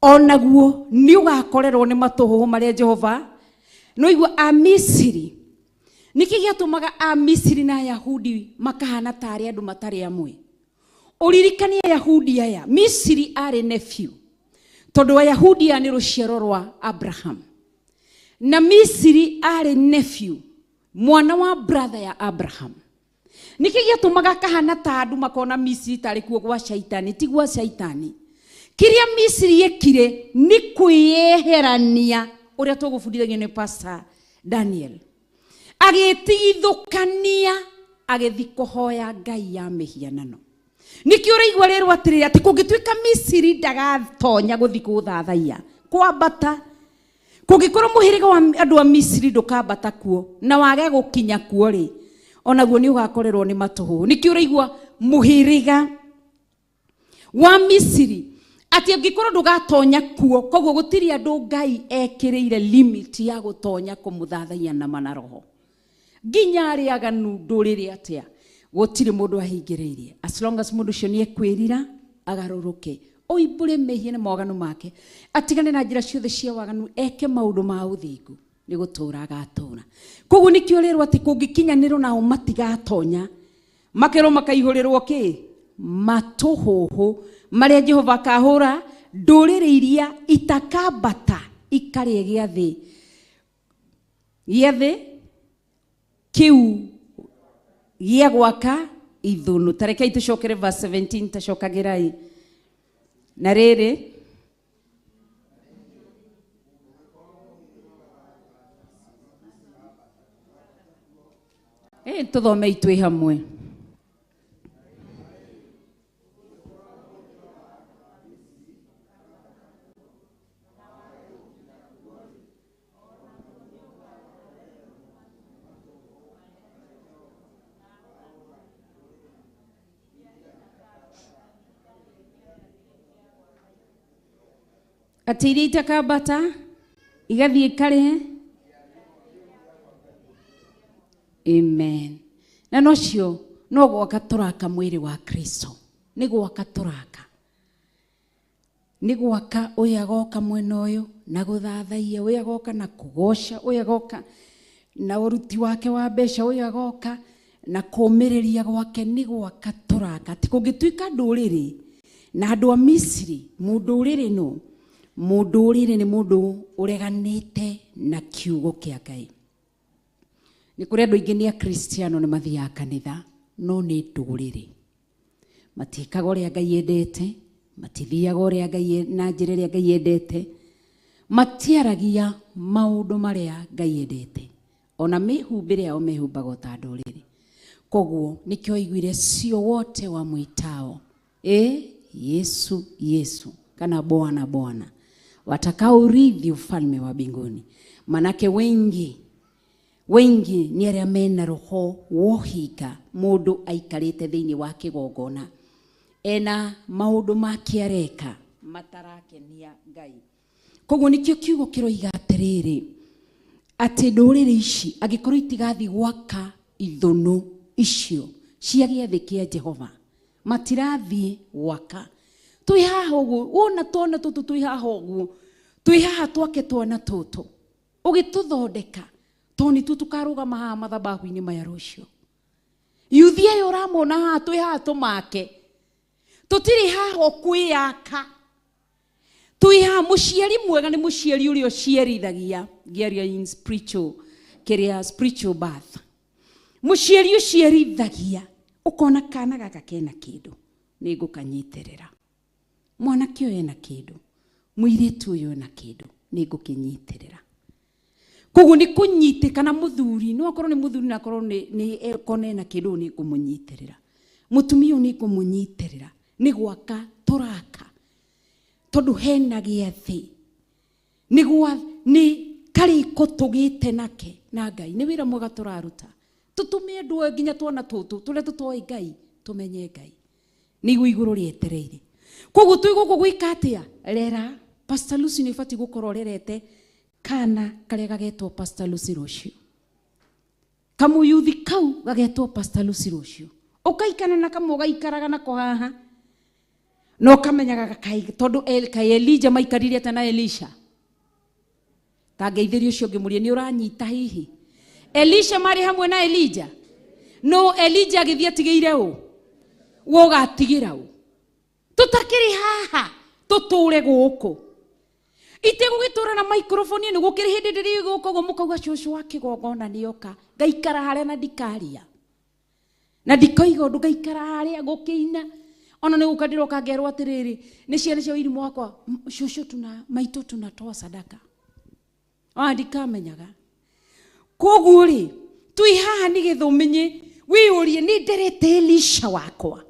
Onaguo ni ugakorerwo ni matuhu maria Jehova no igua a Misiri niki giatumaga a Misiri na Yahudi makahana tari andu matari amwe. Uririkania Yahudi aya Misiri ari nephew tondu wa Yahudi ya ni ruciaro rwa Abraham na Misiri ari nephew mwana wa brother ya Abraham. Niki giatumaga kahana ta andu makona Misiri tari kuo gwa shaitani tigwa shaitani. Kiria Misiri yekire ni kwĩyeherania uria tũgũbundithagio nĩ Pastor Daniel. Agĩtigithũkania agĩthi kũhoya ngai ya mĩhianano. Nĩkĩo ũraigua rĩrwo atĩrĩrĩ atĩ kũngĩtuĩka Misiri ndagatonya gũthi gũthathaiya kwambata. Kũngĩkorwo mũhĩrĩga wa andũ a Misiri ndũkambata kuo na wage gũkinya kuo rĩ onaguo nĩ ũgakorerwo nĩ matũhũ. Nĩkĩo ũraigua mũhĩrĩga wa Misiri ati angĩkorwo ndũgatonya kuo koguo gũtiri andũ Ngai ekĩrĩire limit ya gũtonya kũmũthathaiya na manaroho. Nginya arĩa aganu ndũrĩrĩ atĩa gũtiri mũndũ ahingĩrĩirie as long as mũndũ ũcio nĩ ekwĩrira agarũrũke oimbũre mehia na mawaganu make atigane na njĩra ciothe cia waganu eke maũndũ ma ũthingu nĩ gũtũra agatũra. Koguo nĩkĩo rĩrwo atĩ kũngĩkinyanĩrwo nao matigatonya makerwo makaihũrĩrwo kĩ matũhũhũ maria Jehova kahũra ndũrĩrĩ iria itakambata ikarĩe gĩathĩ kĩu gĩa gwaka ithũnũ. Tarekei tũcokere verse 17 tacokagĩrai na rĩrĩ tũthomei twĩ hamwe. Atiri itakambata igathie kare. Amen. Na nocio no gwaka turaka mwĩrĩ wa Kristo. Nĩ gwaka turaka. Nĩ gwaka ũyũ agoka mwena ũyũ na gũthathaiya, ũyũ agoka na kũgoca, ũyũ agoka na ũruti wake wa mbeca, ũyũ agoka na kũmĩrĩria gwake. Nĩ gwaka turaka. Ti kũngĩtuĩka ndũrĩrĩ na andũ a Misiri mũndũrĩrĩ no mũndũrĩrĩ nĩ mũndũ ũreganĩte na kiugo kĩa Ngai. Nĩ kũrĩ andũ aingĩ nĩ a Kristiano nĩ mathiaga kanitha no nĩ ndũrĩrĩ. Matiĩkaga ũrĩa Ngai endete, matithiaga ũrĩa Ngai na njĩra ĩrĩa Ngai endete, matiaragia maũndũ marĩa Ngai endete. ona mihumbire yao mehumbaga ta ndũrĩrĩ. Koguo nikio igwire sio wote wa mwitao Yesu Yesu kana Bwana Bwana watakao urithi ufalme wa mbinguni. Manake wengi ni arĩa mena roho wohinga, mũndũ aikarĩte thĩinĩ wa kĩgongona ena maũndũ make areka matarakenia Ngai. Koguo nikio kiugo kĩroiga atĩrĩrĩ atĩ ndũrĩrĩ ici angĩkorwo itigathi gwaka ithũnũ icio cia gĩathĩ kĩa Jehova matirathi gwaka. Twi haha ũguo wona twana tũtũ twi haha ũguo twi haha twake twana tũtũ ũgĩtũthondeka toni tu tukarũgama haha mathabahu-inĩ maya rũciũ. Yuthi ayo ũramona haha twi haha tũmake tũtirĩ haha kwĩyaka. Twi haha mũciari mwega nĩ mũciari ũrĩa ũciarithagia ngĩaria in spiritual birth. Mũciari ũciarithagia ũkona kana gaka kena kĩndũ nĩ ngũkanyitĩrĩra, mwanake ũyũ ena kĩndũ, mũirĩtu ũyũ ena kĩndũ nĩ ngũkĩnyitĩrĩra. Koguo nĩ kũnyitĩkana mũthuri no akorwo nĩ mũthuri na akorwo nĩ kona ena kĩndũ nĩ ngũmũnyitĩrĩra, mũtumia ũyũ nĩ ngũmũnyitĩrĩra, nĩ gwaka tũraka tondũ hena gĩathĩ nĩ karĩko tũgĩte nake na Ngai. Nĩ wĩra mwega tũraruta tũtũme andũ nginya twana tũtũ tũrĩa tũtoĩ Ngai tũmenye Ngai nĩguo igũrũ rĩetereire. Koguo tũi gũkũ gwĩka atĩa rera Pastor Lucy nĩ bati gũkorwo rerete kana karĩa gagetwo Pastor Lucy rũciũ, kamũyuthi kau gagetwo Pastor Lucy rũciũ, ũkaikana na kamwe ũgaikaraga nako haha no kamenyaga gakai tondũ Elijah maikarire ata na Elisha. Tangeithĩrio ũcio ngĩmũria nĩ ũranyita hihi Elisha marĩ hamwe na Elijah? No Elijah agĩthiĩ atigĩire ũ ũgatigira ũ? Tũtakĩrĩ haha tũtũre gũkũ itegũgĩtũra na microphone nĩ gũkĩrĩ hĩndĩ ndĩrĩ gũkũ ũguo mũkauga cũcũ wa kĩgongona nĩoka ngaikara harĩa na ndikaria na ndikoiga ũndũ ngaikara harĩa gũkĩina. Ona nĩ gũka ndĩroka ngerwo atĩrĩrĩ nĩ ciana cia irimu wakwa cũcũ maitũ tunatoa sadaka ndikamenyaga. Koguo rĩ twi haha nĩgetha ũmenye wĩyũrie nĩ nderete Elisha wakwa.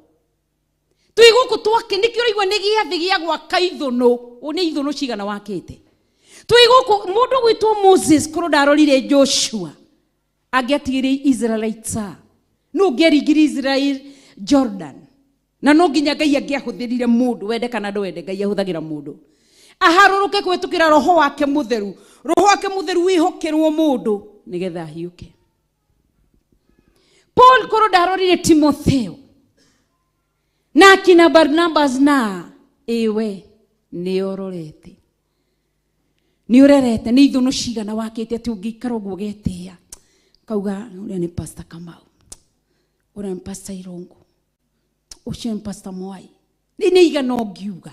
Twi gũkũ twake nĩkĩo ũraigua nĩ gĩathĩ gĩa gwaka ithũnũ. Nĩ ithũnũ cigana wakĩte? Twi gũkũ mũndũ gwĩtwo Moses korwo ndarorire Joshua angĩatigĩrĩ Israelites no ngĩringire Israel Jordan na no nginya Ngai angĩahũthĩrire mũndũ wende kana ndwende Ngai ahũthagĩra mũndũ aharũrũke kwĩtũkĩra roho wake mũtheru wĩhokerwo mũndũ nĩgetha hiũke. Paul korwo ndarorire Timotheo na kina Barnabas na ewe nĩ ororete nĩ ũrerete nĩ ithũnũ cigana wakĩte atĩ ũngĩikara ũguo getĩa kauga ũrĩa nĩ Pastor Kamau, ũrĩa nĩ Pastor Irungu, ũcio nĩ Pastor Mwai, nĩ igana ũngiuga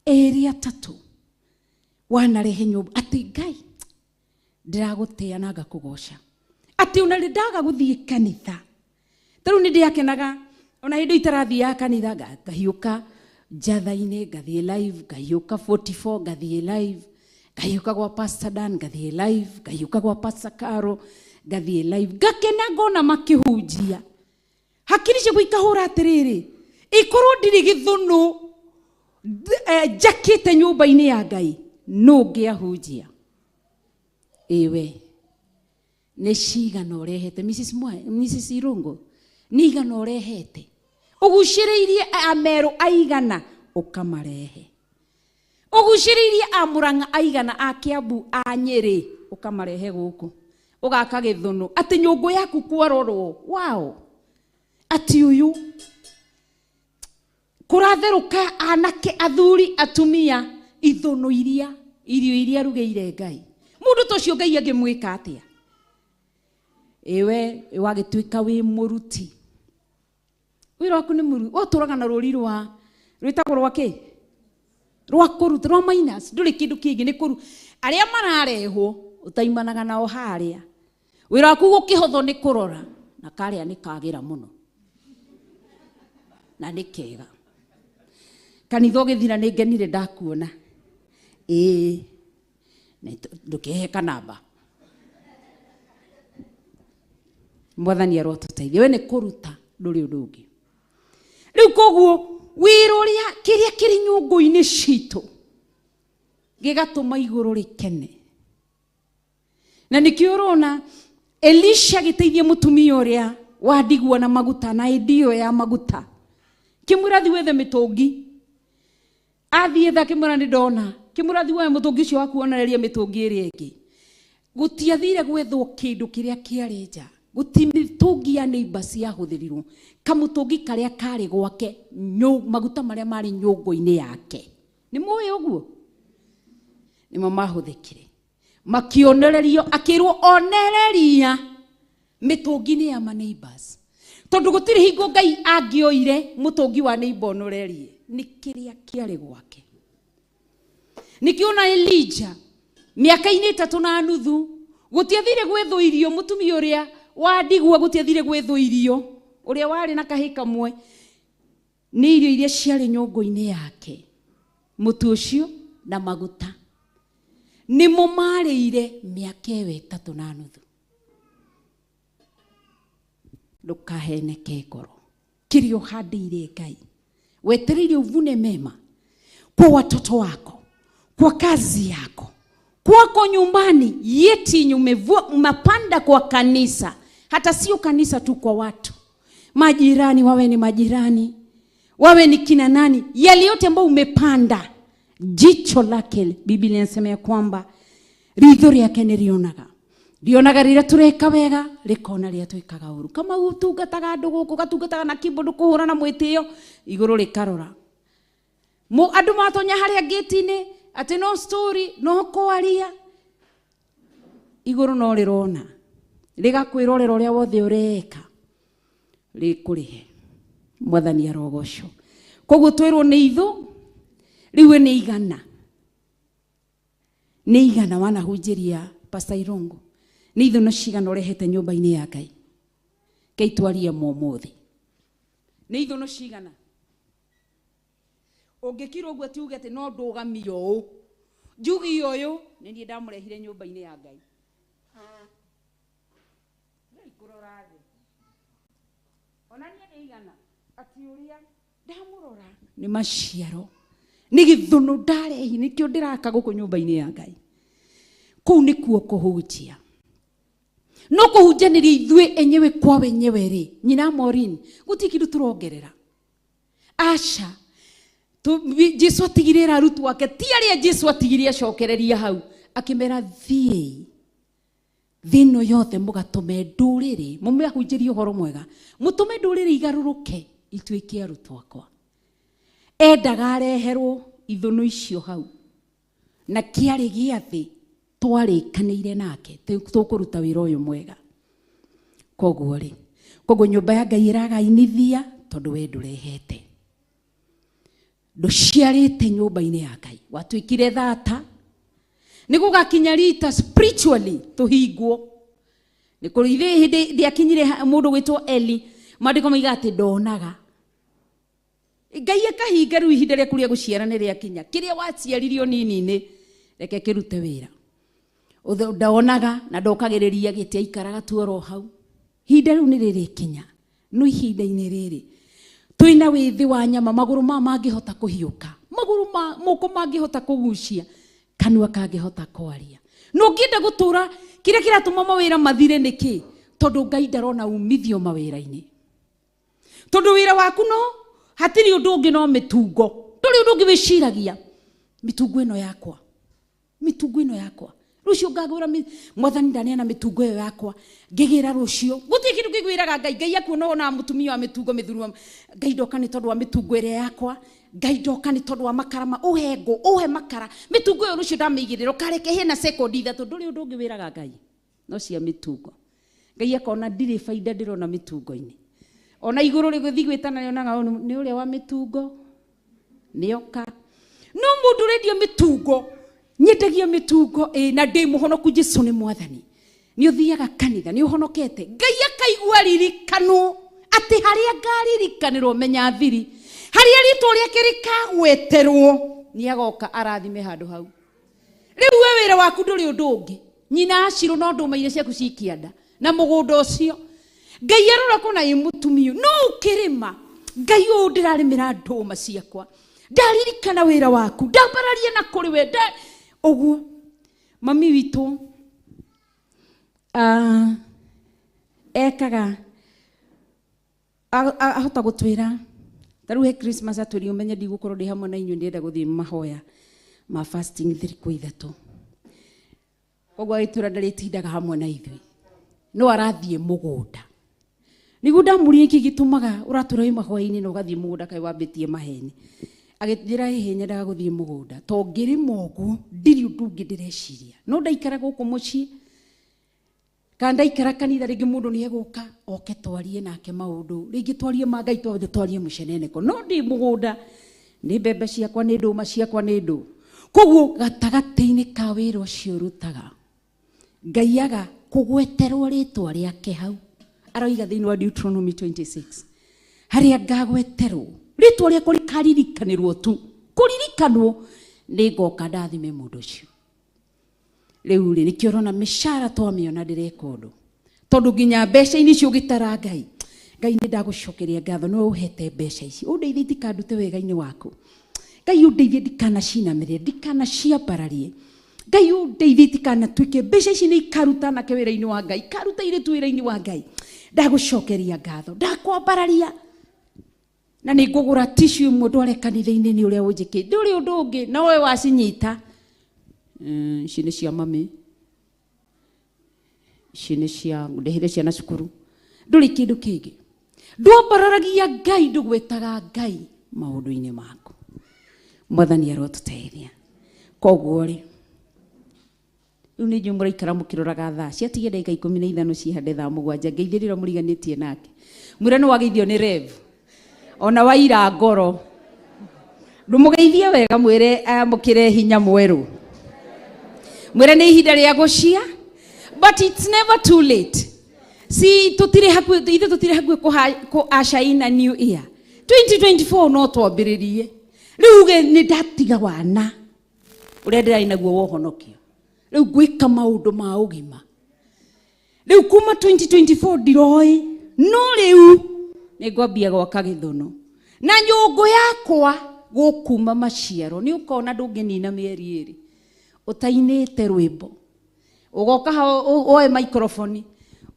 erĩ atatũ wanarehe nyũmba atĩ Ngai ndĩragũtĩa na ngakũgoca atĩ ona ndaga gũthiĩ kanitha. Tarĩu nĩ ndĩakenaga ona hĩndĩ itarathiaga kanitha ngahiũka njatha-inĩ ngathiĩ live, ngahiũka 44 ngathiĩ live, ngahiũka gwa Pastor Dan ngathiĩ live, ngahiũka gwa Pastor Caro ngathiĩ live, ngakena ngona makĩhunjia hakiri ciaku ikahũra atĩrĩrĩ ikorwo ndirĩ gĩthũnũ njakĩte nyũmba-inĩ ya Ngai no ngĩahunjia. Ewe nĩ cigana ũrehete Mrs. Irungu, nĩ igana ũrehete ũgucĩrĩirie ameru aigana ũkamarehe, ũgucĩrĩirie a Mũrang'a aigana a Kiambu a Nyĩrĩ ũkamarehe gũkũ ũgaka gĩthũnũ atĩ nyũngũ yaku kwarorwo wao atĩ ũyũ kũratherũka anake athuri atumia ithũnũ irio iria rugĩire Ngai. Mũndũ ta ũcio Ngai angĩmwĩka atĩa? Ewe wagĩtuĩka wĩ mũruti wĩra waku nĩ mũru ũtũraga na rũri rwĩtagwo rwa kĩ rwa kũruta rwa minus ndũrĩ kĩndũ kĩngĩ nĩ kũru arĩa mararehwo ũtaimanaga nao harĩa wĩra waku gũkĩhotho nĩ kũrora na karĩa nĩ kagĩra mũno na nĩ kega. Kanitha ũgĩthira nĩ ngenire ndakuona ndũkĩhe kanamba mwathani arotuteithia we ni kuruta nduri undu ungi riu koguo wira uria kiria kiri nyungu-ini citu gigatuma iguru rikene na nikio urona Elisha giteithia mutumia uria wadigwa na maguta na idio ya maguta kimurathi wethe mitungi athie tha kimura ni ndona kimurathi we mutungi ucio waku onereria mitungi iri ingi gutiathire gwethwo kindu kiria kiari nja gutimitungi ya neighbors yahuthirirwo kamutungi karia kari gwake maguta maria mari nyungu-ini yake ni muwi uguo nimo mahuthikire makionererio akirwo onereria mitungi-ini ya neighbors tondu gutiri hingo Ngai angioire mutungi wa neighbor onorerie ni kiria kiari gwake nikiona Elijah miaka-ini 3.5 gutiathire gwetho irio mutumia uria wadigwa gutiathire gwetho irio uria wari na kahi kamwe ni irio iria ciari nyungu-ini yake mutu ucio na maguta nimo marĩire miaka 3.5 ndukaheneke ngoro kirio handire Ngai wetereire uvune mema kwa watoto wako kwa kazi yako kwako nyumbani yeti umepanda kwa kanisa hata sio kanisa tu kwa watu majirani wawe ni majirani wawe ni kina nani yale yote ambao umepanda jicho lake Biblia inasema ya kwamba ritho riake rionaga rira tureka wega rikona ria twikaga uru kama utungataga andu guku gatungataga na keyboard kuhura na mwitio iguru rikarora andu matonya haria gate-ini ati no story no kwaria iguru no rirona rigakwirorera uria wothe ureka rikurihe mwathani arogoco koguo twirwo ni ithu riwe ni igana wanahunjiria Pastor Irongo ni ithu no cigana urehete nyumba-ini ya Ngai keitwaria momuthi ni ithu no cigana ungikirwo guo tiuge ati no ndugamio u njugi uyu ni nie ndamurehire nyumba-ini ya Ngai kurora thi ona nie ni igana ati uria ndamurora ni maciaro ni githunu ndarehi nikio ndiraka guku nyumba-ini ya Ngai kuu nikuo kuhunjia no kuhunjaniria ithue enyewe kwa wenyewe ri nyina Maureen gutikindu turongerera acha Jesu atigirira arutu wake ti aria Jesu atigiria cokereria hau akimera thino yothe mugatume nduriri mumehunjirie uhoro mwega mutume nduriri igaruruke ituike arutwo akwa endaga areherwo ithunu icio hau na kiari giathi twarikanire nake tukuruta wira uyu mwega koguo nyumba ya Ngai iragainithia tondu we ndurehete nduciarite nyumba-ini ya Ngai watwikire thata nigugakinya rita spiritually tuhingwo nikurithi hindi ndiakinyire mundu gwitwo Eli mandiko maiga ati ndonaga Ngai akahinga riu ihinda ria kuria guciara ni riakinya kiria waciaririo nini-ini reke kirute wira ndaonaga na ndokagiriria giti aikaraga tuoro hau hinda riu ni ririkinya no ihinda-ini riri twina withi wa nyama maguru mangihota kuhiuka maguru moko mangihota kugucia kanua kangihota kwaria no ngienda gutura kiria kiratuma mawira mathire niki tondu Ngai ndarona umithio mawira-ini tondu wira waku no hatiri undu ungi no mitungo nduri undu ungi wiciragia mitungo ino yakwa rucio ngagura mwathani ndania na mitungo iyo yakwa ngigira rucio guti kindu kigwiraga Ngai akuona ona mutumia wa mitungo mithurwa Ngai ndoka ni tondu wa mitungo ire yakwa Ngai ndoka ni tondu wa makarama uhe makara mitungo iyo rucio ndamigirira kareke hena sekondi ithatu nduri undu ungi wiraga Ngai no cia mitungo Ngai akona ndiri faida ndirona mitungo-ini ona iguru riguthi gwitana yonaga ni uria wa mitungo nioka no mundu redio mitungo nyendagia mitungo na ndi muhonoku Jesu ni mwathani ni uthiaga kanitha ni uhonokete Ngai akaigua ririkano ati haria ngaririkanirwo menya thiri haria ritwa riake rikagweterwo ni agoka arathime handu hau riu we wira waku nduri undu ungi nyina Ashiru no ndumaire ciaku cikianda na mugunda ucio ngai arora kona i mutumio no ukirima ngai u ndirarimira nduma ciakwa ndaririkana wira waku ndambararia na kuri we oguo mami witu ekaga ahota gutwira taru he Christmas atwiri umenye ndigukorwo ndi hamwe na inyu ndenda guthii mahoya ma fasting 3 kwa ithatu koguo aitura ndaritindaga hamwe na ithui no arathie mugunda nigu ndamurie iki gitumaga uratura i mahoya-ini no gathie mugunda kai wambitie maheni agitira hihinya ndaga guthie mugunda to ngiri mogu ndiri undu ngi ndireciria no ndaikara guku mucii kanda ikara kanitha ringi mundu ni eguka oke twarie nake maundu ringi twarie ma ngai twarie muceneneko no ndi mugunda ni mbembe ciakwa ni nduma ciakwa ni ndu koguo gatagati-ini ka wira ucio rutaga ngai aga kugweterwo ritwa riake hau aroiga thiini wa Deuteronomy 26 haria ngagweterwo ritwa riakwa rikaririkanirwo tu kuririkanwo ni ngoka ndathime mundu ucio riu ri nikio rona mishara twamiona ndireka undu tondu nginya mbeca ini cio gitara ngai ni ndagucokeria ngatho no uhete mbeca ici undeithie tikandute wega-ini waku ngai undeithie ndikana cinamirire ndikana ciambararie ngai undeithie tikana tuike mbeca ici ni ikaruta nake wira-ini wa ngai karuta ire tu wira-ini wa ngai ndagucokeria ngatho ndakwambararia na ni ngugura tissue imwe ndware kanitha-ini ni uria unjiki nduri undu ungi na we wacinyita ici nĩ cia mami ici nĩ cia ndĩhire ciana cukuru ndũrĩ kĩndũ kĩngĩ ndwambararagia ngai ndũgwĩtaga ngai maũndũ-inĩ maku mwathani arotũteithia koguo rĩ rĩu nĩ inyuĩ mũraikara mũkĩroraga thaa ciatige ndagĩka 15 cihande thaa 7 ngeithĩrĩra mũriganĩtie nake mwĩre nĩ wageithio nĩ rev ona waira ngoro ndũmũgeithie wega mwĩre amũkĩre hinya mwerũ mwere ni ihinda ria gucia but it's never too late si tutire hakuhi ku ashaina new year 2024 no twambiririe riu ni ndatiga wana uria ndirai naguo wohonokio riu gwika maundu ma ugima riu kuma 2024 ndiroi no riu ni ngwambia gwaka githuno na nyungu yakwa gukuma maciaro ni ukona ndunginina mieri iri utainite rwimbo ugoka oe microphone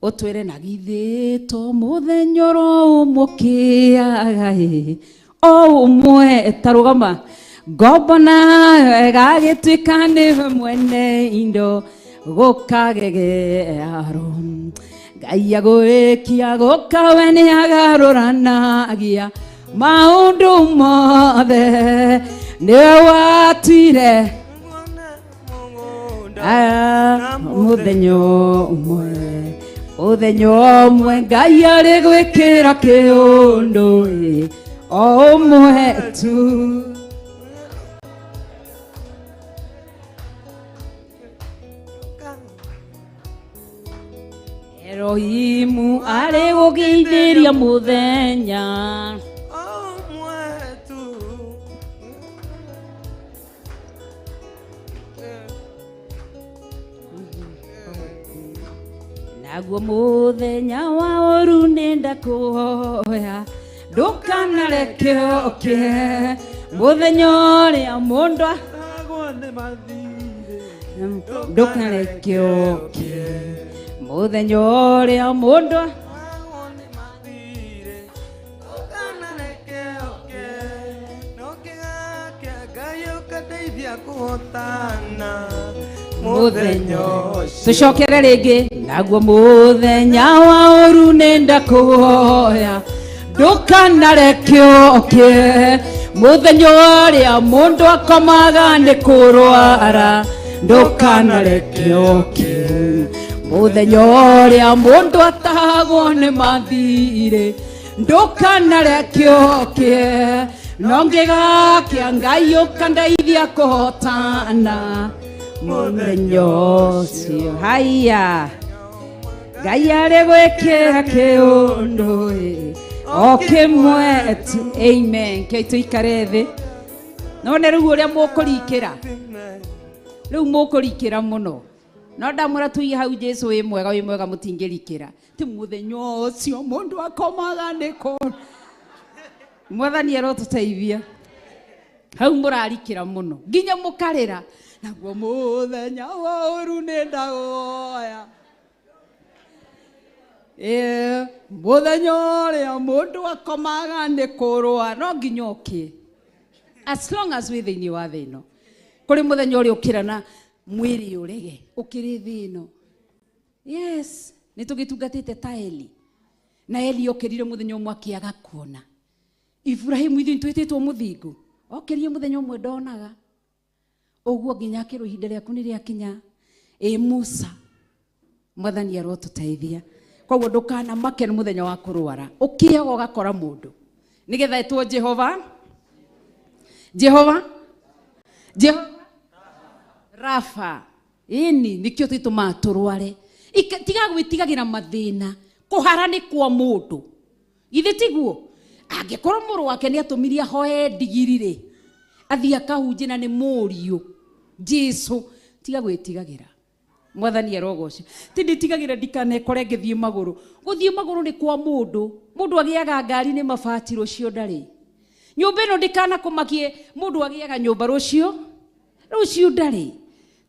utwire na githito muthenyoro umukiaga o umwe tarugama gobona gagitwika ni mwene indo gukagegearo ngai agwikia gukawe ni agaruranagia maundu mothe ni watire muthenyo umwe ngai ari gwikira kiundu o umwe tu Erohimu ari gugeithĩria muthenya naguo muthenya wa oru nenda kuhoya ndukanareke oke muthenya uria mundu ndukanareke oke muthenya uria mundu tucokere ringi naguo muthenya wa oru nenda kuhoya ndukanareke oke muthenya uria mundu akomaga ni kurwara ndukanareke oke muthenya uria mundu atahagwo ni mathire ndukanareke oke nongigakia ngai ukandeithia kuhotana muthenya ucio haya ngai ari gwikira kiundu o kimwe tu amen ke tuikare thi none riu uria mukurikira riu mukurikira muno no ndamwĩra tuige hau Jesu wĩ mwega mũtingĩrikĩra ti mũthenya ũcio mũndũ akomaga nĩkũ Mwathani arotũteithia hau mũrarikĩra mũno nginya mũkarĩra naguo mũthenya ũru nĩ ndagoya mũthenya ũrĩa mũndũ akomaga nĩ kũrũa no nginya ũkĩe as long as wĩ thĩinĩ wa thĩ ĩno kũrĩ mũthenya ũrĩa ũkĩra na mwĩrĩ ũrege ũkĩrĩ thĩ ĩno yes nĩ tũgĩtungatĩte ta Eli na Eli okĩrire mũthenya ũmwe akĩaga kuona Ibrahimu ithuĩ twĩtĩtwo mũthingu okĩrire mũthenya ũmwe ndonaga ũguo nginya akĩrwo ihinda rĩaku nĩ rĩakinya Musa Mwathani arotũteithia koguo ndũkanamake nĩ mũthenya wa kũrwara ũkĩaga ũgakora mũndũ nĩgetha etwo Jehova Rafa ini nikio twĩtũmaga tũrware tiga gwĩtigagĩra mathĩna kũhara nĩ kwa mũndũ githĩ tiguo angĩkorwo mũrũ wake nĩ atũmirie hoe ndigiri athiĩ akahunjie na nĩ mũriũ Jesu tiga gwĩtigagĩra Mwathani arogocio ti nditigagĩra ndikanekore ngĩthiĩ magũrũ gũthiĩ magũrũ nĩ kwa mũndũ agĩaga ngari nĩ mabati rũcio ndarĩ nyũmba ĩno ndikanakũmakie mũndũ agĩaga nyũmba rũcio ndarĩ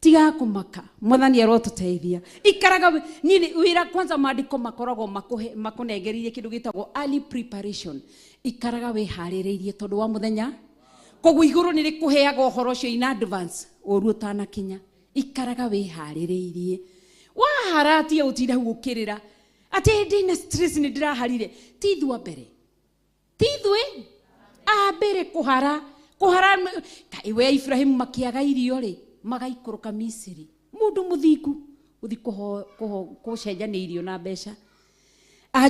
tiga kũmaka Mwathani arotũteithia ikaraga nini wĩra kwanza maandĩko makoragwo makũnengereirie kĩndũ gĩtagwo early preparation ikaraga wĩharĩrĩirie tondũ wa mũthenya koguo igũrũ nĩ rĩkũheaga ũhoro ũcio in advance ũru ũtanakinya ikaraga wĩharĩrĩirie wahara tiga gũtinda hau ũkĩrĩra atĩ ndĩna stress nĩ ndĩraharire tithua mbere mbere kũhara kai we Ibrahimu makĩaga irio rĩ magaikũrũka Misiri mũndũ mũthingu ũthi kũcenjania irio na mbeca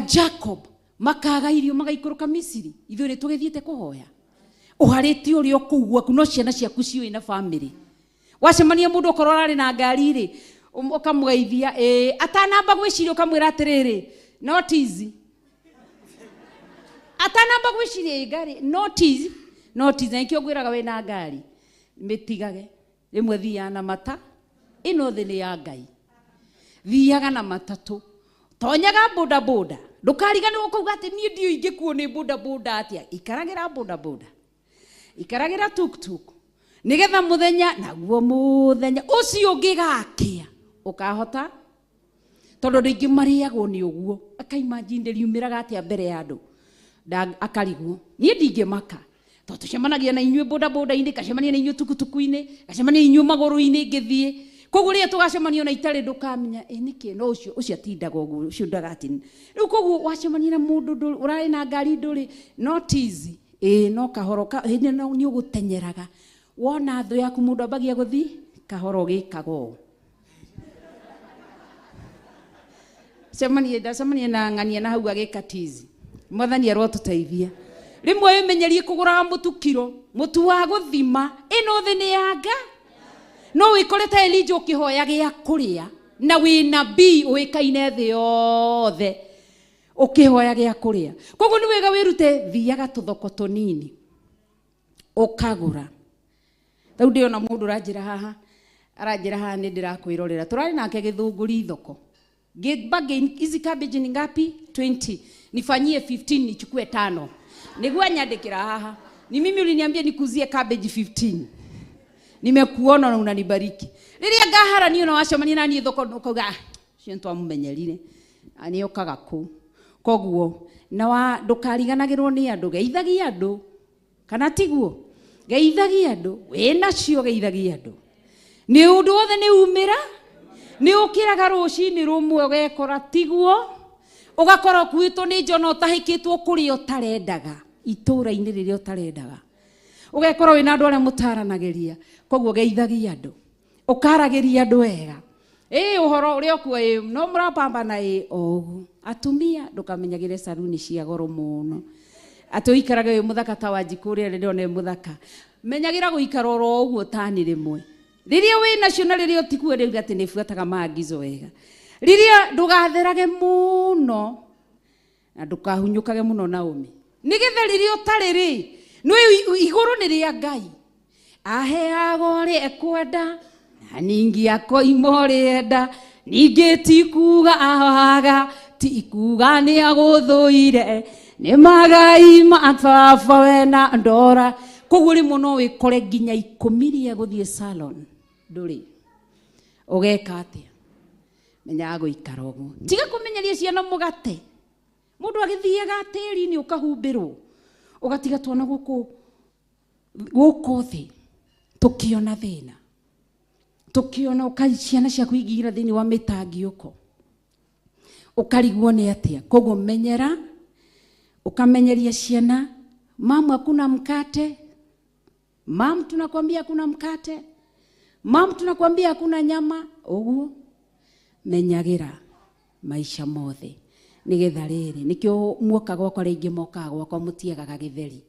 Jacob makaga irio magaikũrũka Misiri ithuĩ nĩ tũgĩthiĩte kũhoya ũharĩte ũrĩa kũu gwaku no ciana ciaku ciũĩ na family wacemania mũndũ ũkorwo arĩ na ngari rĩ ũkamũgeithia atanamba gwĩciria ũkamwĩra atĩrĩrĩ notice atanamba gwĩciria ngari notice nikĩo ngwĩraga wĩ na ngari mĩtigage rĩmwe thiaga na mata ĩno thĩ nĩ ya Ngai thiaga na matatũ tonyaga boda ndũkariganĩrwo kuuga atĩ niĩ ndiũ ingĩkuo nĩ boda atĩa ikaragĩra tuk nĩgetha mũthenya ũcio ũngĩgakĩa ũkahota tondũ andũ aingĩ marĩagwo nĩ ũguo akaimagine riumĩraga atĩa mbere ya andũ akarigwo niĩ ndingĩmaka tondũ tũcemanagia na inyuĩ boda-inĩ gacemania na inyuĩ tukutuku-inĩ gacemania na inyuĩ magũrũ-inĩ ngĩthiĩ koguo rĩrĩa tũgacemania na itarĩ ndũkamenya nĩkĩ no ũcio atindaga ũguo ũcio ndagatini rĩu koguo wacemania na mũndũ ũrarĩ na ngari ndũrĩ notice no kahoro nĩ ũgũtenyeraga wona thũ yaku mũndũ ambagia gũthiĩ kahoro gĩkago ndacemania na ng'ania na hau agĩka tizi Mwathani arotũteithia rĩmwe wĩmenyerie kũgũraga mũtu wa gũthima ĩno thĩ nĩ yanga no wĩkore ta Elijah ũkĩhoya gĩa kũrĩa na wĩna bii ũĩkaine thĩ yothe ũkĩhoya gĩa kũrĩa koguo nĩ wega wĩrute thiaga tũthoko tũnini ũkagũra rĩu ndĩona mũndũ aranjĩra haha nĩ ndĩrakwĩrorera tũrarĩ nake gĩthũngũri thoko hizi cabbage ni ngapi 20 nifanyie 15 nichukue 5 niguo nyandĩkĩra haha ni mimi uliniambia nikuzie cabbage 15 nimekuona na unanibariki rĩrĩa ngaharanio na wacemania na niĩ thoko ukauga cio ntwamumenyerire ani okaga ku koguo na ndũkariganagĩrwo nĩ andũ geithagia andũ kana tiguo geithagia andũ wĩna cio geithagia andũ nĩ ũndũ wothe nĩ umĩra nĩ ũkĩraga rũcinĩ rũmwe ũgekora tiguo ũgakora kuitwo nĩ njono ũtahĩkĩtwo kũrĩa ũtarendaga itũra-inĩ rĩrĩa ũtarendaga ũgekora wĩna andũ arĩa mũtaranagĩria koguo geithagia andũ ũkaragĩria andũ wega ũhoro ũrĩa ũkuo no mũrapambana ũguo atumia ndũkamenyagĩre saruni cia goro mũno atĩ ũikarage wĩ mũthaka ta Wanjikũ ũrĩa rĩrĩa one mũthaka menyagĩra gũikara oro ũguo tani rĩmwe rĩrĩa wĩ nacio na rĩrĩa ũtikuo rĩu atĩ nĩ buataga maagizo wega rĩrĩa ndũgatherage mũno na ndũkahunyũkage mũno na ũme nĩgetha rĩrĩa ũtarĩ rĩ nĩ igũrũ nĩ rĩa Ngai aheaga ũrĩa ekwenda na ningi ako imorenda ningi tikuga ahaga tikuga ni aguthuire ni magai mathafa wena ndora kuguri muno wikore nginya 10 ria guthie salon nduri ugeka atia menya guikara uguo tiga kumenyeria ciana mugate mundu agithiaga tiri ni ukahumbirwo ugatiga twana guku thi tukiona thina tukiona ukaciana cia kuigira thini wa mitangi uko ukarigwo ni atia koguo menyera ukamenyeria ciana mama hakuna mkate mam tunakwambia hakuna mkate mam tunakwambia hakuna nyama uguo menyagira maisha mothe nigetha riri nikio muoka gwakwa ringi moka gwakwa mutiagaga githeri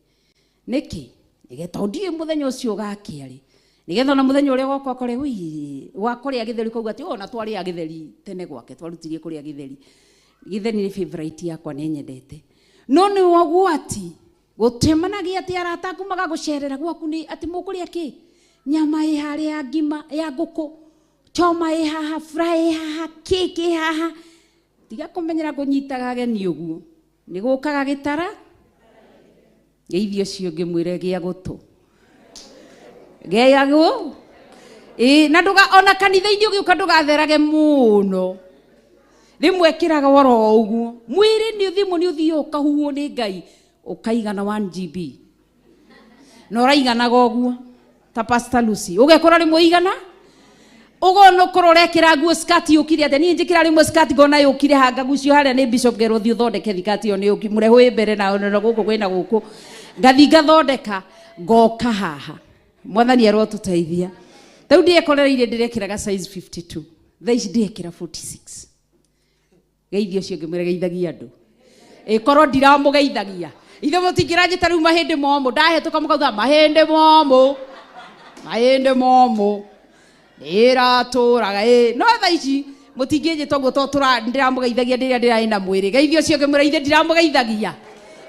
niki nigetha ndie muthenya ucio gakiari nigetha na muthenya uria gwakwa kore wi wakoria githeri kuga ati ona twari ya githeri tene gwake twarutirie kuria githeri githeri ni favorite yakwa ni nyendete no ni wagwati gutemanagia ati arata kumaga gucerera gwaku ni ati mukuria ki nyama ihari ya ngima ya nguku choma ihaha fry haha keki haha tiga kumenyera kunyitaga ageni uguo ni gukaga gitara geithio cio ngimwire gia gutu geyago na nduga ona kanitha-ini ugiuka ndugatherage muno rimwe kiraga woro uguo mwiri ni thimu ni uthio ukahuo ni Ngai ukaigana 1 GB no raigana uguo ta Pastor Lucy ugekora rimwe igana ugono kurorekera nguo skati ukire ate ni njikira rimwe skati gona yukire hanga gucio haria ni Bishop Gerothi uthondeke thikati yo ni ukimure hwe mbere na guku kwina guku ngathi ngathondeka ngoka haha mwathani arotuteithia tau ndiekorereire ndirekiraga size 52 thaici ndiekira 46 geithio cio ngimwire geithagia andu korwo ndiramugeithagia ithe mutingirajita riu mahindi momo ndahetuka mukauga mahindi momo era turaga no thaici mutingijitwo guo to ndiramugeithagia ndiria na mwiri geithio cio ngimwire ithe ndiramugeithagia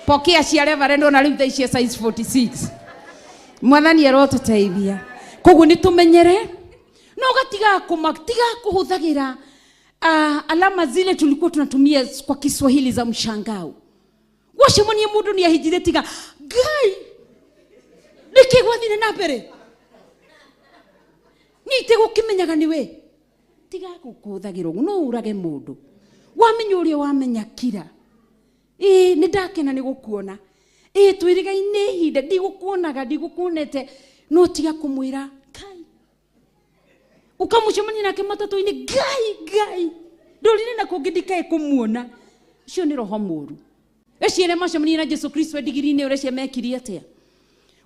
pokea cia reverend ona riu thaici size 46 mwathani arotuteithia koguo ni tumenyere no gatiga kuhuthagira alama zile tulikuwa tunatumia kwa Kiswahili za mshangao washimoni mundu ni ahijire tiga Ngai nikigwathine na mbere nite gukimenyaga niwe tiga gukuthagira uguo no urage mundu wamenya uria wamenya kira ni ndakena ni gukuona twirigaine ihinda ndigukuonaga ndigukuonete no tiga kumwira Ngai ukamucemania nake matatu-ini Ngai ndorire na kungindikae kumuona cio ni roho muru eciere macemania na Jesu Kristo ndigiri-ini uria ciamekirie atia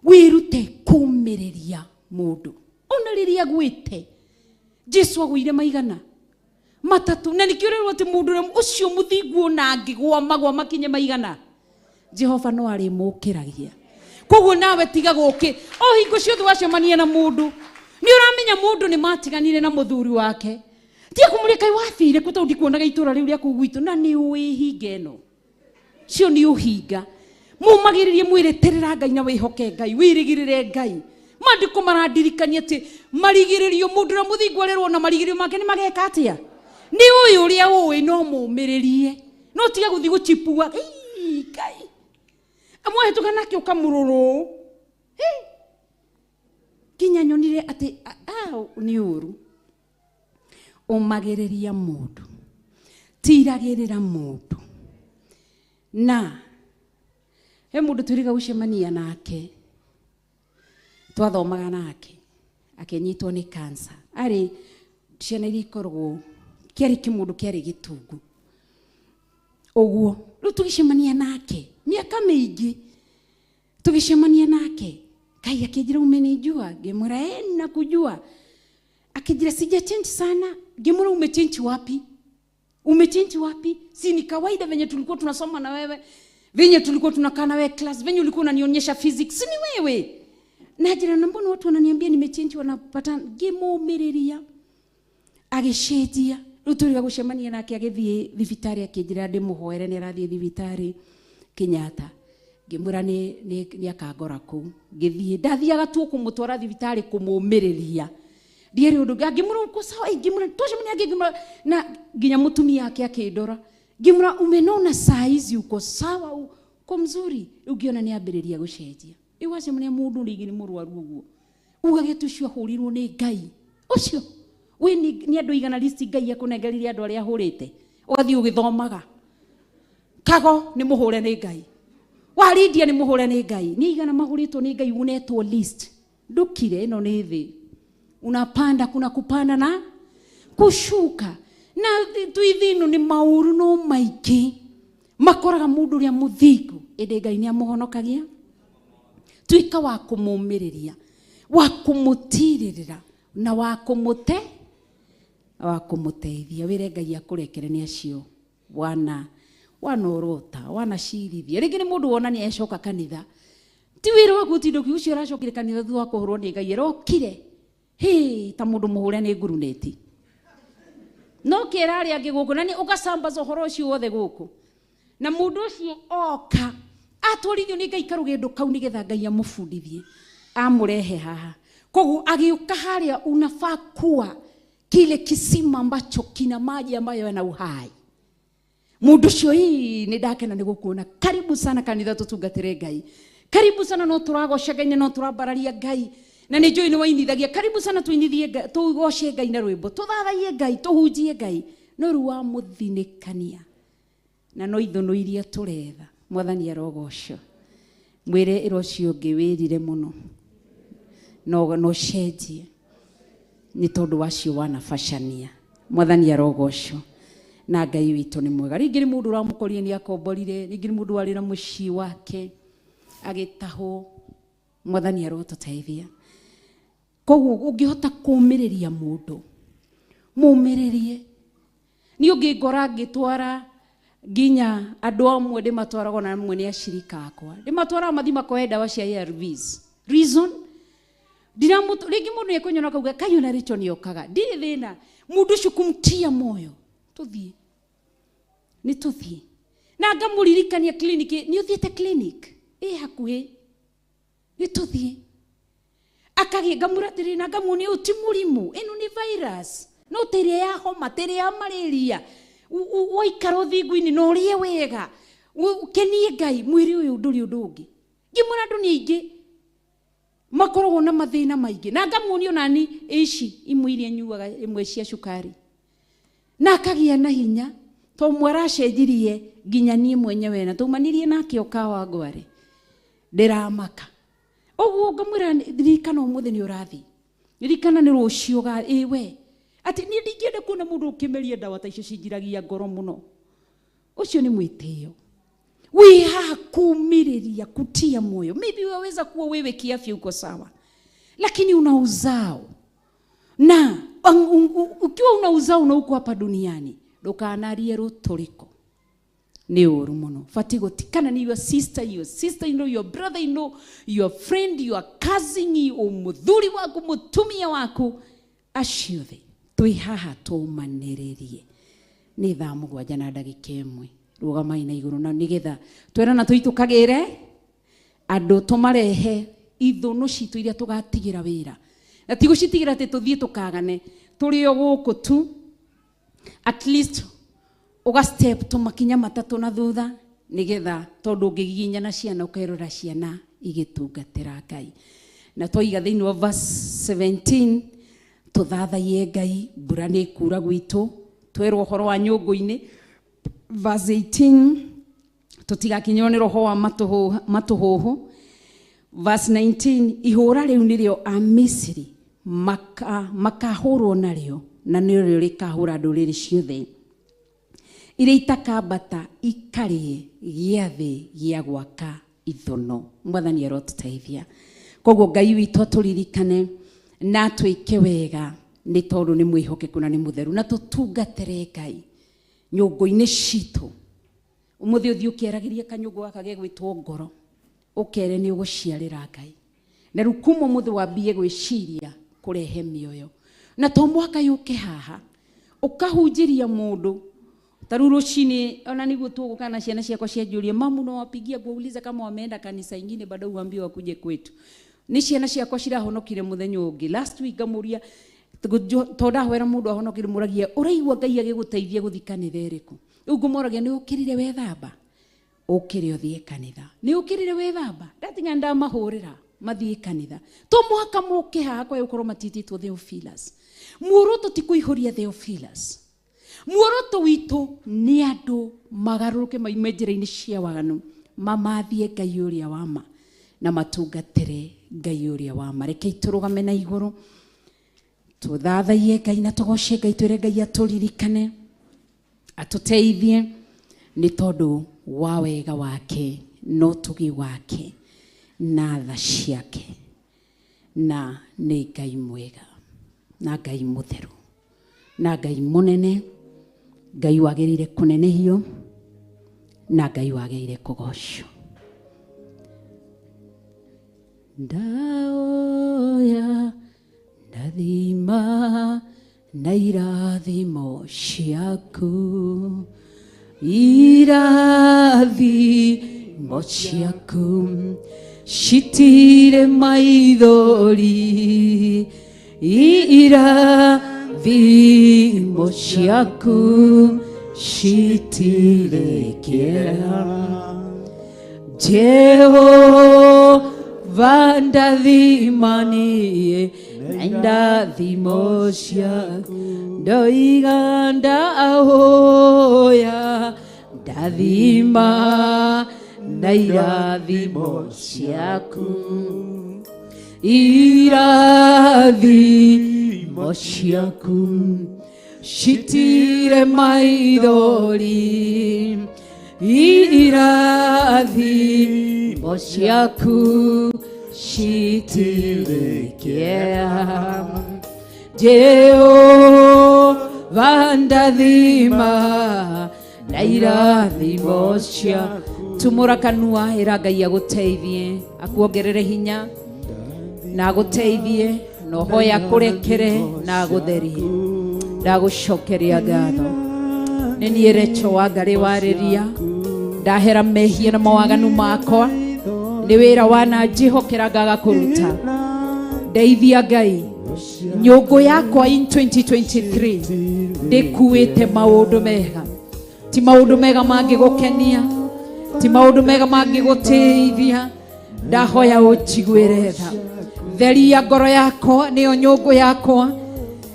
wirute kumiriria mundu ona riria gwite Jesu agwire maigana matatu na nikio ati mundu ucio muthingu na ngigwa magwa makinye maigana Jehova no ari mukiragia koguo nawe tiga guki o hingo ciothe wacemania na mundu ni uramenya mundu ni matiganire na muthuri wake tia kumurika wathire kuta ndikuonaga itura riu ria kugwitu na ni uihinga eno cio ni uhinga mumagiririe mwireterera Ngai na wihoke Ngai wirigirire Ngai mandiko marandirikania ati marigiririo mundu na muthingu arerwo na marigiririo make ni mageka atia ni uyu uria uwi no mumiririe no tiga guthi guchipua Ngai amwe tukanake ukamururu kinya nyonire ati ni uru umagiriria mundu tiragirira mundu na he mundu turiga gucemania nake twathomaga nake akenyitwo ni cancer ari ciana iria ikoragwo kiari kimundu kiari gitungu uguo riu tugicemania nake miaka mingi tugicemania nake Ngai akijira umenijua ngimwira na kujua akijira sija change sana ngimwira umechange wapi si ni kawaida venye tulikuwa tunasoma na wewe venye tulikuwa tunakaa na wewe class venye ulikuwa unanionyesha physics ni wewe najira na mbona watu wananiambia nimechange wanapata ngimumiriria agishetia ruturiga gucemania nake agithie thibitari akijira ndimuhoere ni arathie thibitari Kenyatta ngimwira ni akangora ku ngithie ndathiaga tu kumutwara thibitari kumumiriria ndiere undu ngimura ko sawa ngimura tosha mni ngimura na ginya mutumi yake akindora ngimura umenona size uko sawa uko mzuri ugiona ni ambiriria gucenjia iwace mni mundu rigi ni murwaru uguo uga getucio hurirwo ni Ngai ucio we ni andu igana list Ngai akunengeririe andu aria ahurite ugathii ugithomaga kago ni muhure ni Ngai warindia ni muhure ni Ngai ni igana mahuritwo ni Ngai unetwo list ndukire ino ni thi unapanda kuna kupanda na kushuka na tuithinu ni mauru no maiki makoraga mundu ria muthingu ende Ngai ni amuhonokagia tuika wa kumumiriria wa kumutirira na wa kumuteithia wire Ngai akurekere ni acio wanorota wanacirithia ringi ni mundu wona ni ecoka kanitha ti wira wa gutindo kiucio aracokire kanitha thua kuhurwo ni Ngai rokire ta mundu muhure ni nguruneti no kirari angi guku na ni ugasambaza uhoro ucio wothe guku na mundu ucio oka atwarithio ni Ngai karugendo kau ni getha Ngai amufundithie amurehe haha kogu agiuka haria unafaa kuwa kile kisima ambacho kina maji ambayo yana uhai mundu ucio ni ndakena ni gukuona karibu sana kanitha tutungatire Ngai karibu sana no turagoca Ngai no turabararia Ngai na ni njoi ni wainithagia karibu sana tuinithie tugoce Ngai na rwimbo tuthathaie Ngai tuhunjie Ngai no ruwa muthinikania na no ithono iria turetha mwathani arogoco mwire irocio ngiwirire muno no cenjie ni tondu wacio wanabacania mwathani arogoco na Ngai witu ni mwega ringi ni mundu uramukorie ni akomborire ringi ni mundu wari na mucii wake agitaho mwathani arotuteithia koguo ungihota kumiriria mundu mumiririe ni ungingora ngitwara ginya andu amwe ndi matwarago na amwe ni ashirika akwa ndi matwara mathi makoe dawa cia ARVs reason dinamutu ringi mundu ekunyona kauga kayuna richo ni okaga ndi thina mundu ucio kumtia moyo tuthie ni tuthie na ngamuririkania clinic ni uthiete clinic hakuhi ni tuthie akagi ngamuratiri na ngamuni uti murimu ino ni virus no tere ya homa tere ya malaria waikaro thiguini no rie wega ukenie Ngai mwiri uyu nduri undu ungi ngimura andu ni ingi makorogo na mathina maingi na ngamuni onani ici imwe iria nyuaga imwe cia cukari na akagia na hinya to mwaracenjirie nginya nie mwenyewe na tumanirie nake okawa ngware ndiramaka oguo ngamwira ndirikana umuthi ni urathi ndirikana ni rucio ga we ati ni ndingiende kuona mundu ukimeria ndawa ta icio cinjiragia ngoro muno ucio ni mwitio we hakumiriria kutia moyo maybe waweza kuwa wewe kiafya uko sawa lakini una uzao na ukiwa una uzao na uko hapa duniani ndukanarie ruturiko ni uru muno fatigo tikana ni your sister in law your brother in law your friend your cousin umuthuri waku mutumia waku aciothe twi haha tumaniririe ni thaa mugwanja na ndagika imwe rugamai na iguru na nigetha twerana tuitukagire andu tumarehe ithono citu iria tugatigira wira na tigucitigira ati tuthie tukagane turi o guku tu at least uga step tumakinya matatu na thutha nigetha tondu ngiginya na ciana ukairora ciana igitungatira Ngai na toiga thiini wa verse 17 tuthathaie Ngai mbura ni kura gwitu twerwo horo wa nyungu-ini verse 18 tutigakinywo ni roho wa matuhuhu verse 19 ihura riu nirio a Misiri makahurwo nario na nirio rikahura nduriri ciothe iria itakambata ikarie giathi gia gwaka ithono mwathani arotuteithia koguo Ngai witu aturirikane na twike wega ni tondu ni mwihokeku na ni mutheru na tutungatire Ngai nyungu-ini citu umuthi uthi ukieragiria kanyungu gaka gegwitwo ngoro ukere ni uguciarira Ngai na rukumo muthi wambie gwiciria kurehe mioyo na to mwaka yuke haha ukahunjiria mundu taruru chini ona niguo tugukana ciana ciakwa cianjuria mamu no wapigia kuuliza kama wameenda kanisa ingine bado uambiwa kuje kwetu ni ciana ciakwa cirahonokire muthenya ungi last week ngamuria tonda hwera mundu ahonokire muragia uraigua ngai agiguteithia guthi kanitha iriku riu ngumuragia ni ukirire wethamba ukire uthie kanitha ni ukirire wethamba ndatinga ndamahurira mathie kanitha to mwaka muke hakwa ukorwo matititwo Theophilus muoroto ti kuihuria Theophilus muoroto witu ni andu magaruruke maime njira-ini cia waganu mamathie ngai uria wama na matungatire ngai uria wama reke iturugame na iguru tuthathaie ngai na tugoce ngai twire ngai aturirikane atuteithie ni tondu wa wega wake no tugi wake na tha ciake na ni ngai mwega na ngai mutheru na ngai munene ngai wagirire kunenehio na ngai wagirire kugocwo ndaoya ndathima na irathimo ciaku irathimo ciaku citire maithori irathimo ciaku citire kĩeha Jehova ndathimanie na irathimo ciaku ndoiga ndahoya ndathima na irathimo ciaku irathimo ciaku citire maithori irathimo ciaku citire kĩeha Jehova ndathima na irathimo ciaku tumura kanua ira ngai aguteithie akuongerere hinya na aguteithie no hoya kurekere na agutherie ndagucokeria ngatho ni nie Recho wa ngari wariria ndahera mehia na mawaganu makwa ni wira wana njihokera ngaga kuruta ndeithia ngai nyungu yakwa in 2023 ndikuite maundu mega ti maundu mega mangigukenia ti maundu mega mangiguteithia ndahoya unjiguire tha theria ngoro yakwa niyo nyungu yakwa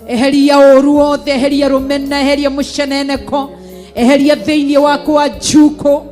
eheria ũru wothe eheria rumena eheria muceneneko eheria thiini wakwa njuko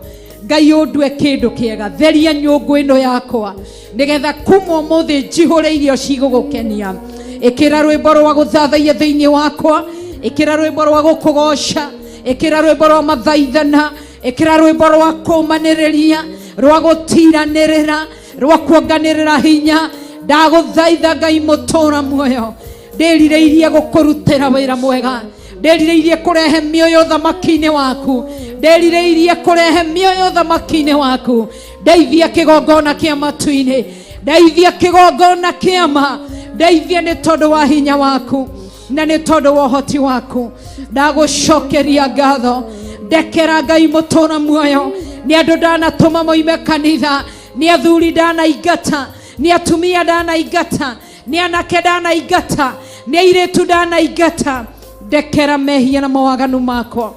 ngai undue kindu kiega theria nyungu ino yakwa nigetha kuma umuthi njihure irio cigugukenia ikira rwimbo rwa guthathaia thiini wakwa ikira rwimbo rwa gukugoca ikira rwimbo rwa mathaithana ikira rwimbo rwa kumaniriria rwa gutiranirira rwa kuonganirira hinya ndaguthaitha ngai mutura muoyo ndirireirie gukurutira wira mwega ndirireirie kurehe mioyo thamaki-ini waku ndirireirie kurehe mioyo thamaki-ini waku ndeithia kigongona kia matu-ini ndeithia kigongona kia ma ndeithia ni tondu wa hinya waku na ni tondu wa uhoti waku ndagucokeria ngatho ndekera ngai mutura muoyo ni andu ndanatuma moime kanitha ni athuri ndanaingata ni atumia ndanaingata ni anake ndanaingata ni airetu ndanaingata ndekera mehia na mawaganu makwa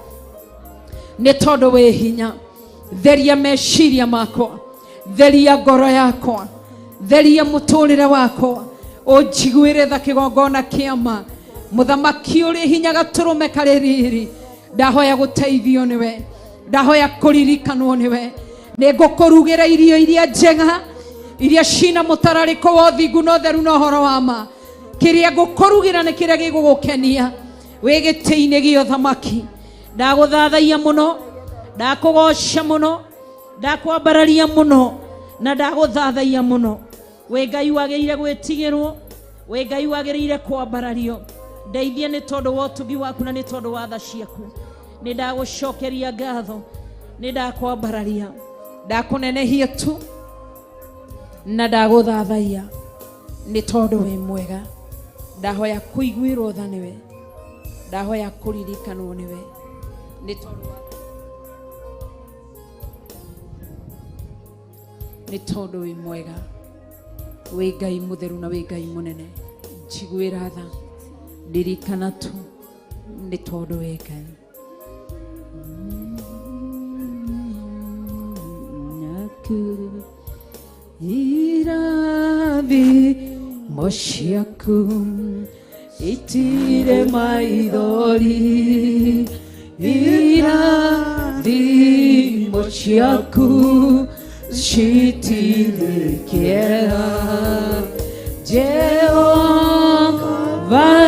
ni tondu wi hinya theria meciria makwa theria ngoro yakwa theria muturire wakwa unjiguire tha kigongona kiama muthamaki uri hinya gaturume kaririri ndahoya guteithio niwe ndahoya kuririkanwo niwe ningukurugira irio iria njega iria cina mutarariko wa uthingu na utheru na uhoro wa ma kiria ngukurugira ni kiria gigugukenia wi giti-ini gio thamaki ndaguthathaia muno ndakugoca muno ndakwambararia muno na ndaguthathaia muno wi ngai wagirire gwitigirwo wi ngai wagirire kwambarario ndeithia ni tondu wa utugi waku na ni tondu wa tha ciaku ni ndagucokeria ngatho ni ndakwambararia ndakunenehia tu na ndaguthathaia ni tondu wi mwega ndahoya kuiguirwo tha niwe ndahoya kuririkanwo niwe ni tondu wi mwega wi ngai mutheru na wi ngai munene njiguira tha ndirikana tu nĩ tondũ wĩ Ngai. Irathimo ciaku itire maithori, irathimo ciaku citire kĩeha. Jehova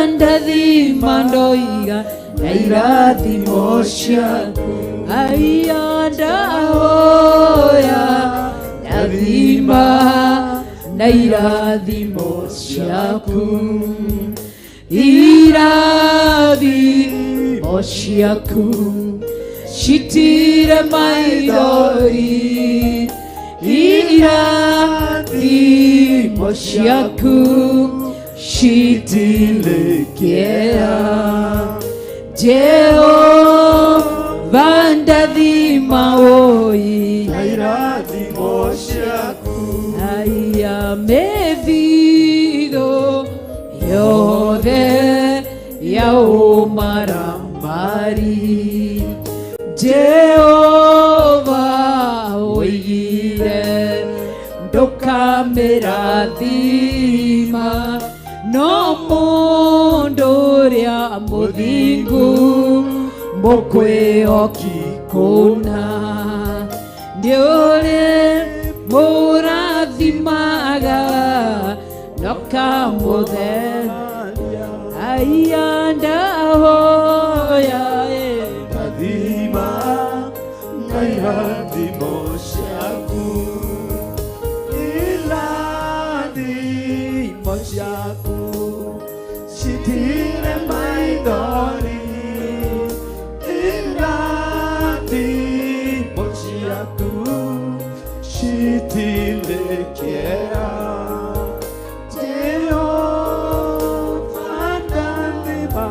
ndathima ndoiga na irathimo ciaku, aiya ndahoya ndathima na irathimo ciaku, irathimo ciaku citire maithori, irathimo ciaku citire kĩeha. Jehova ndathima oi na irathimo ciaku, aiya mĩthitho yothe ya ũmaramari, Jehova oigire ndũkamĩrathima, no mũndũ ũrĩa mũthingu mũkwĩhoki kũna, nĩ ũrĩ mũrathimaga nokamũtheria. Aiya ndahoya ndathima na irathimo ciaku, irathimo ciaku citire maithori, irathimo ciaku citire kĩeha. Jehova ndathima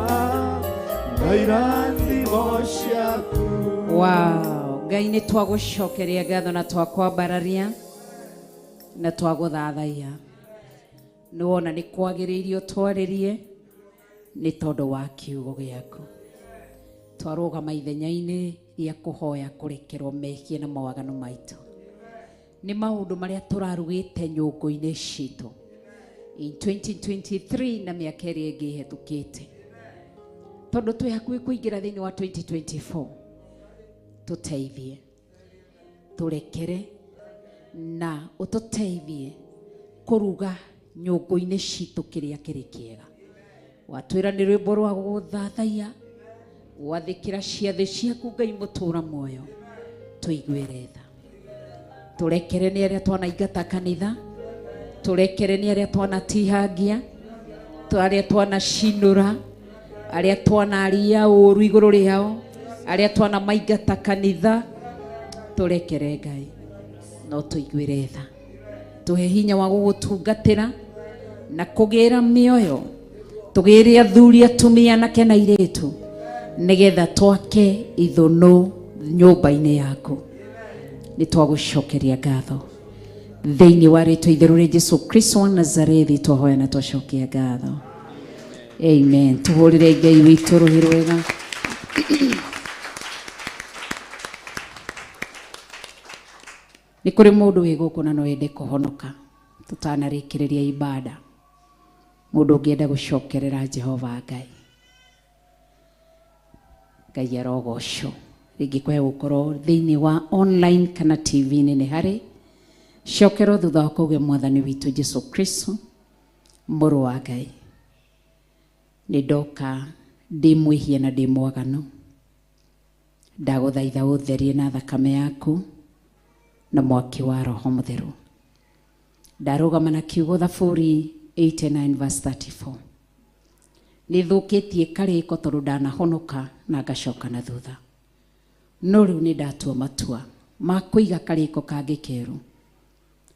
na irathimo ciaku. Wow, Ngai nĩ twagũcokeria ngatho na twakwambararia na twagũthathaiya. Nĩ wona nĩ kwagĩrĩire twarĩrie nĩ tondũ wa kiugo gĩaku. Twarũgama ithenya-inĩ rĩa kũhoya kũrekerwo mehia na mawagano maitũ. Nĩ maũndũ marĩa tũrarugĩte nyũngũ-inĩ citũ in 2023 na mĩaka ĩrĩa ĩngĩ ĩhetũkĩte. Tondũ twĩ hakuhĩ kũingĩra thĩinĩ wa 2024, tũteithie, tũrekere na ũtũteithie kũruga nyũngũ-inĩ citũ kĩrĩa kĩrĩ kĩega. Watwĩra nĩ rwĩmbo rwa gũthathaiya, gwathĩkĩra ciathĩ ciaku Ngai mũtũũra muoyo, tũiguĩre tha. Tũrekere nĩ arĩa twanaingata kanitha, tũrekere nĩ arĩa twanatihangia, arĩa twanacinũra, arĩa twanaria ũũru igũrũ rĩao, arĩa twanamaingata kanitha, tũrekere Ngai, no tũiguĩre tha. Tũhe hinya wa gũgũtungatĩra na kũgĩra mĩoyo, tũgĩre athuri atumia anake na airĩtu, nĩgetha twake ithũnũ nyũmba-inĩ yaku. Nĩ twagũcokeria ngatho thĩinĩ wa rĩĩtwa itherũ rĩa Jesũ Kristo wa Nazarethi, twahoya na twacokia ngatho. Amen. Tũhũrĩre Ngai witũ rũhĩ rwega. Nĩ kũrĩ mũndũ wĩ gũkũ na no ende kũhonoka tũtanarĩkĩrĩria ibada. Mũndũ ũngĩenda gũcokerera Jehova Ngai, Ngai arogocwo. Rĩngĩ kwaya gũkorwo thĩinĩ wa online kana TV-inĩ nĩ harĩ cokero thutha wa kũgĩa Mwathani witũ Jesũ Kristo mũrũ wa Ngai. Nĩ ndoka ndĩ mwĩhia na ndĩ mwaganu, ndagũthaitha ũtherie na thakame yaku na mwaki wa Roho Mũtheru. Ndarũgama na kiugo Thaburi 89 verse 34. Nĩthũkĩtie karĩko tondũ ndanahonoka na ngacoka na thutha. No rĩu nĩ ndatua matua ma kũiga karĩko kangĩ kerũ,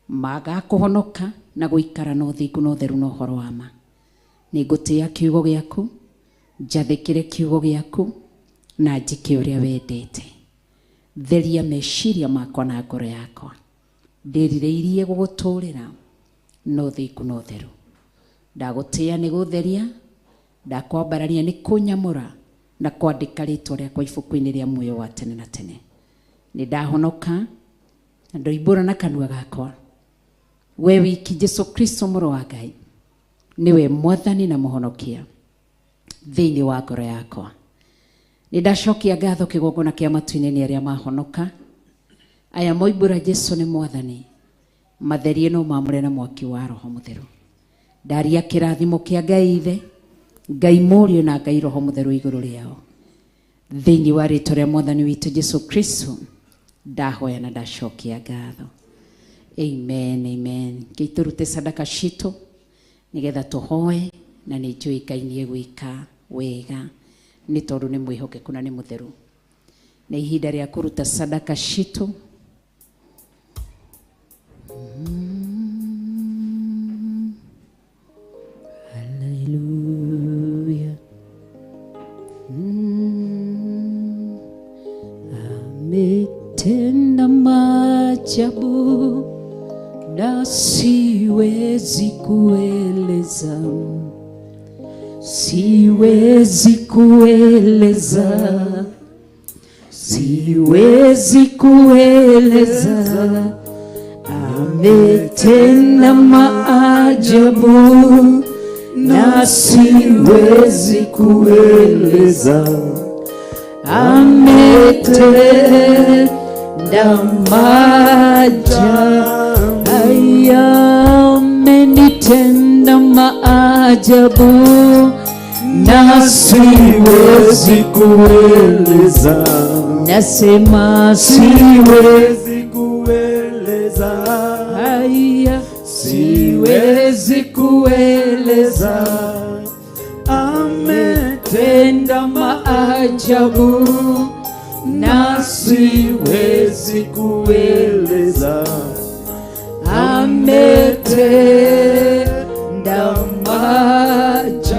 maga kũhonoka na gũikara na ũthingu na ũtheru na ũhoro wa ma. Nĩ ngũtĩa kiugo gĩaku, njathĩkĩre kiugo gĩaku na njĩke ũrĩa wendete. Theria meciria makwa na ngoro yakwa, ndĩrirĩirie gũgũtũũrĩra na ũthingu na ũtheru. Ndagũtĩa nĩ gũtheria, ndakwambararia nĩ kũnyamũra na kwandĩka rĩtwa rĩakwa ibuku-inĩ rĩa muoyo wa tene na tene. Nĩ ndahonoka na ndoimbũra na kanua gakwa, we wiki Jesu Kristo mũrũ wa Ngai niwe mwathani na mũhonokia thĩinĩ wa ngoro yakwa. Nĩ ndacokia ngatho kĩgongona kĩa matu-inĩ nĩ arĩa mahonoka, aya moimbũra Jesu nĩ mwathani, matherie no mamũre na mwaki wa Roho Mũtheru. Ndaria kĩrathimo kĩa Ngai Ithe, Ngai Mũriũ na Ngai Roho Mũtheru igũrũ rĩao, thĩinĩ wa rĩtwa rĩa mwathani witũ Jesu Kristo ndahoya na ndacokia ngatho. Amen, amen. Gĩtũrute sadaka citũ nĩgetha tũhoe, na nĩ njũĩ Ngai nĩ egwĩka wega nĩ tondũ nĩ mwĩhokeku na nĩ mũtheru. Nĩ ihinda rĩa kũruta sadaka citũ. Hallelujah. Ametenda maajabu na siwezi kueleza, siwezi kueleza, siwezi kueleza. Ametenda maajabu na siwezi kueleza. Ametenda maajabu, amenitenda maajabu na siwezi kueleza. Nasema siwezi kueleza, haya siwezi kueleza. Ametenda maajabu na siwezi kueleza. Ametenda maajabu,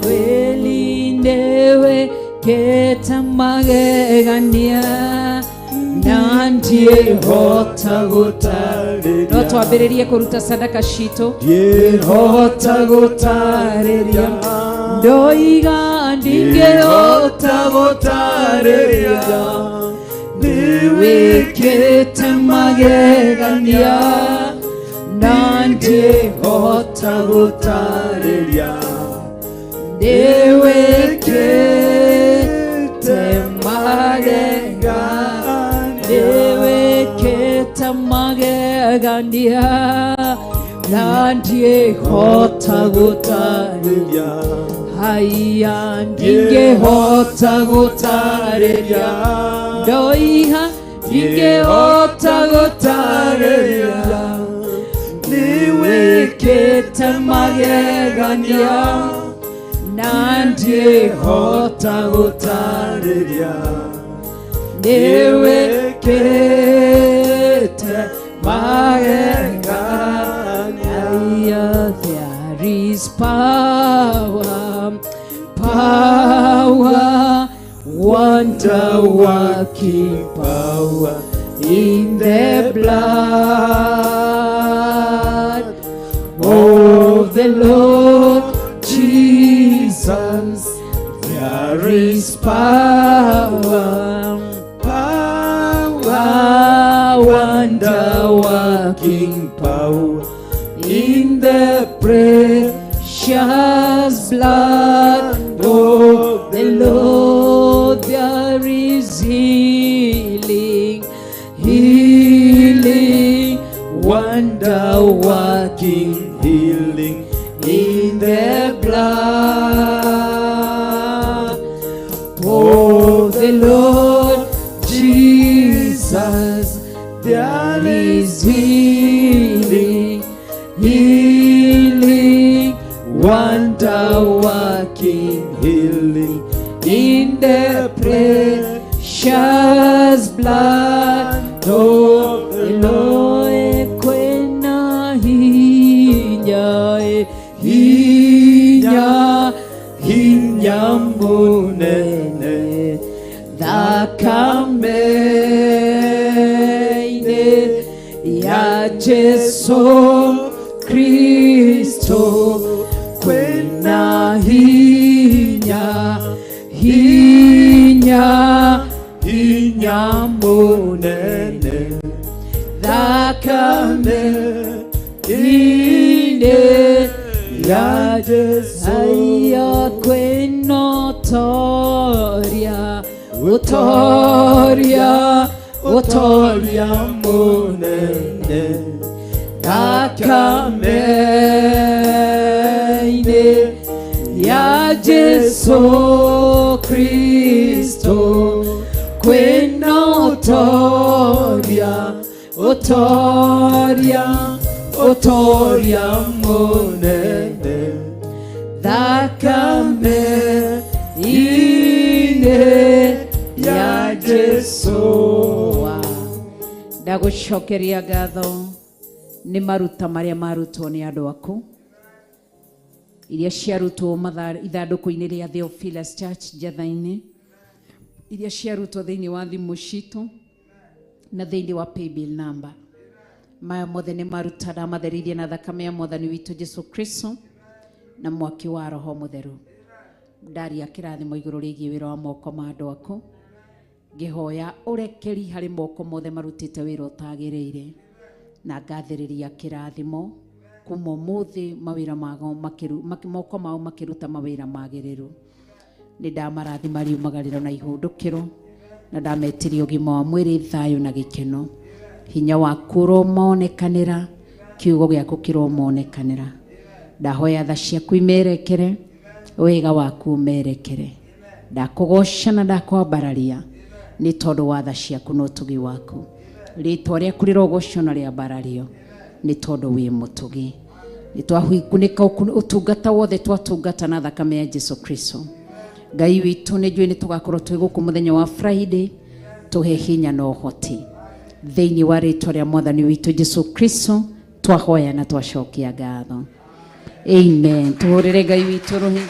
kweli ndewe keta magegania na ndiehota gũtarĩria. No twambĩrĩrie kũruta sadaka citũ. Ndiehota gũtarĩria, ndoiga ndingĩhota gũtarĩria. Ndiwĩkĩte magegania na ndiehota gũtarĩria. Ndiwĩkĩte magegania, ndiwĩkĩte magegania na ndiehota gũtarĩria. Haya ndingĩhota gũtarĩria, ndoiga ndingĩhota gũtarĩria. Ndiwĩkĩte magegania na ndiehota gũtarĩria. Ndiwĩkĩte magegania. There is power, power, wonder working power in the blood of the Lord Jesus. There is power, power, wonder working power in the precious blood of the Lord. There is healing, healing, wonder working healing in the blood of the Lord Jesus. There is healing, healing, wonder working healing in the precious blood of the Lord. Kwena hinya, hinya, hinya munene thakame ya Jesu Kristo kwina hinya hinya hinya munene thakame ine ya Jesu Aya kwina toria utoria utoria munene thakame ine ya Jesu Kristo kwina utoria utoria utoria munene thakame ine ya Jesu. Ndagucokeria ngatho nĩ maruta marĩa marutwo nĩ andũ aku iria ciarutwo ithandũkũ-inĩ rĩa Theophilus Church Njatha-inĩ, iria ciarutwo thĩinĩ wa thimũ citũ na thĩinĩ wa paybill number. Maya mothe nĩ maruta ndamatheririe na thakame ya Mwathani witũ Jesu Kristo na mwaki wa Roho Mũtheru. Ndaria kĩrathimo igũrũ rĩgiĩ wĩra wa moko ma andũ aku, ngĩhoya ũrekeri harĩ moko mothe marutĩte wĩra ũtagĩrĩire, na ngathĩrĩria kĩrathimo kuma ũmũthĩ mawĩra mao moko mao makĩruta mawĩra magĩrĩru. Nĩ ndamarathima riumagarĩro na ihũndũkĩro, na ndametiria ũgima wa mwĩrĩ, thayũ na gĩkeno. Hinya waku ũromonekanĩra, kiugo gĩaku kĩromonekanĩra. Ndahoya tha ciaku imerekere, wega waku umerekere. Ndakũgoca na ndakwambararia nĩ tondũ wa tha ciaku na ũtugi waku. Rĩĩtwa rĩaku rĩrogocwo na rĩambarario nĩ tondũ wĩ mũtugi. Nĩ twakunĩka ũtungata wothe twatungata na thakame ya Jesu Kristo. Ngai witũ nĩ njũĩ nĩ tũgakorwo twĩ gũkũ mũthenya wa Friday, tũhe hinya na ũhoti thĩinĩ wa rĩĩtwa rĩa Mwathani witũ Jesu Kristo twahoya na twacokia ngatho. Amen. Tũhũrĩre Ngai witũ rũhĩ.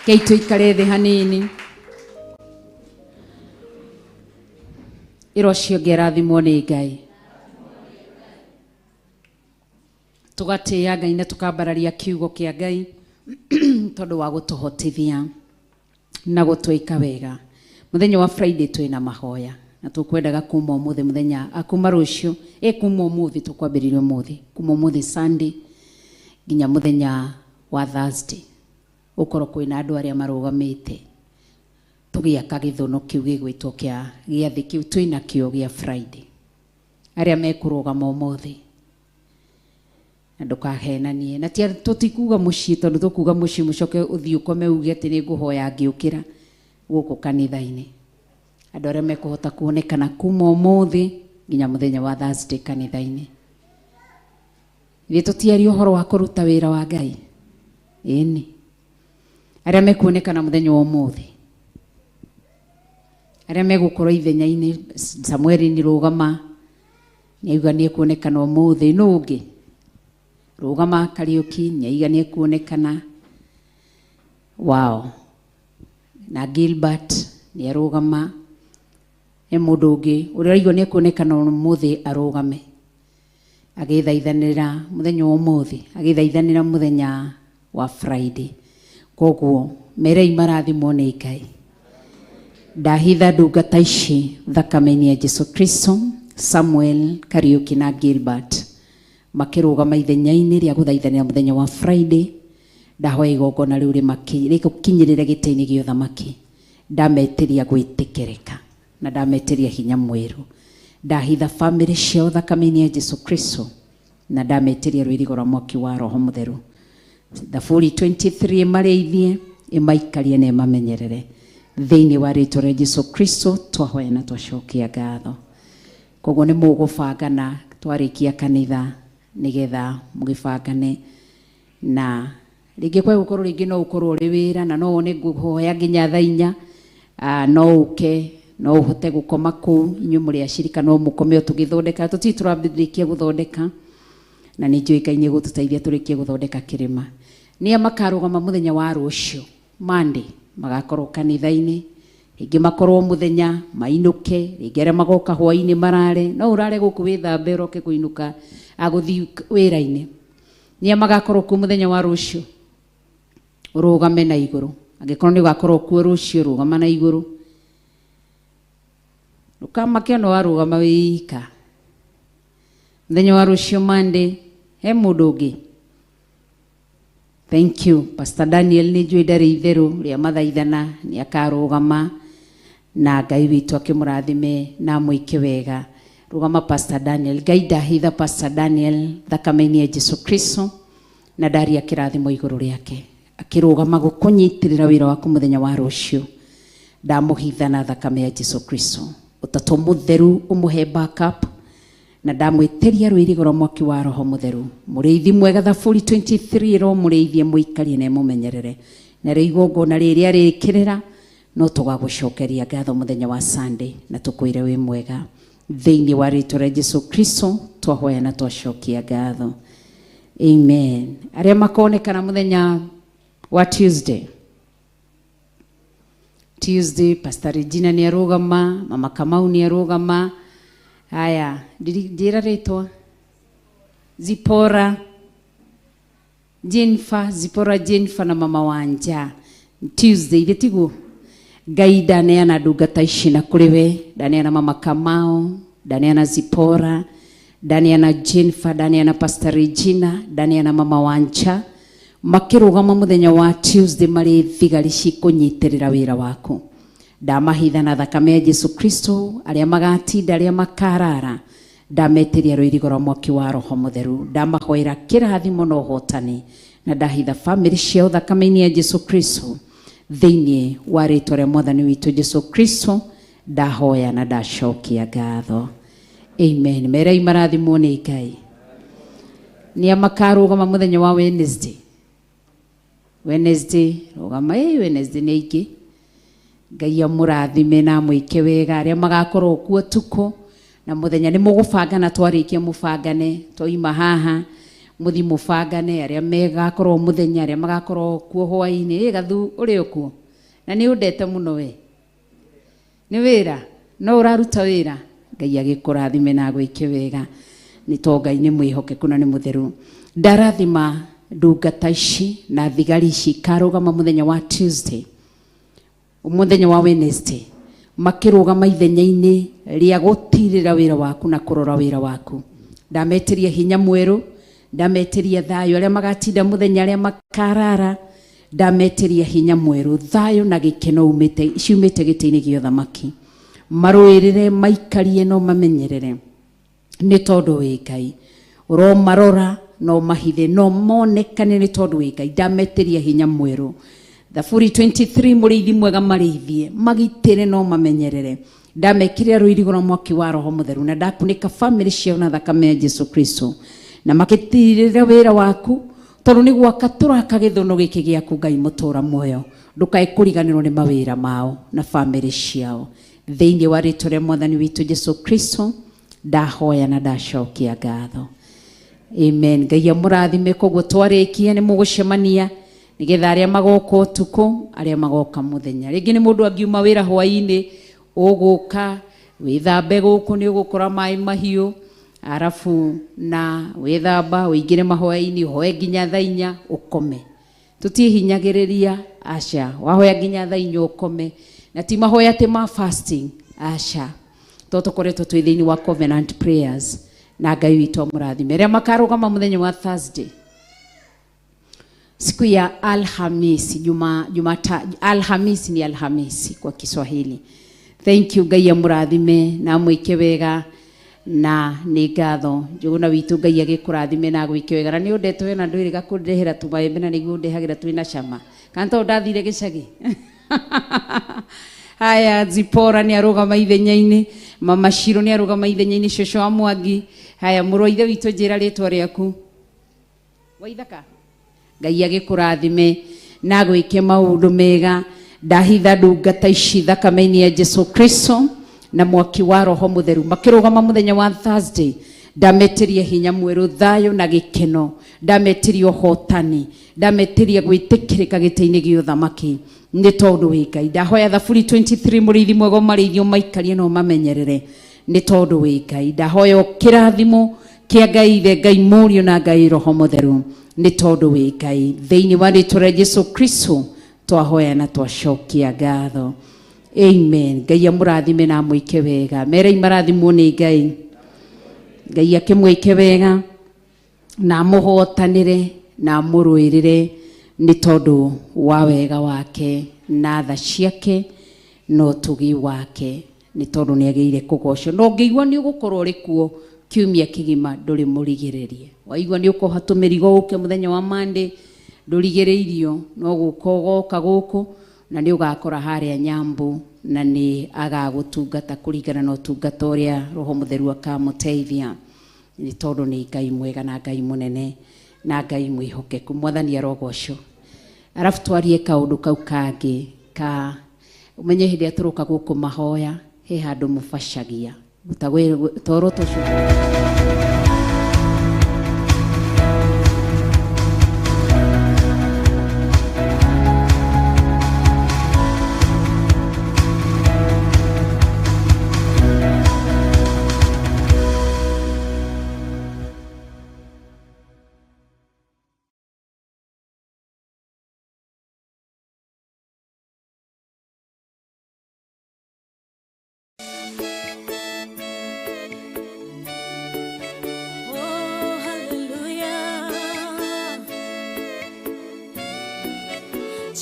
Kei tũikare thĩ hanini. Ĩro cio ngerathimwo nĩ Ngai. Tũgatĩĩa Ngai na tũkambararia kiugo kĩa Ngai tondũ wa gũtũhotithia na gũtwĩka wega. Mũthenya wa Friday twĩna mahoya na tũkwendaga kuma ũmũthĩ mũthenya kuma rũciũ kuma ũmũthĩ tũkwambĩrĩria ũmũthĩ kuma ũmũthĩ Sunday nginya mũthenya wa Thursday ũkorwo kwĩna andũ arĩa marũgamĩte tũgĩaka gĩthono kĩu gĩgwĩtwo kĩa gĩathĩ kĩu twĩna kĩo gĩa Friday, arĩa mekũrũgama ũmũthĩ na ndũkahenanie. Na ti tũtikuga mũciĩ tondũ tũkuga mũciĩ mũcoke ũthiĩ ũkome uge atĩ nĩ ngũhoya ngĩũkĩra gũkũ kanitha-inĩ. Andũ arĩa mekũhota kuonekana kuma ũmũthĩ nginya mũthenya wa Thursday kanitha-inĩ. Ithuĩ tũtiaria ũhoro wa kũruta wĩra wa Ngai. Ĩni. Arĩa mekuonekana mũthenya wa ũmũthĩ, arĩa megũkorwo ithenya-inĩ. Samuel nĩ rũgama nĩauga nĩ ekuonekana ũmũthĩ. Nũ ũngĩ? Rũgama Kariuki nĩauga nĩ ekuonekana. Wow. Na Gilbert nĩ arũgama. Mũndũ ũngĩ ũrĩa aigua nĩ ekuonekana ũmũthĩ arũgame agĩthaithanĩra mũthenya wa ũmũthĩ, agĩthaithanĩra mũthenya wa Friday. Koguo merei marathimwo nĩ Ngai. Ndahitha ndungata ici thakame-inĩ ya Jesu Kristo, Samuel, Kariuki na Gilbert makĩrũgama ithenya-inĩ rĩa gũthaithanĩra mũthenya wa Friday. Ndahoya igongona rĩu rĩkinyĩrĩre gĩtĩ-inĩ gĩa ũthamaki. Ndametĩria gwĩtĩkĩrĩka na ndametĩria hinya mwerũ. Ndahitha family ciao thakame-inĩ ya Jesu Kristo na ndametĩria rwĩrigo rwa mwaki wa Roho Mũtheru. Thaburi 23 ĩmarĩithie, ĩmaikarie na ĩmamenyerere. Thĩinĩ wa rĩĩtwa rĩa Jesu Kristo twahoya na twacokia ngatho. Koguo nĩ mũgũbangana twarĩkia kanitha nĩgetha mũgĩbangane, na rĩngĩ kwa gũkorwo rĩngĩ no ũkorwo ũrĩ wĩra na no one ngũhoya nginya thaa 4, no ũke no ũhote gũkoma kũu. Inyuĩ mũrĩ acirika no mũkome tũgĩthondeka, tũtirĩ tũrambĩrĩkia gũthondeka, na nĩ njũĩ Ngai nĩ gũtũteithia tũrĩkie gũthondeka kĩrĩma. Nĩa makarũgama mũthenya wa rũciũ Monday magakorwo kanitha-inĩ, rĩngĩ makorwo mũthenya mainũke, rĩngĩ arĩa magoka hwainĩ marare. No ũrare gũkũ wĩthambe ũroke kũinũka agũthiĩ wĩra-inĩ. Ni magakorwo ku muthenya wa rucio. Urugame na iguru. Angikorwo ni ugakorwo ku rucio rugama na iguru. Ukamake no warugama wika. Muthenya wa rucio Monday he mundu ungi. Thank you Pastor Daniel ni njui ndari itheru ria mathaithana ni akarugama na Ngai witu akimurathime na muike wega. Rugama Pastor Daniel. Ngai ndahitha Pastor Daniel thakame-ini ya Jesu Kristo na ndari akirathimo iguru riake akirugama gukunyitirira wira waku muthenya wa rucio. Ndamuhitha na thakame ya Jesu Kristo. Utatu mutheru umuhe backup na ndamwitiria rwirigoro mwaki wa roho mutheru. Muriithi mwega Thaburi 23 ro muriithie muikarie na mumenyerere na riigongo na riria rikirira no tugagucokeria ngatho muthenya wa Sunday na tukwire wi mwega thiini wa ritwa ria Jesu Kristo twahoya na twacokia ngatho. Amen. Aria makonekana muthenya wa Tuesday Pastor Regina ni arugama, Mama Kamau ni arugama. Haya, ndira ritwa Zipora Jennifer na Mama Wanja. Tuesday getigu Ngai ndaneana ndungata ici na kuri we, ndaneana Mama Kamau, ndaneana Zipora, ndaneana Jennifer, ndaneana Pastor Regina, ndaneana Mama Wanja. Makirugama muthenya wa Tuesday mari thigari cikunyitirira wira waku. Ndamahitha na thakame ya Jesu Kristo aria magatinda aria makarara. Ndametiria rwirigoro mwaki wa roho mutheru. Ndamahoera kirathimo na uhotani na ndahitha family ciao thakame-ini ya Jesu Kristo thiini wa ritwa ria mwathani witu Jesu Kristo ndahoya na ndacokia ngatho. Amen. Merai marathimo ni Ngai. Ni amakarugama muthenya wa Wednesday rugama Wednesday ni ingi. Ngai amurathime na muike wega aria magakorwo kuo tuko na muthenya ni mugubanga na twarikia mubangane toima haha muthi mubangane aria megakorwo muthenya aria magakorwo kuo hwaini gathu uri okuo na ni udete muno we ni wira no uraruta wira. Ngai agikurathime na gwike wega ni to Ngai ni mwihokeku na ni mutheru. Ndarathima ndungata ici na thigari ici karugama muthenya wa Tuesday muthenya wa Wednesday makirugama ithenya-ini ria gutirira wira waku na kurora wira waku. Ndametiria hinya mweru, ndametiria thayo aria magatinda muthenya aria makarara. Ndametiria hinya mweru, thayo na gikeno umite giti-ini gio thamaki. Maruirire maikarie no mamenyerere ni tondu wi Ngai. Uro marora no mahithe no monekane ni tondu wi Ngai. Ndametiria hinya mweru. Thaburi 23 muriithi mwega marithie magitire no mamenyerere. Ndamekire rwirigoro mwaki wa roho mutheru na ndakunika family ciao na thakame ya Jesu Kristo na makitirira wira waku tondu ni gwaka turaka githono giki giaku Ngai mutura muoyo. Ndukae kuriganirwo ni mawira mao na family ciao thiini wa ritwa ria mwathani witu Jesu Kristo ndahoya na ndacokia ngatho. Amen. Ngai amurathime koguo twarikia ni mugucemania nigetha aria magoka tuko aria magoka muthenya. Ringi ni mundu angiuma wira hwaini uguka withambe guku ni ugukora mai mahiu arafu na withamba uingire mahoya-ini hoe nginya thaa 4 ukome. Tutihinyagiriria aca wahoya nginya thaa 4 ukome na ti mahoya te ma fasting aca tukoretwo twi thiini wa covenant prayers na Ngai witu amurathime. Aria makarugama muthenya wa Thursday siku ya Alhamisi Alhamisi ni Alhamisi kwa Kiswahili. Thank you Ngai amurathime na mwike wega na ni ngatho njuguna witu Ngai agikurathime na gwike wega na ni udetwe na ndwiriga kundehera tumaembe na niguo ndehagira twina cama kanto ndathire gicagi. Haya Zipora ni arugama ithenya-ini, Mama Shiro ni arugama ithenya-ini, Shosho wa Mwangi. Haya muroithe witu njira ritwa riaku waithaka. Ngai agikurathime na gwike maundu mega. Ndahitha ndungata ici thakame-ini ya Jesu Kristo na mwaki wa roho mutheru makirugama muthenya wa Thursday. Ndametiria hinya mweru, thayo na gikeno, ndametiria uhotani, ndametiria gwitikirika giti-ini gio thamaki ni tondu wi Ngai. Ndahoya Thaburi 23 muriithi mwego marithio maikarie no mamenyerere ni tondu wi Ngai. Ndahoya kirathimo kia Ngai ithe, Ngai murio na Ngai roho mutheru nĩ tondũ wĩ Ngai. Thĩinĩ wa rĩĩtwa rĩa Jesũ Kristo twahoya na twacokia ngatho. Amen. Ngai amũrathime na amwĩke wega. Merei marathimwo nĩ Ngai. Ngai akĩmwĩke wega na amũhotanĩre na amũrũĩrĩre nĩ tondũ wa wega wake na tha ciake na ũtugi wake, nĩ tondũ nĩ agĩrĩire kũgocwo. No ngĩigua nĩ ũgũkorwo ũrĩ kuo kiumia kĩgima ndũrĩ mũrigĩrĩrie. Waigua nĩ ũkũhatwo mĩrigo ũke mũthenya wa Monday ndũrigĩrĩirio, no gũka ũgoka gũkũ na nĩ ũgakora harĩa Nyambu na nĩ agagũtungata kũringana na ũtungata ũrĩa Roho Mũtheru akamũteithia, nĩ tondũ nĩ Ngai mwega na Ngai mũnene na Ngai mwĩhokeku. Mwathani arogocwo. Arabu twarie kaũndũ kau kangĩ ka umenye hĩndĩ ĩrĩa tũroka gũkũ mahoya he handũ mũbacagia toro tũcu.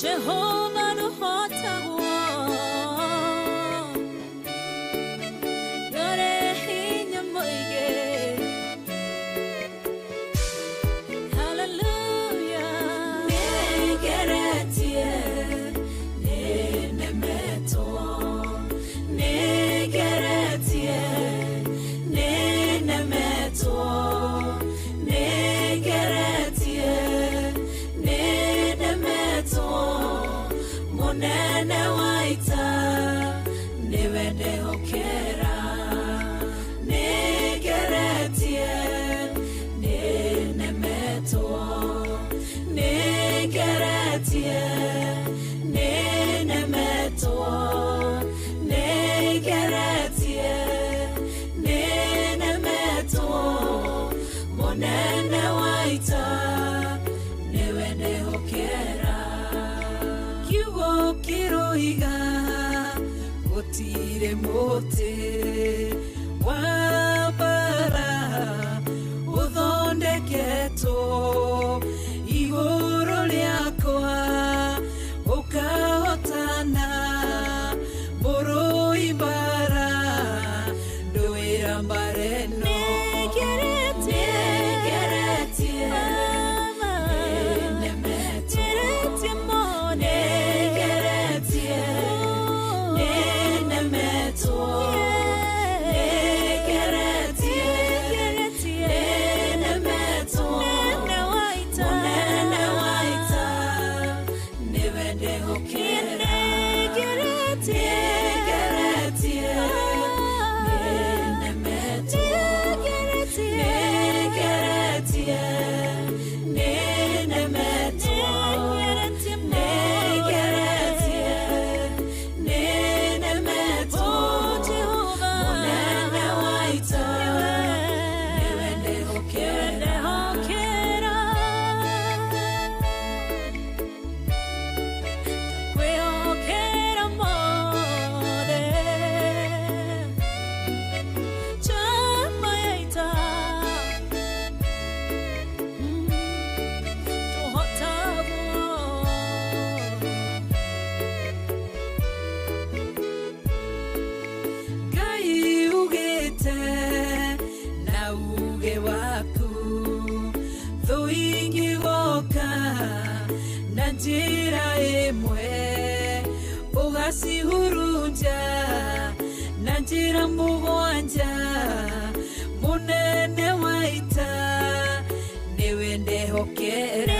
Jehovah no hota yore hinya moige. Hallelujah. Negeretie nenemeto negeretie nenemeto negeretie nenemeto monene waita niwende hokera negeretie nenemeto negeretie nenemeto negeretie nenemeto monene waita niwende hokera kiugo kiroiga gutire muti wa bara uthondeketwo igũrũ rĩakwa ũkahotana mũrũi bara ndũĩra mbareno njira imwe ugacihurunja na njira mugwanja munene waita niwe ndehokera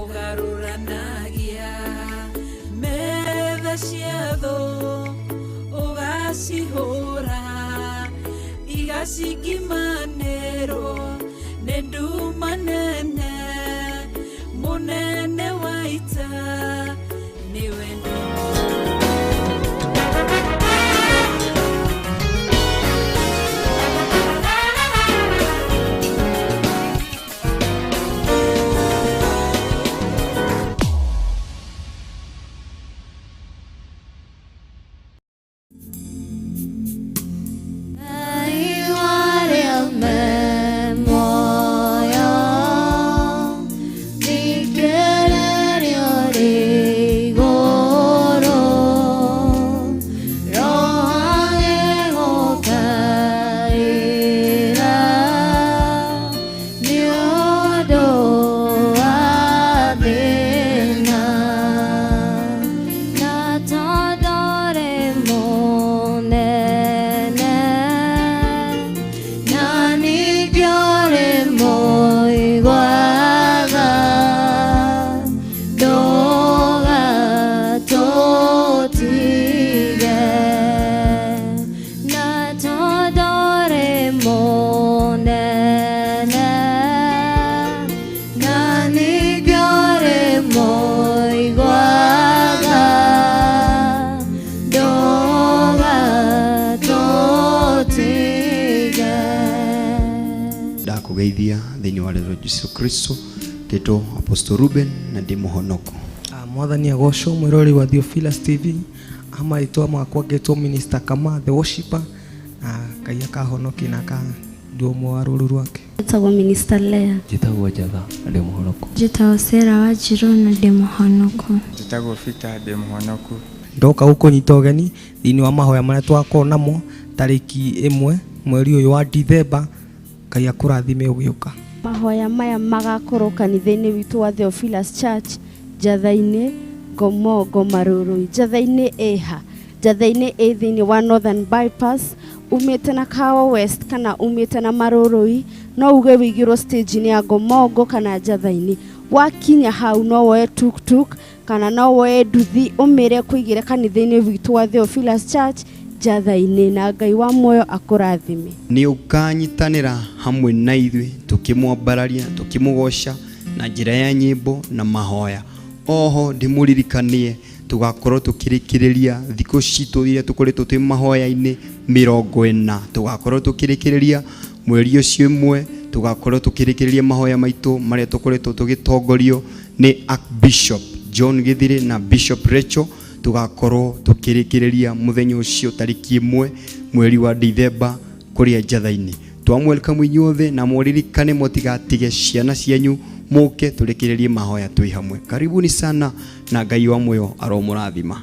ugaruranagia metha cia thũ ugacihũra igacikimanĩrwo nĩ nduma nene mũnene wa ita nĩwe kugeithia thini wa Yesu Kristo keto Apostle Ruben na ndi muhonoko mwathani agocwo mwirori wa Theophilus TV ama itwa makwa geto Minister Kama the worshipper Ngai akahonokia na ka ndio mwaruru rwake Jitagwo Minister Lea jitagwo Jatha ndi muhonoko jitagwo Sera wa Njiro na ndi muhonoko jitagwo Peter ndi muhonoko ndoka huko nyitogeni thini wa mahoya maria twakoro namo tariki 1 mweri uyu wa December Ngai akurathime ugiuka mahoya maya magakorwo kanitha-inĩ witũ wa Theophilus Church Jatha-inĩ Ngomongo Marũrũi Jatha-inĩ eha Jatha-inĩ thĩinĩ wa Northern Bypass umĩte na Kawa West kana umĩte na Marũrũi no uge wĩigĩrwo stage-inĩ ya Ngomongo kana Jatha-inĩ wakinya hau no woe tuk kana no woe nduthi umĩre kũigĩre kanitha-inĩ witũ wa Theophilus Church Jatha-inĩ na Ngai wa muoyo akũrathime ni ukanyitanira hamwe na ithuĩ tukimwambararia tukimugosha na njira ya nyimbo na mahoya oho ndimuririkanie tugakorwo tukirikiriria thikũ citũ iria tukoretwo twi mahoya-inĩ 40 tugakorwo tukirikiriria mweri ũcio ũmwe tugakorwo tukirikiriria mahoya maitũ maria tukoretwo tugitongorio ni Archbishop John Githiri na Bishop Rachel tugakorwo tukirikiriria muthenya ucio tariki 1 mweri wa December kuria Jatha-inĩ twamwelcome inyuothe na muririkane motigatige ciana cianyu muke turikiririe mahoya twi hamwe karibuni sana na Ngai wa muoyo aromurathima.